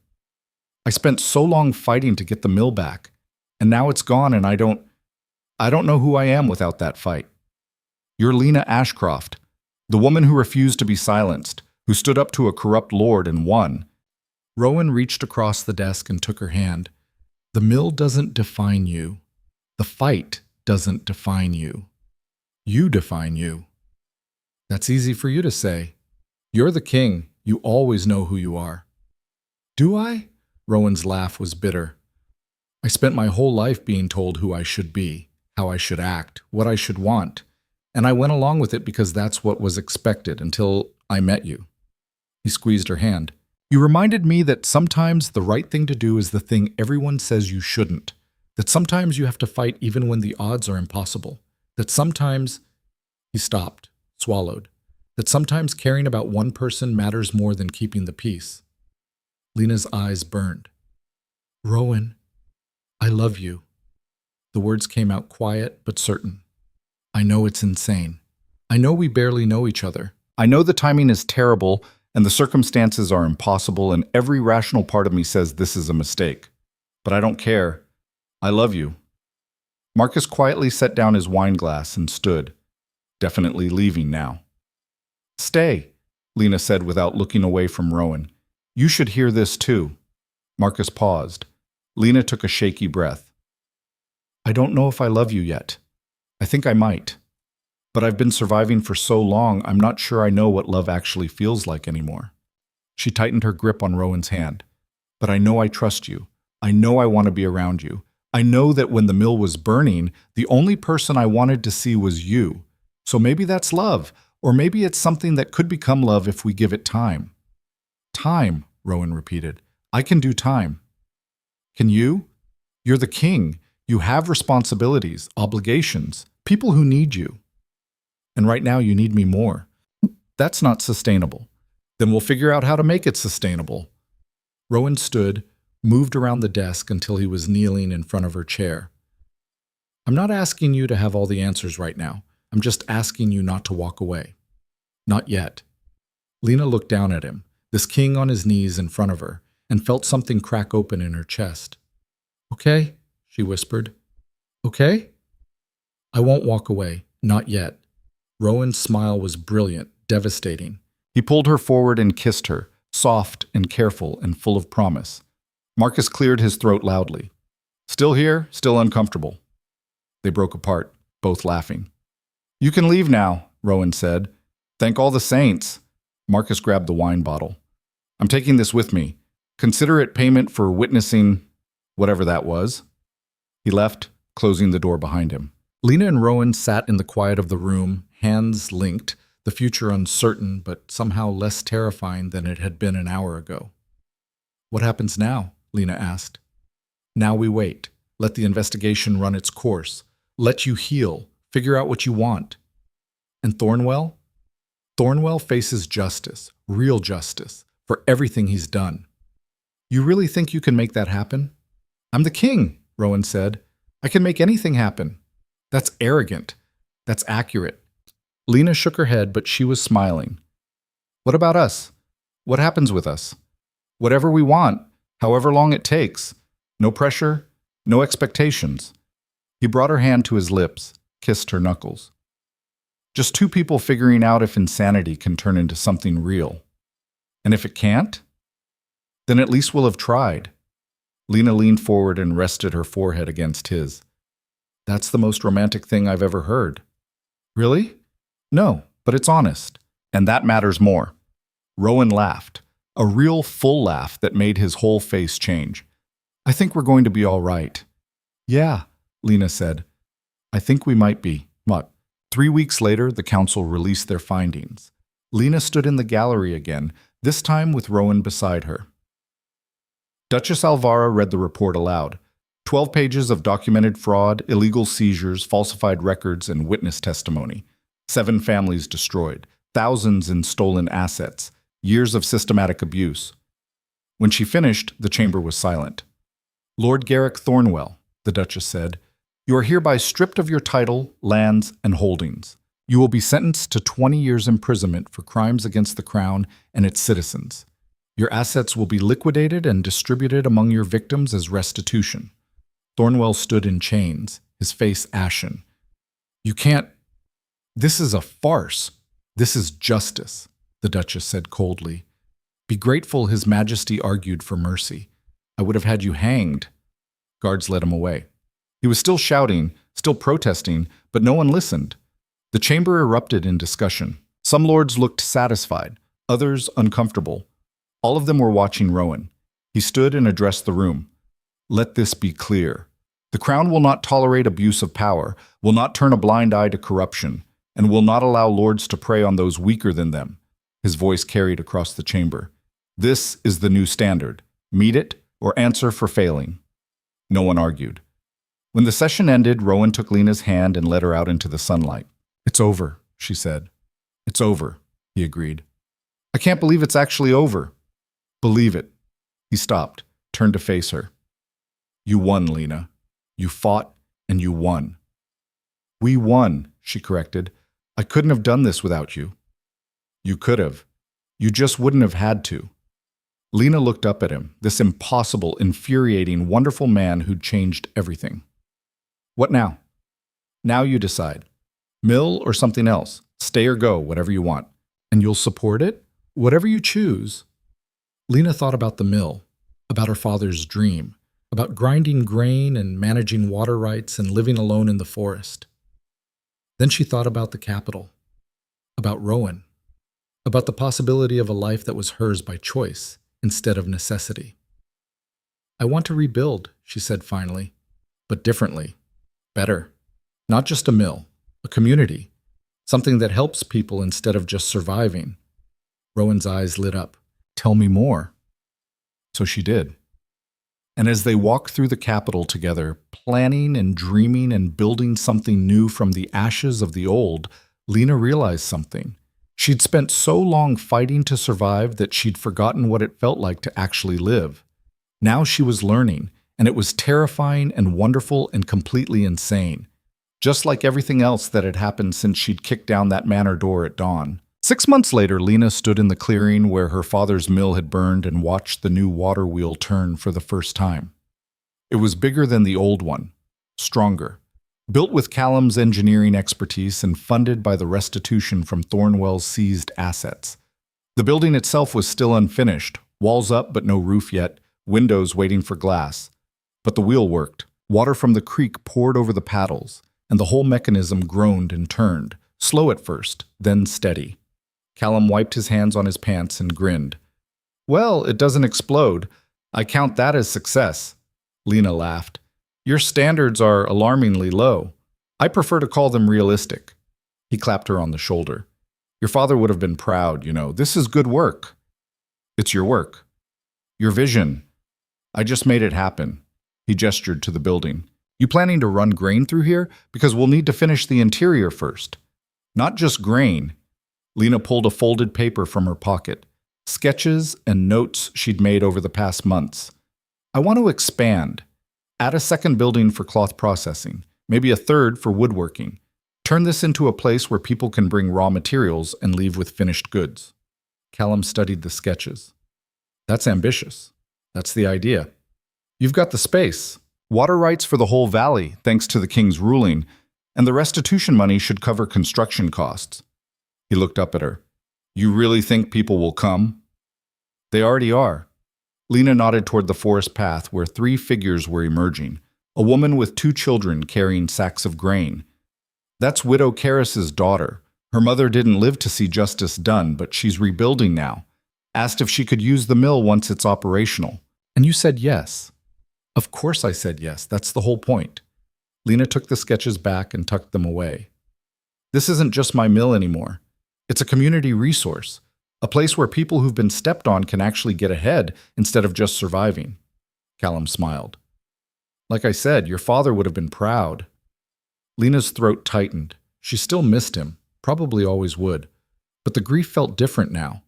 I spent so long fighting to get the mill back, and now it's gone and I don't know who I am without that fight. You're Lena Ashcroft, the woman who refused to be silenced, who stood up to a corrupt lord and won. Rowan reached across the desk and took her hand. The mill doesn't define you. The fight doesn't define you. You define you. That's easy for you to say. You're the king. You always know who you are. Do I? Rowan's laugh was bitter. I spent my whole life being told who I should be, how I should act, what I should want, and I went along with it because that's what was expected until I met you. He squeezed her hand. You reminded me that sometimes the right thing to do is the thing everyone says you shouldn't, that sometimes you have to fight even when the odds are impossible, that sometimes… He stopped, swallowed, that sometimes caring about one person matters more than keeping the peace. Lena's eyes burned. Rowan, I love you. The words came out quiet but certain. I know it's insane. I know we barely know each other. I know the timing is terrible and the circumstances are impossible and every rational part of me says this is a mistake. But I don't care. I love you. Marcus quietly set down his wine glass and stood, definitely leaving now. Stay, Lena said without looking away from Rowan. You should hear this too. Marcus paused. Lena took a shaky breath. I don't know if I love you yet. I think I might. But I've been surviving for so long, I'm not sure I know what love actually feels like anymore. She tightened her grip on Rowan's hand. But I know I trust you. I know I want to be around you. I know that when the mill was burning, the only person I wanted to see was you. So maybe that's love, or maybe it's something that could become love if we give it time. Time, Rowan repeated. I can do time. Can you? You're the king. You have responsibilities, obligations, people who need you. And right now you need me more. That's not sustainable. Then we'll figure out how to make it sustainable. Rowan stood, moved around the desk until he was kneeling in front of her chair. I'm not asking you to have all the answers right now. I'm just asking you not to walk away. Not yet. Lena looked down at him, this king on his knees in front of her, and felt something crack open in her chest. Okay, she whispered. Okay? I won't walk away. Not yet. Rowan's smile was brilliant, devastating. He pulled her forward and kissed her, soft and careful and full of promise. Marcus cleared his throat loudly. Still here, still uncomfortable. They broke apart, both laughing. You can leave now, Rowan said. Thank all the saints. Marcus grabbed the wine bottle. I'm taking this with me. Consider it payment for witnessing whatever that was. He left, closing the door behind him. Lena and Rowan sat in the quiet of the room, hands linked, the future uncertain but somehow less terrifying than it had been an hour ago. What happens now? Lena asked. Now we wait. Let the investigation run its course. Let you heal. Figure out what you want. And Thornwell? Thornwell faces justice, real justice, for everything he's done. You really think you can make that happen? I'm the king, Rowan said. I can make anything happen. That's arrogant. That's accurate. Lena shook her head, but she was smiling. What about us? What happens with us? Whatever we want, however long it takes. No pressure, no expectations. He brought her hand to his lips, kissed her knuckles. Just two people figuring out if insanity can turn into something real. And if it can't, then at least we'll have tried. Lena leaned forward and rested her forehead against his. That's the most romantic thing I've ever heard. Really? No, but it's honest. And that matters more. Rowan laughed, a real full laugh that made his whole face change. I think we're going to be all right. Yeah, Lena said. I think we might be. What? 3 weeks later, the council released their findings. Lena stood in the gallery again, this time with Rowan beside her. Duchess Alvara read the report aloud. 12 pages of documented fraud, illegal seizures, falsified records, and witness testimony. 7 families destroyed, thousands in stolen assets, years of systematic abuse. When she finished, the chamber was silent. Lord Garrick Thornwell, the Duchess said, you are hereby stripped of your title, lands, and holdings. You will be sentenced to 20 years imprisonment for crimes against the Crown and its citizens. Your assets will be liquidated and distributed among your victims as restitution. Thornwell stood in chains, his face ashen. You can't... This is a farce. This is justice, the Duchess said coldly. Be grateful His Majesty argued for mercy. I would have had you hanged. Guards led him away. He was still shouting, still protesting, but no one listened. The chamber erupted in discussion. Some lords looked satisfied, others uncomfortable. All of them were watching Rowan. He stood and addressed the room. Let this be clear. The Crown will not tolerate abuse of power, will not turn a blind eye to corruption, and will not allow lords to prey on those weaker than them. His voice carried across the chamber. This is the new standard. Meet it or answer for failing. No one argued. When the session ended, Rowan took Lena's hand and led her out into the sunlight. It's over, she said. It's over, he agreed. I can't believe it's actually over. Believe it. He stopped, turned to face her. You won, Lena. You fought and you won. We won, she corrected. I couldn't have done this without you. You could have. You just wouldn't have had to. Lena looked up at him, this impossible, infuriating, wonderful man who'd changed everything. What now? Now you decide. Mill or something else. Stay or go, whatever you want. And you'll support it? Whatever you choose. Lena thought about the mill, about her father's dream, about grinding grain and managing water rights and living alone in the forest. Then she thought about the capital, about Rowan, about the possibility of a life that was hers by choice instead of necessity. I want to rebuild, she said finally, but differently, better. Not just a mill, a community, something that helps people instead of just surviving. Rowan's eyes lit up. Tell me more. So she did. And as they walked through the capital together, planning and dreaming and building something new from the ashes of the old, Lena realized something. She'd spent so long fighting to survive that she'd forgotten what it felt like to actually live. Now she was learning, and it was terrifying and wonderful and completely insane. Just like everything else that had happened since she'd kicked down that manor door at dawn. 6 months later, Lena stood in the clearing where her father's mill had burned and watched the new water wheel turn for the first time. It was bigger than the old one, stronger, built with Callum's engineering expertise and funded by the restitution from Thornwell's seized assets. The building itself was still unfinished, walls up but no roof yet, windows waiting for glass. But the wheel worked. Water from the creek poured over the paddles, and the whole mechanism groaned and turned, slow at first, then steady. Callum wiped his hands on his pants and grinned. "Well, it doesn't explode. I count that as success." Lena laughed. "Your standards are alarmingly low. I prefer to call them realistic." He clapped her on the shoulder. "Your father would have been proud, you know. This is good work." "It's your work. Your vision. I just made it happen." He gestured to the building. "You planning to run grain through here? Because we'll need to finish the interior first." "Not just grain." Lena pulled a folded paper from her pocket. Sketches and notes she'd made over the past months. "I want to expand. Add a second building for cloth processing, maybe a third for woodworking. Turn this into a place where people can bring raw materials and leave with finished goods." Callum studied the sketches. "That's ambitious. That's the idea. You've got the space. Water rights for the whole valley, thanks to the king's ruling, and the restitution money should cover construction costs." He looked up at her. "You really think people will come?" "They already are." Lena nodded toward the forest path where 3 figures were emerging, a woman with 2 children carrying sacks of grain. "That's Widow Karras's daughter. Her mother didn't live to see justice done, but she's rebuilding now. Asked if she could use the mill once it's operational. And you said yes." "Of course I said yes. That's the whole point." Lena took the sketches back and tucked them away. "This isn't just my mill anymore. It's a community resource, a place where people who've been stepped on can actually get ahead instead of just surviving." Callum smiled. "Like I said, your father would have been proud." Lena's throat tightened. She still missed him, probably always would. But the grief felt different now.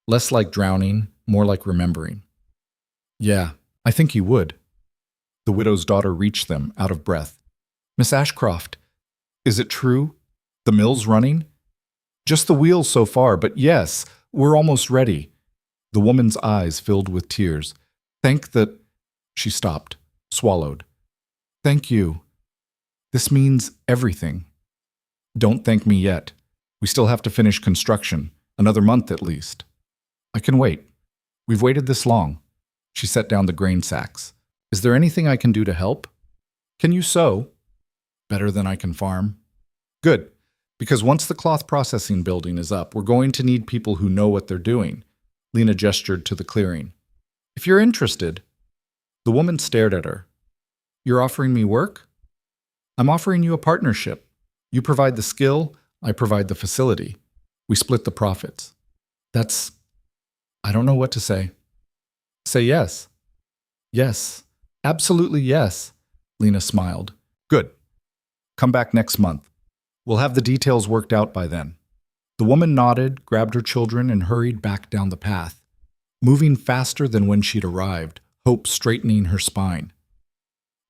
Less like drowning, more like remembering. "Yeah, I think he would." The widow's daughter reached them, out of breath. "Miss Ashcroft, is it true? The mill's running?" "Just the wheels so far, but yes, we're almost ready." The woman's eyes filled with tears. "Thank the—" She stopped, swallowed. "Thank you. This means everything." "Don't thank me yet. We still have to finish construction, another month at least." "I can wait. We've waited this long." She set down the grain sacks. "Is there anything I can do to help?" "Can you sew?" "Better than I can farm." "Good. Because once the cloth processing building is up, we're going to need people who know what they're doing." Lena gestured to the clearing. "If you're interested." The woman stared at her. "You're offering me work?" "I'm offering you a partnership. You provide the skill, I provide the facility. We split the profits." I don't know what to say." "Say yes." "Yes. Absolutely yes." Lena smiled. "Good. Come back next month. We'll have the details worked out by then." The woman nodded, grabbed her children, and hurried back down the path, moving faster than when she'd arrived, hope straightening her spine.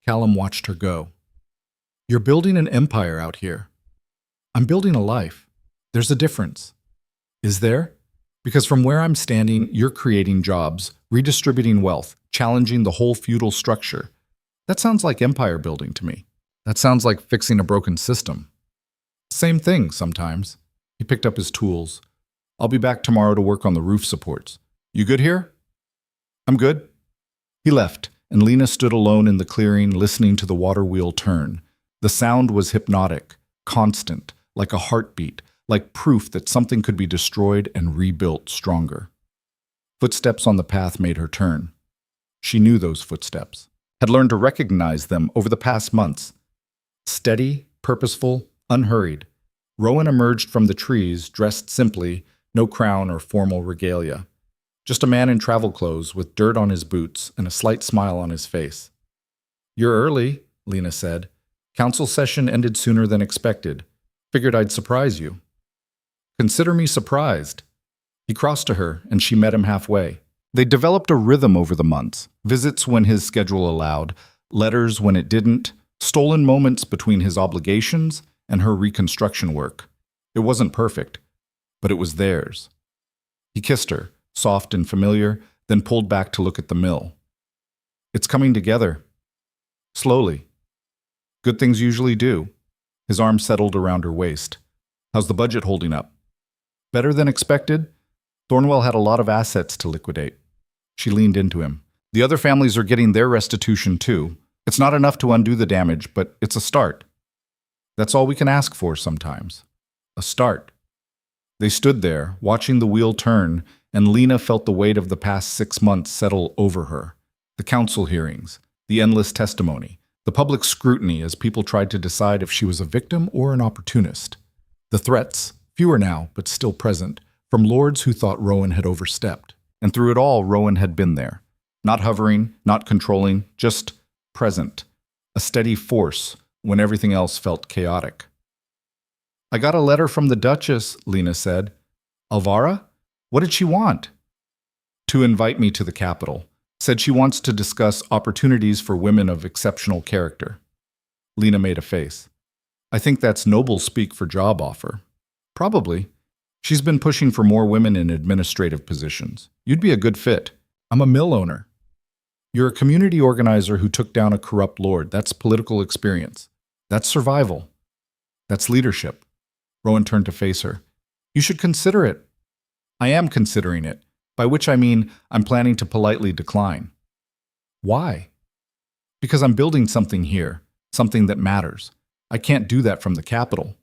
Callum watched her go. "You're building an empire out here." "I'm building a life. There's a difference." "Is there?" "Because from where I'm standing, you're creating jobs, redistributing wealth, challenging the whole feudal structure. That sounds like empire building to me. That sounds like fixing a broken system." "Same thing, sometimes." He picked up his tools. "I'll be back tomorrow to work on the roof supports. You good here?" "I'm good." He left, and Lena stood alone in the clearing, listening to the water wheel turn. The sound was hypnotic, constant, like a heartbeat, like proof that something could be destroyed and rebuilt stronger. Footsteps on the path made her turn. She knew those footsteps, had learned to recognize them over the past months. Steady, purposeful, unhurried. Rowan emerged from the trees, dressed simply, no crown or formal regalia. Just a man in travel clothes with dirt on his boots and a slight smile on his face. "You're early," Lena said. "Council session ended sooner than expected. Figured I'd surprise you." "Consider me surprised." He crossed to her, and she met him halfway. They developed a rhythm over the months, visits when his schedule allowed, letters when it didn't, stolen moments between his obligations and her reconstruction work. It wasn't perfect, but it was theirs. He kissed her, soft and familiar, then pulled back to look at the mill. "It's coming together. Slowly. Good things usually do." His arm settled around her waist. "How's the budget holding up?" "Better than expected. Thornwell had a lot of assets to liquidate." She leaned into him. "The other families are getting their restitution too. It's not enough to undo the damage, but it's a start. That's all we can ask for sometimes. A start." They stood there, watching the wheel turn, and Lena felt the weight of the past 6 months settle over her. The council hearings, the endless testimony, the public scrutiny as people tried to decide if she was a victim or an opportunist. The threats, fewer now, but still present, from lords who thought Rowan had overstepped. And through it all, Rowan had been there. Not hovering, not controlling, just present. A steady force when everything else felt chaotic. "I got a letter from the Duchess," Lena said. "Alvara? What did she want?" "To invite me to the capital. Said she wants to discuss opportunities for women of exceptional character." Lena made a face. "I think that's noble speak for job offer." "Probably. She's been pushing for more women in administrative positions. You'd be a good fit. I'm a mill owner." "You're a community organizer who took down a corrupt lord. That's political experience. That's survival. That's leadership." Rowan turned to face her. "You should consider it." "I am considering it, by which I mean I'm planning to politely decline." "Why?" "Because I'm building something here, something that matters. I can't do that from the capital."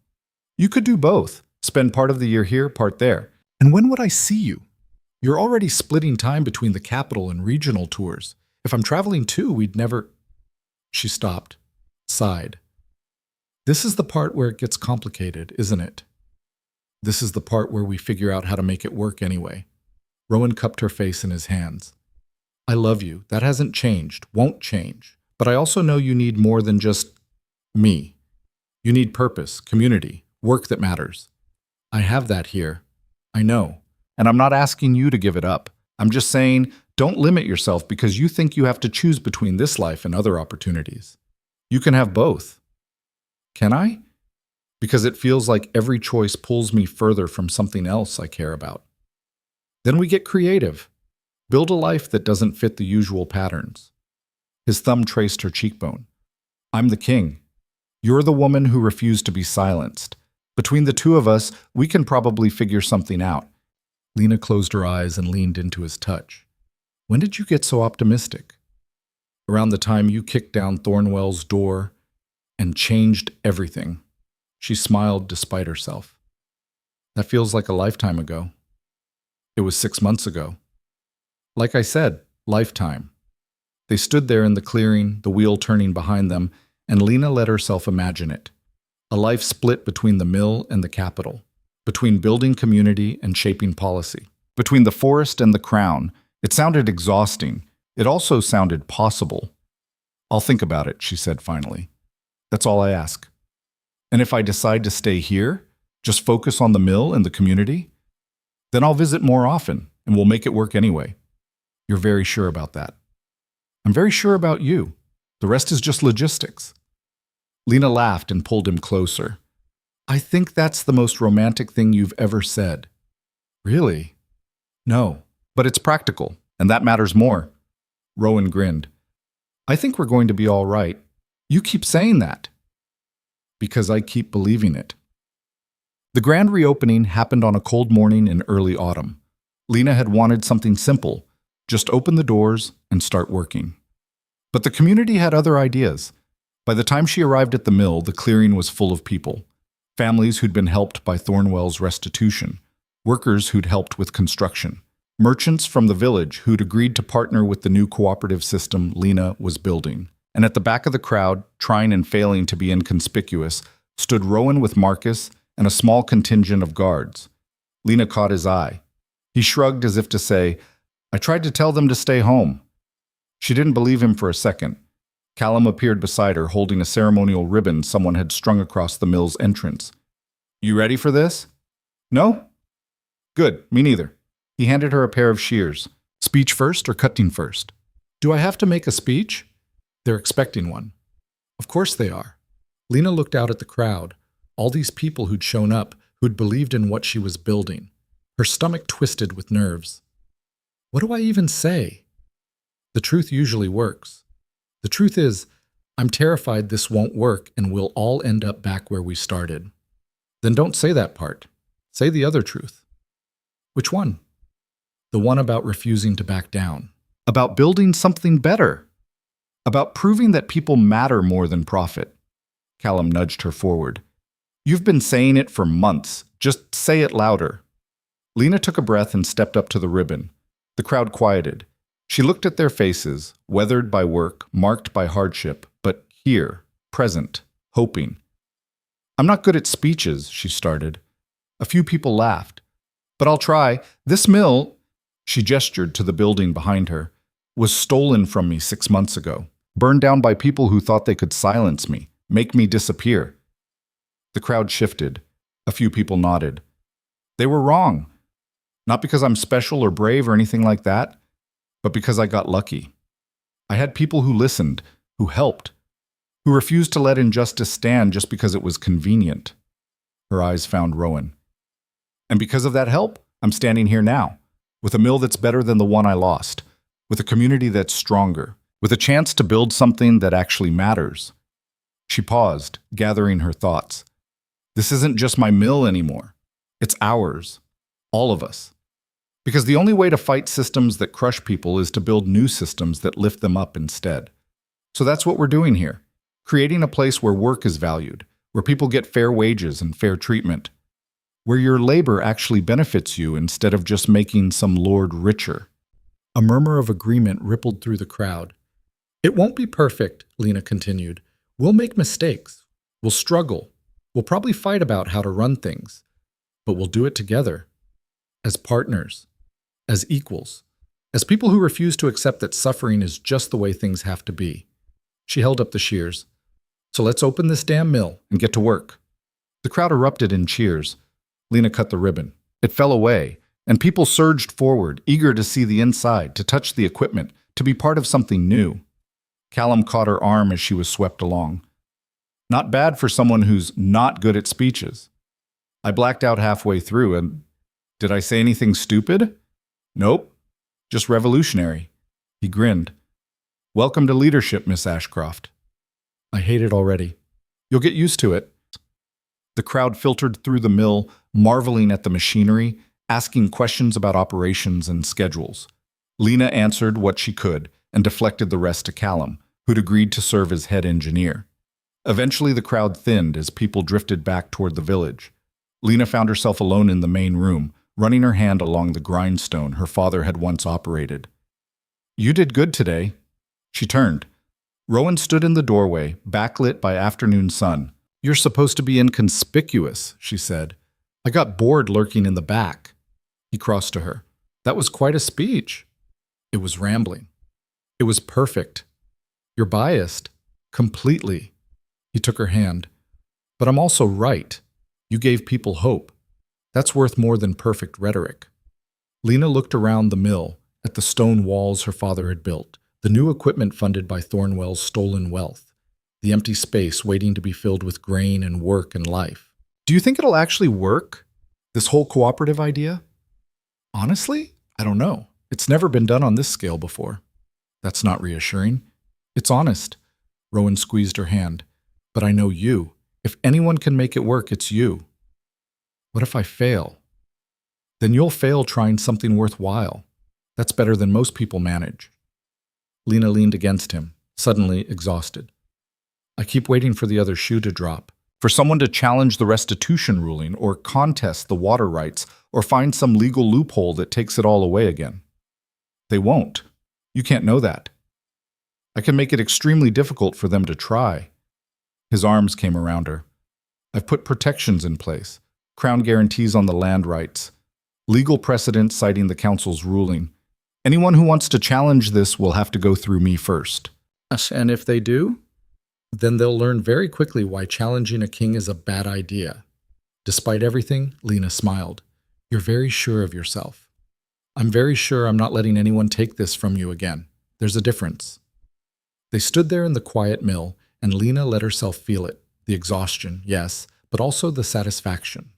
"You could do both. Spend part of the year here, part there. And when would I see you? You're already splitting time between the capital and regional tours. If I'm traveling too, we'd never—" She stopped, sighed. "This is the part where it gets complicated, isn't it? This is the part where we figure out how to make it work anyway." Rowan cupped her face in his hands. "I love you. That hasn't changed, won't change. But I also know you need more than just me. You need purpose, community, work that matters. I have that here. I know. And I'm not asking you to give it up. I'm just saying, don't limit yourself because you think you have to choose between this life and other opportunities. You can have both." "Can I?" "Because it feels like every choice pulls me further from something else I care about." "Then we get creative. Build a life that doesn't fit the usual patterns." His thumb traced her cheekbone. "I'm the king. You're the woman who refused to be silenced. Between the two of us, we can probably figure something out." Lena closed her eyes and leaned into his touch. "When did you get so optimistic?" "Around the time you kicked down Thornwell's door and changed everything." She smiled despite herself. "That feels like a lifetime ago." "It was 6 months ago." "Like I said, lifetime." They stood there in the clearing, the wheel turning behind them, and Lena let herself imagine it. A life split between the mill and the capital, between building community and shaping policy, between the forest and the crown. It sounded exhausting. It also sounded possible. "I'll think about it," she said finally. "That's all I ask. And if I decide to stay here, just focus on the mill and the community, then I'll visit more often, and we'll make it work anyway." "You're very sure about that?" "I'm very sure about you. The rest is just logistics." Lena laughed and pulled him closer. "I think that's the most romantic thing you've ever said." "Really?" "No, but it's practical, and that matters more." Rowan grinned. "I think we're going to be all right. You keep saying that." "Because I keep believing it." The grand reopening happened on a cold morning in early autumn. Lena had wanted something simple, just open the doors and start working. But the community had other ideas. By the time she arrived at the mill, the clearing was full of people. Families who'd been helped by Thornwell's restitution, workers who'd helped with construction, merchants from the village who'd agreed to partner with the new cooperative system Lena was building. And at the back of the crowd, trying and failing to be inconspicuous, stood Rowan with Marcus and a small contingent of guards. Lena caught his eye. He shrugged as if to say, I tried to tell them to stay home. She didn't believe him for a second. Callum appeared beside her, holding a ceremonial ribbon someone had strung across the mill's entrance. You ready for this? No? Good, me neither. He handed her a pair of shears. Speech first or cutting first? Do I have to make a speech? They're expecting one. Of course they are. Lena looked out at the crowd, all these people who'd shown up, who'd believed in what she was building. Her stomach twisted with nerves. What do I even say? The truth usually works. The truth is, I'm terrified this won't work and we'll all end up back where we started. Then don't say that part. Say the other truth. Which one? The one about refusing to back down. About building something better. About proving that people matter more than profit. Callum nudged her forward. You've been saying it for months. Just say it louder. Lena took a breath and stepped up to the ribbon. The crowd quieted. She looked at their faces, weathered by work, marked by hardship, but here, present, hoping. I'm not good at speeches, she started. A few people laughed. But I'll try. This mill, she gestured to the building behind her, was stolen from me 6 months ago, burned down by people who thought they could silence me, make me disappear. The crowd shifted. A few people nodded. They were wrong. Not because I'm special or brave or anything like that, but because I got lucky. I had people who listened, who helped, who refused to let injustice stand just because it was convenient. Her eyes found Rowan. And because of that help, I'm standing here now, with a mill that's better than the one I lost, with a community that's stronger, with a chance to build something that actually matters. She paused, gathering her thoughts. This isn't just my mill anymore. It's ours. All of us. Because the only way to fight systems that crush people is to build new systems that lift them up instead. So that's what we're doing here. Creating a place where work is valued, where people get fair wages and fair treatment, where your labor actually benefits you instead of just making some lord richer. A murmur of agreement rippled through the crowd. It won't be perfect, Lena continued. We'll make mistakes. We'll struggle. We'll probably fight about how to run things. But we'll do it together. As partners. As equals. As people who refuse to accept that suffering is just the way things have to be. She held up the shears. So let's open this damn mill and get to work. The crowd erupted in cheers. Lena cut the ribbon. It fell away, and people surged forward, eager to see the inside, to touch the equipment, to be part of something new. Callum caught her arm as she was swept along. Not bad for someone who's not good at speeches. I blacked out halfway through, and did I say anything stupid? Nope, just revolutionary. He grinned. Welcome to leadership, Miss Ashcroft. I hate it already. You'll get used to it. The crowd filtered through the mill, marveling at the machinery, asking questions about operations and schedules. Lena answered what she could and deflected the rest to Callum, who'd agreed to serve as head engineer. Eventually, the crowd thinned as people drifted back toward the village. Lena found herself alone in the main room, running her hand along the grindstone her father had once operated. You did good today. She turned. Rowan stood in the doorway, backlit by afternoon sun. You're supposed to be inconspicuous, she said. I got bored lurking in the back. He crossed to her. That was quite a speech. It was rambling. It was perfect. You're biased. Completely. He took her hand. But I'm also right. You gave people hope. That's worth more than perfect rhetoric. Lena looked around the mill, at the stone walls her father had built, the new equipment funded by Thornwell's stolen wealth, the empty space waiting to be filled with grain and work and life. Do you think it'll actually work? This whole cooperative idea? Honestly, I don't know. It's never been done on this scale before. That's not reassuring. It's honest. Rowan squeezed her hand. But I know you. If anyone can make it work, it's you. What if I fail? Then you'll fail trying something worthwhile. That's better than most people manage. Lena leaned against him, suddenly exhausted. I keep waiting for the other shoe to drop, for someone to challenge the restitution ruling or contest the water rights or find some legal loophole that takes it all away again. They won't. You can't know that. I can make it extremely difficult for them to try. His arms came around her. I've put protections in place, Crown guarantees on the land rights, legal precedent citing the council's ruling. Anyone who wants to challenge this will have to go through me first. Yes, and if they do, then they'll learn very quickly why challenging a king is a bad idea. Despite everything, Lena smiled. You're very sure of yourself. I'm very sure I'm not letting anyone take this from you again. There's a difference. They stood there in the quiet mill, and Lena let herself feel it. The exhaustion, yes, but also the satisfaction.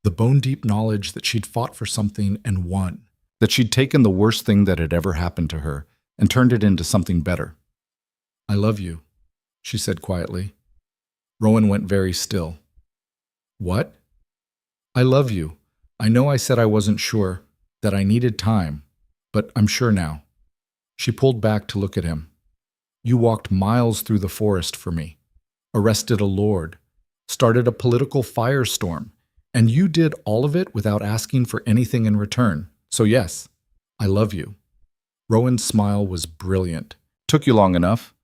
The bone-deep knowledge that she'd fought for something and won. That she'd taken the worst thing that had ever happened to her and turned it into something better. I love you, she said quietly. Rowan went very still. What? I love you. I know I said I wasn't sure, that I needed time, but I'm sure now. She pulled back to look at him. You walked miles through the forest for me, arrested a lord, started a political firestorm, and you did all of it without asking for anything in return. So yes, I love you. Rowan's smile was brilliant. Took you long enough.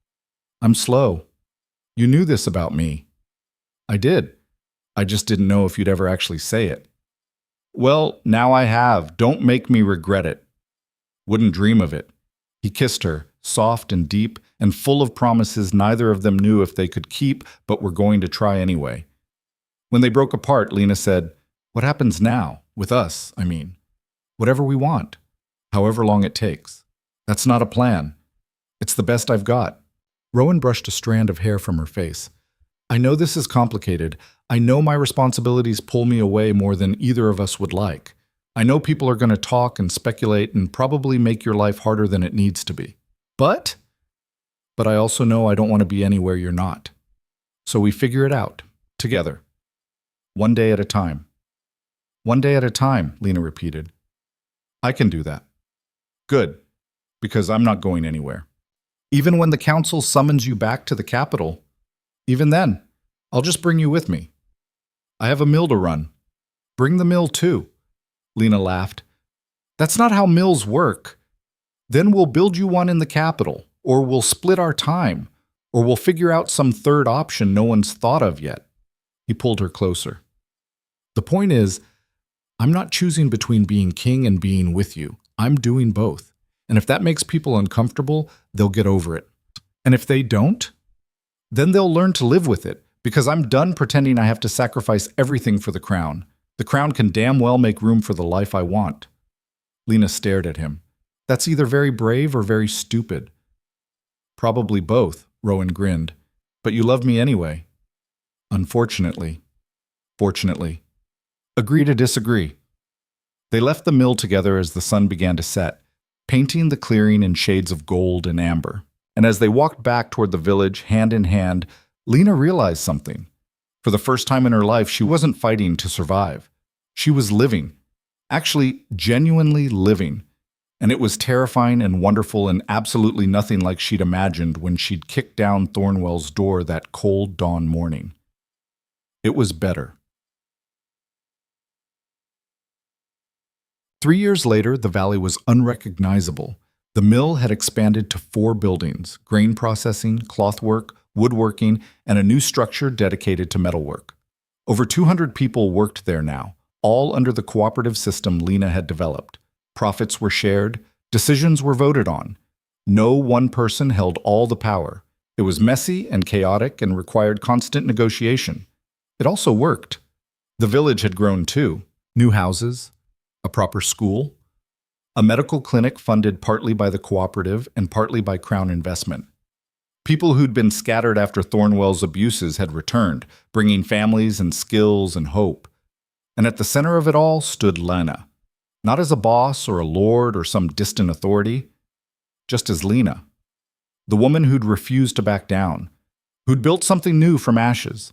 I'm slow. You knew this about me. I did. I just didn't know if you'd ever actually say it. Well, now I have. Don't make me regret it. Wouldn't dream of it. He kissed her, soft and deep, and full of promises neither of them knew if they could keep, but were going to try anyway. When they broke apart, Lena said, What happens now? With us, I mean. Whatever we want. However long it takes. That's not a plan. It's the best I've got. Rowan brushed a strand of hair from her face. I know this is complicated. I know my responsibilities pull me away more than either of us would like. I know people are going to talk and speculate and probably make your life harder than it needs to be. But I also know I don't want to be anywhere you're not. So we figure it out, together. One day at a time. One day at a time, Lena repeated. I can do that. Good, because I'm not going anywhere. Even when the council summons you back to the capital, even then, I'll just bring you with me. I have a mill to run. Bring the mill too. Lena laughed. That's not how mills work. Then we'll build you one in the capital, or we'll split our time, or we'll figure out some third option no one's thought of yet. He pulled her closer. The point is, I'm not choosing between being king and being with you. I'm doing both. And if that makes people uncomfortable, they'll get over it. And if they don't, then they'll learn to live with it, because I'm done pretending I have to sacrifice everything for the crown. The crown can damn well make room for the life I want. Lena stared at him. That's either very brave or very stupid. Probably both, Rowan grinned. But you love me anyway. Unfortunately. Fortunately. Agree to disagree. They left the mill together as the sun began to set, painting the clearing in shades of gold and amber. And as they walked back toward the village, hand in hand, Lena realized something. For the first time in her life, she wasn't fighting to survive. She was living. Actually, genuinely living. And it was terrifying and wonderful and absolutely nothing like she'd imagined when she'd kicked down Thornwell's door that cold dawn morning. It was better. 3 years later, the valley was unrecognizable. The mill had expanded to 4 buildings: grain processing, clothwork, woodworking, and a new structure dedicated to metalwork. Over 200 people worked there now, all under the cooperative system Lena had developed. Profits were shared, decisions were voted on. No one person held all the power. It was messy and chaotic and required constant negotiation. It also worked. The village had grown too. New houses, a proper school, a medical clinic funded partly by the cooperative and partly by Crown investment. People who'd been scattered after Thornwell's abuses had returned, bringing families and skills and hope. And at the center of it all stood Lena, not as a boss or a lord or some distant authority, just as Lena, the woman who'd refused to back down, who'd built something new from ashes,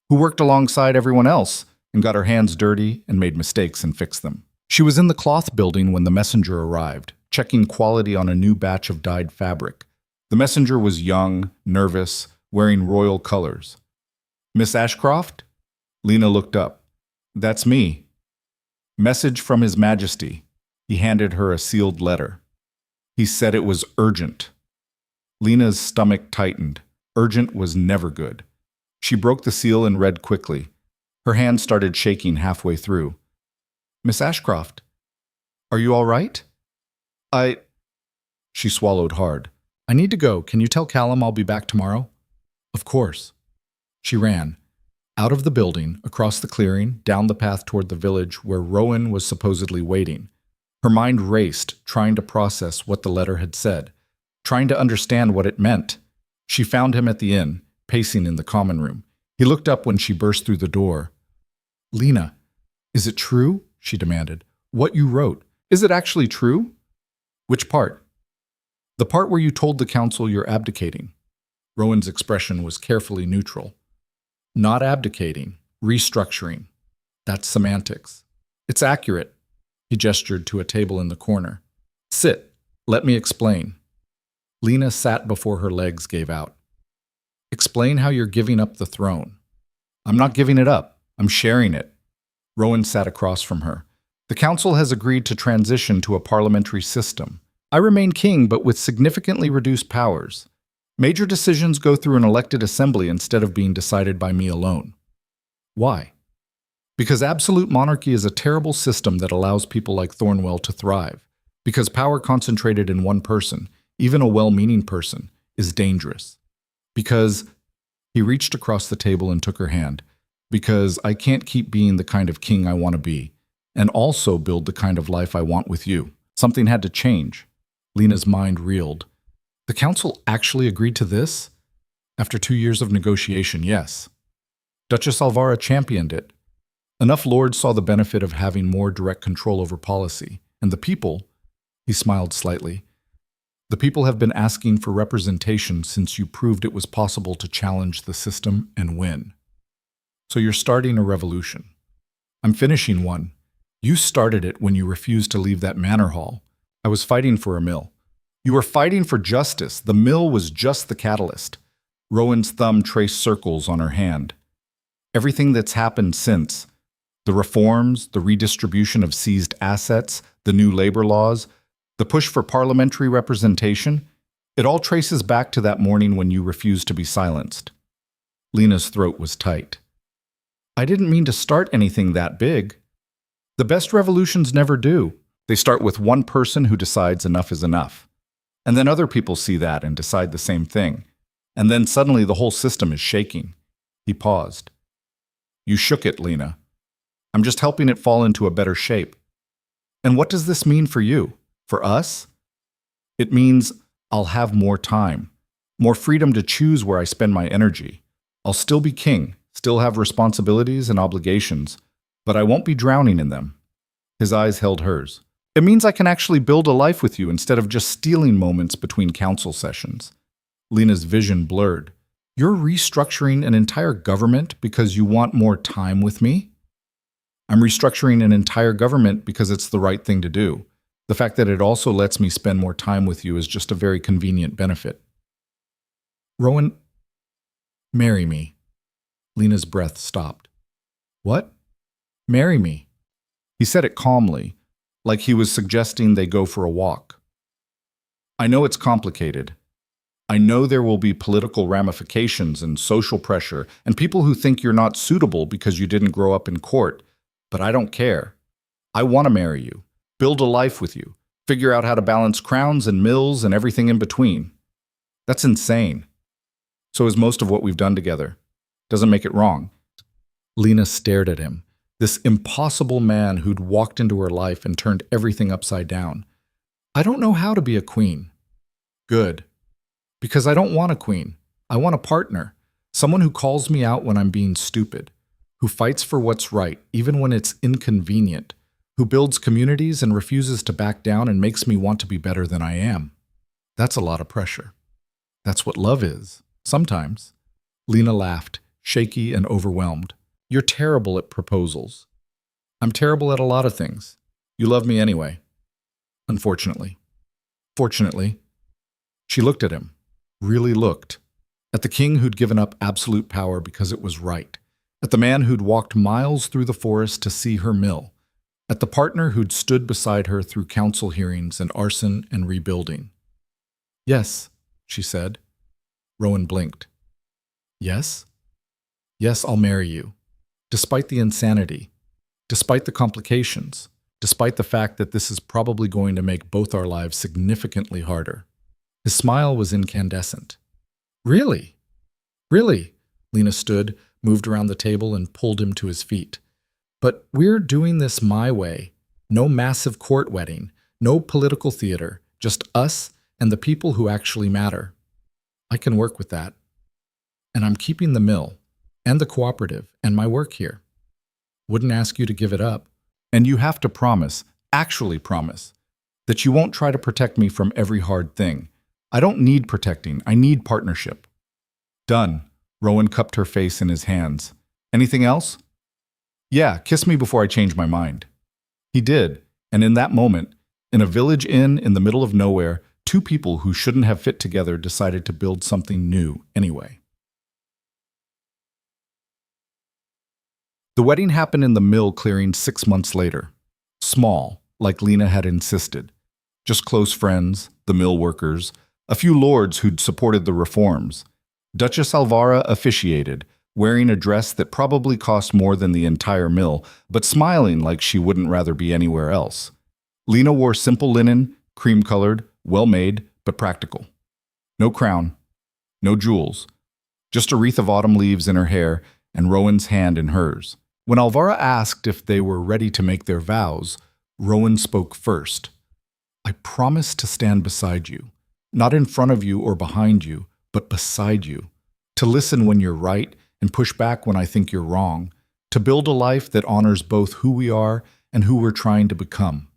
who worked alongside everyone else and got her hands dirty and made mistakes and fixed them. She was in the cloth building when the messenger arrived, checking quality on a new batch of dyed fabric. The messenger was young, nervous, wearing royal colors. Miss Ashcroft? Lena looked up. That's me. Message from His Majesty. He handed her a sealed letter. He said it was urgent. Lena's stomach tightened. Urgent was never good. She broke the seal and read quickly. Her hand started shaking halfway through. Miss Ashcroft, are you all right? She swallowed hard. I need to go. Can you tell Callum I'll be back tomorrow? Of course. She ran. Out of the building, across the clearing, down the path toward the village where Rowan was supposedly waiting. Her mind raced, trying to process what the letter had said, trying to understand what it meant. She found him at the inn, pacing in the common room. He looked up when she burst through the door. Lena, is it true? She demanded. What you wrote, is it actually true? Which part? The part where you told the council you're abdicating. Rowan's expression was carefully neutral. Not abdicating, restructuring. That's semantics. It's accurate. He gestured to a table in the corner. Sit. Let me explain. Lena sat before her legs gave out. Explain how you're giving up the throne. I'm not giving it up. I'm sharing it. Rowan sat across from her. The council has agreed to transition to a parliamentary system. I remain king, but with significantly reduced powers. Major decisions go through an elected assembly instead of being decided by me alone. Why? Because absolute monarchy is a terrible system that allows people like Thornwell to thrive. Because power concentrated in one person, even a well-meaning person, is dangerous. Because he reached across the table and took her hand. Because I can't keep being the kind of king I want to be, and also build the kind of life I want with you. Something had to change. Lena's mind reeled. The council actually agreed to this? After 2 years of negotiation, yes. Duchess Alvara championed it. Enough lords saw the benefit of having more direct control over policy, and the people, he smiled slightly, the people have been asking for representation since you proved it was possible to challenge the system and win. So you're starting a revolution. I'm finishing one. You started it when you refused to leave that manor hall. I was fighting for a mill. You were fighting for justice. The mill was just the catalyst. Rowan's thumb traced circles on her hand. Everything that's happened since, the reforms, the redistribution of seized assets, the new labor laws, the push for parliamentary representation, it all traces back to that morning when you refused to be silenced. Lena's throat was tight. I didn't mean to start anything that big. The best revolutions never do. They start with one person who decides enough is enough. And then other people see that and decide the same thing. And then suddenly the whole system is shaking. He paused. You shook it, Lena. I'm just helping it fall into a better shape. And what does this mean for you? For us? It means I'll have more time, more freedom to choose where I spend my energy. I'll still be king, still have responsibilities and obligations, but I won't be drowning in them. His eyes held hers. It means I can actually build a life with you instead of just stealing moments between council sessions. Lena's vision blurred. You're restructuring an entire government because you want more time with me? I'm restructuring an entire government because it's the right thing to do. The fact that it also lets me spend more time with you is just a very convenient benefit. Rowan, marry me. Lena's breath stopped. What? Marry me. He said it calmly, like he was suggesting they go for a walk. I know it's complicated. I know there will be political ramifications and social pressure and people who think you're not suitable because you didn't grow up in court, but I don't care. I want to marry you, build a life with you, figure out how to balance crowns and mills and everything in between. That's insane. So is most of what we've done together. Doesn't make it wrong. Lena stared at him. This impossible man who'd walked into her life and turned everything upside down. I don't know how to be a queen. Good. Because I don't want a queen. I want a partner. Someone who calls me out when I'm being stupid. Who fights for what's right, even when it's inconvenient. Who builds communities and refuses to back down and makes me want to be better than I am. That's a lot of pressure. That's what love is. Sometimes. Lena laughed, shaky and overwhelmed. You're terrible at proposals. I'm terrible at a lot of things. You love me anyway. Unfortunately. Fortunately. She looked at him. Really looked. At the king who'd given up absolute power because it was right. At the man who'd walked miles through the forest to see her mill. At the partner who'd stood beside her through council hearings and arson and rebuilding. Yes, she said. Rowan blinked. Yes? Yes, I'll marry you. Despite the insanity, despite the complications, despite the fact that this is probably going to make both our lives significantly harder. His smile was incandescent. Really? Really? Lena stood, moved around the table, and pulled him to his feet. But we're doing this my way. No massive court wedding, no political theater, just us and the people who actually matter. I can work with that. And I'm keeping the mill, and the cooperative, and my work here. Wouldn't ask you to give it up. And you have to promise, actually promise, that you won't try to protect me from every hard thing. I don't need protecting, I need partnership. Done. Rowan cupped her face in his hands. Anything else? Yeah, kiss me before I change my mind. He did, and in that moment, in a village inn in the middle of nowhere, two people who shouldn't have fit together decided to build something new anyway. The wedding happened in the mill clearing 6 months later. Small, like Lena had insisted. Just close friends, the mill workers, a few lords who'd supported the reforms. Duchess Alvara officiated, wearing a dress that probably cost more than the entire mill, but smiling like she wouldn't rather be anywhere else. Lena wore simple linen, cream-colored, well-made, but practical. No crown, no jewels, just a wreath of autumn leaves in her hair and Rowan's hand in hers. When Alvara asked if they were ready to make their vows, Rowan spoke first. I promise to stand beside you, not in front of you or behind you, but beside you, to listen when you're right and push back when I think you're wrong, to build a life that honors both who we are and who we're trying to become,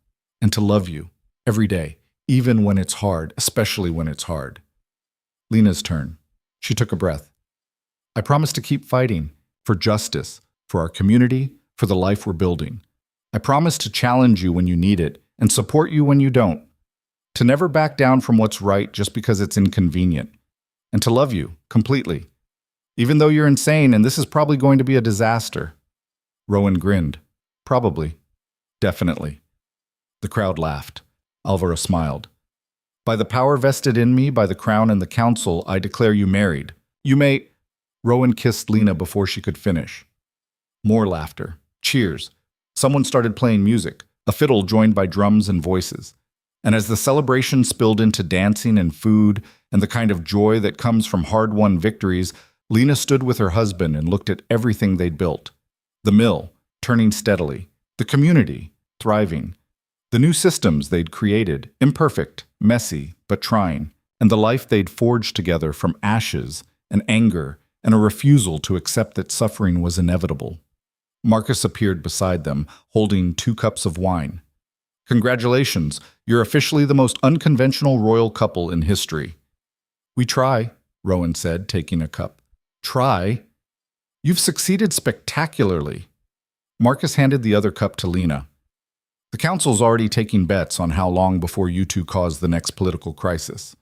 and to love you every day, even when it's hard, especially when it's hard. Lena's turn. She took a breath. I promise to keep fighting for justice, for our community, for the life we're building. I promise to challenge you when you need it and support you when you don't, to never back down from what's right just because it's inconvenient, and to love you completely, even though you're insane and this is probably going to be a disaster. Rowan grinned. Probably. Definitely. The crowd laughed. Alvara smiled. By the power vested in me by the crown and the council, I declare you married. You may... Rowan kissed Lena before she could finish. More laughter. Cheers. Someone started playing music, a fiddle joined by drums and voices. And as the celebration spilled into dancing and food and the kind of joy that comes from hard-won victories, Lena stood with her husband and looked at everything they'd built. The mill, turning steadily. The community, thriving. The new systems they'd created, imperfect, messy, but trying. And the life they'd forged together from ashes and anger and a refusal to accept that suffering was inevitable. Marcus appeared beside them, holding 2 cups of wine. Congratulations, you're officially the most unconventional royal couple in history. We try, Rowan said, taking a cup. Try? You've succeeded spectacularly. Marcus handed the other cup to Lena. The council's already taking bets on how long before you two cause the next political crisis.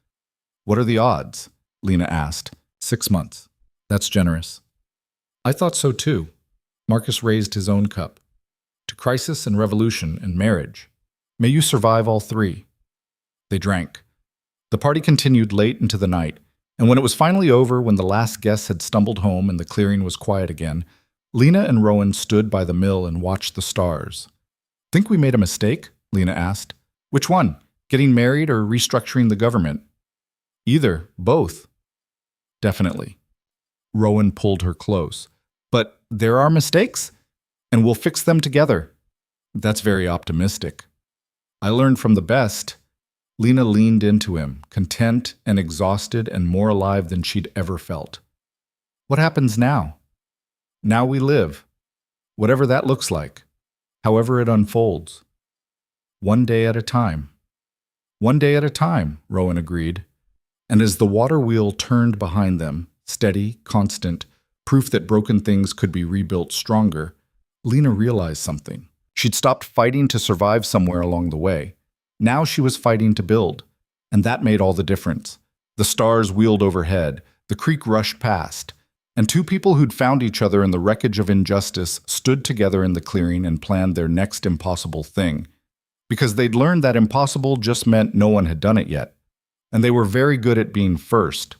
What are the odds? Lena asked. 6 months. That's generous. I thought so too. Marcus raised his own cup. To crisis and revolution and marriage. May you survive all 3. They drank. The party continued late into the night, and when it was finally over, when the last guests had stumbled home and the clearing was quiet again, Lena and Rowan stood by the mill and watched the stars. Think we made a mistake? Lena asked. Which one? Getting married or restructuring the government? Either. Both. Definitely. Rowan pulled her close. But there are mistakes, and we'll fix them together. That's very optimistic. I learned from the best. Lena leaned into him, content and exhausted and more alive than she'd ever felt. What happens now? Now we live. Whatever that looks like. However it unfolds. One day at a time. One day at a time, Rowan agreed. And as the water wheel turned behind them, steady, constant, proof that broken things could be rebuilt stronger, Lena realized something. She'd stopped fighting to survive somewhere along the way. Now she was fighting to build, and that made all the difference. The stars wheeled overhead, the creek rushed past, and 2 people who'd found each other in the wreckage of injustice stood together in the clearing and planned their next impossible thing. Because they'd learned that impossible just meant no one had done it yet, and they were very good at being first,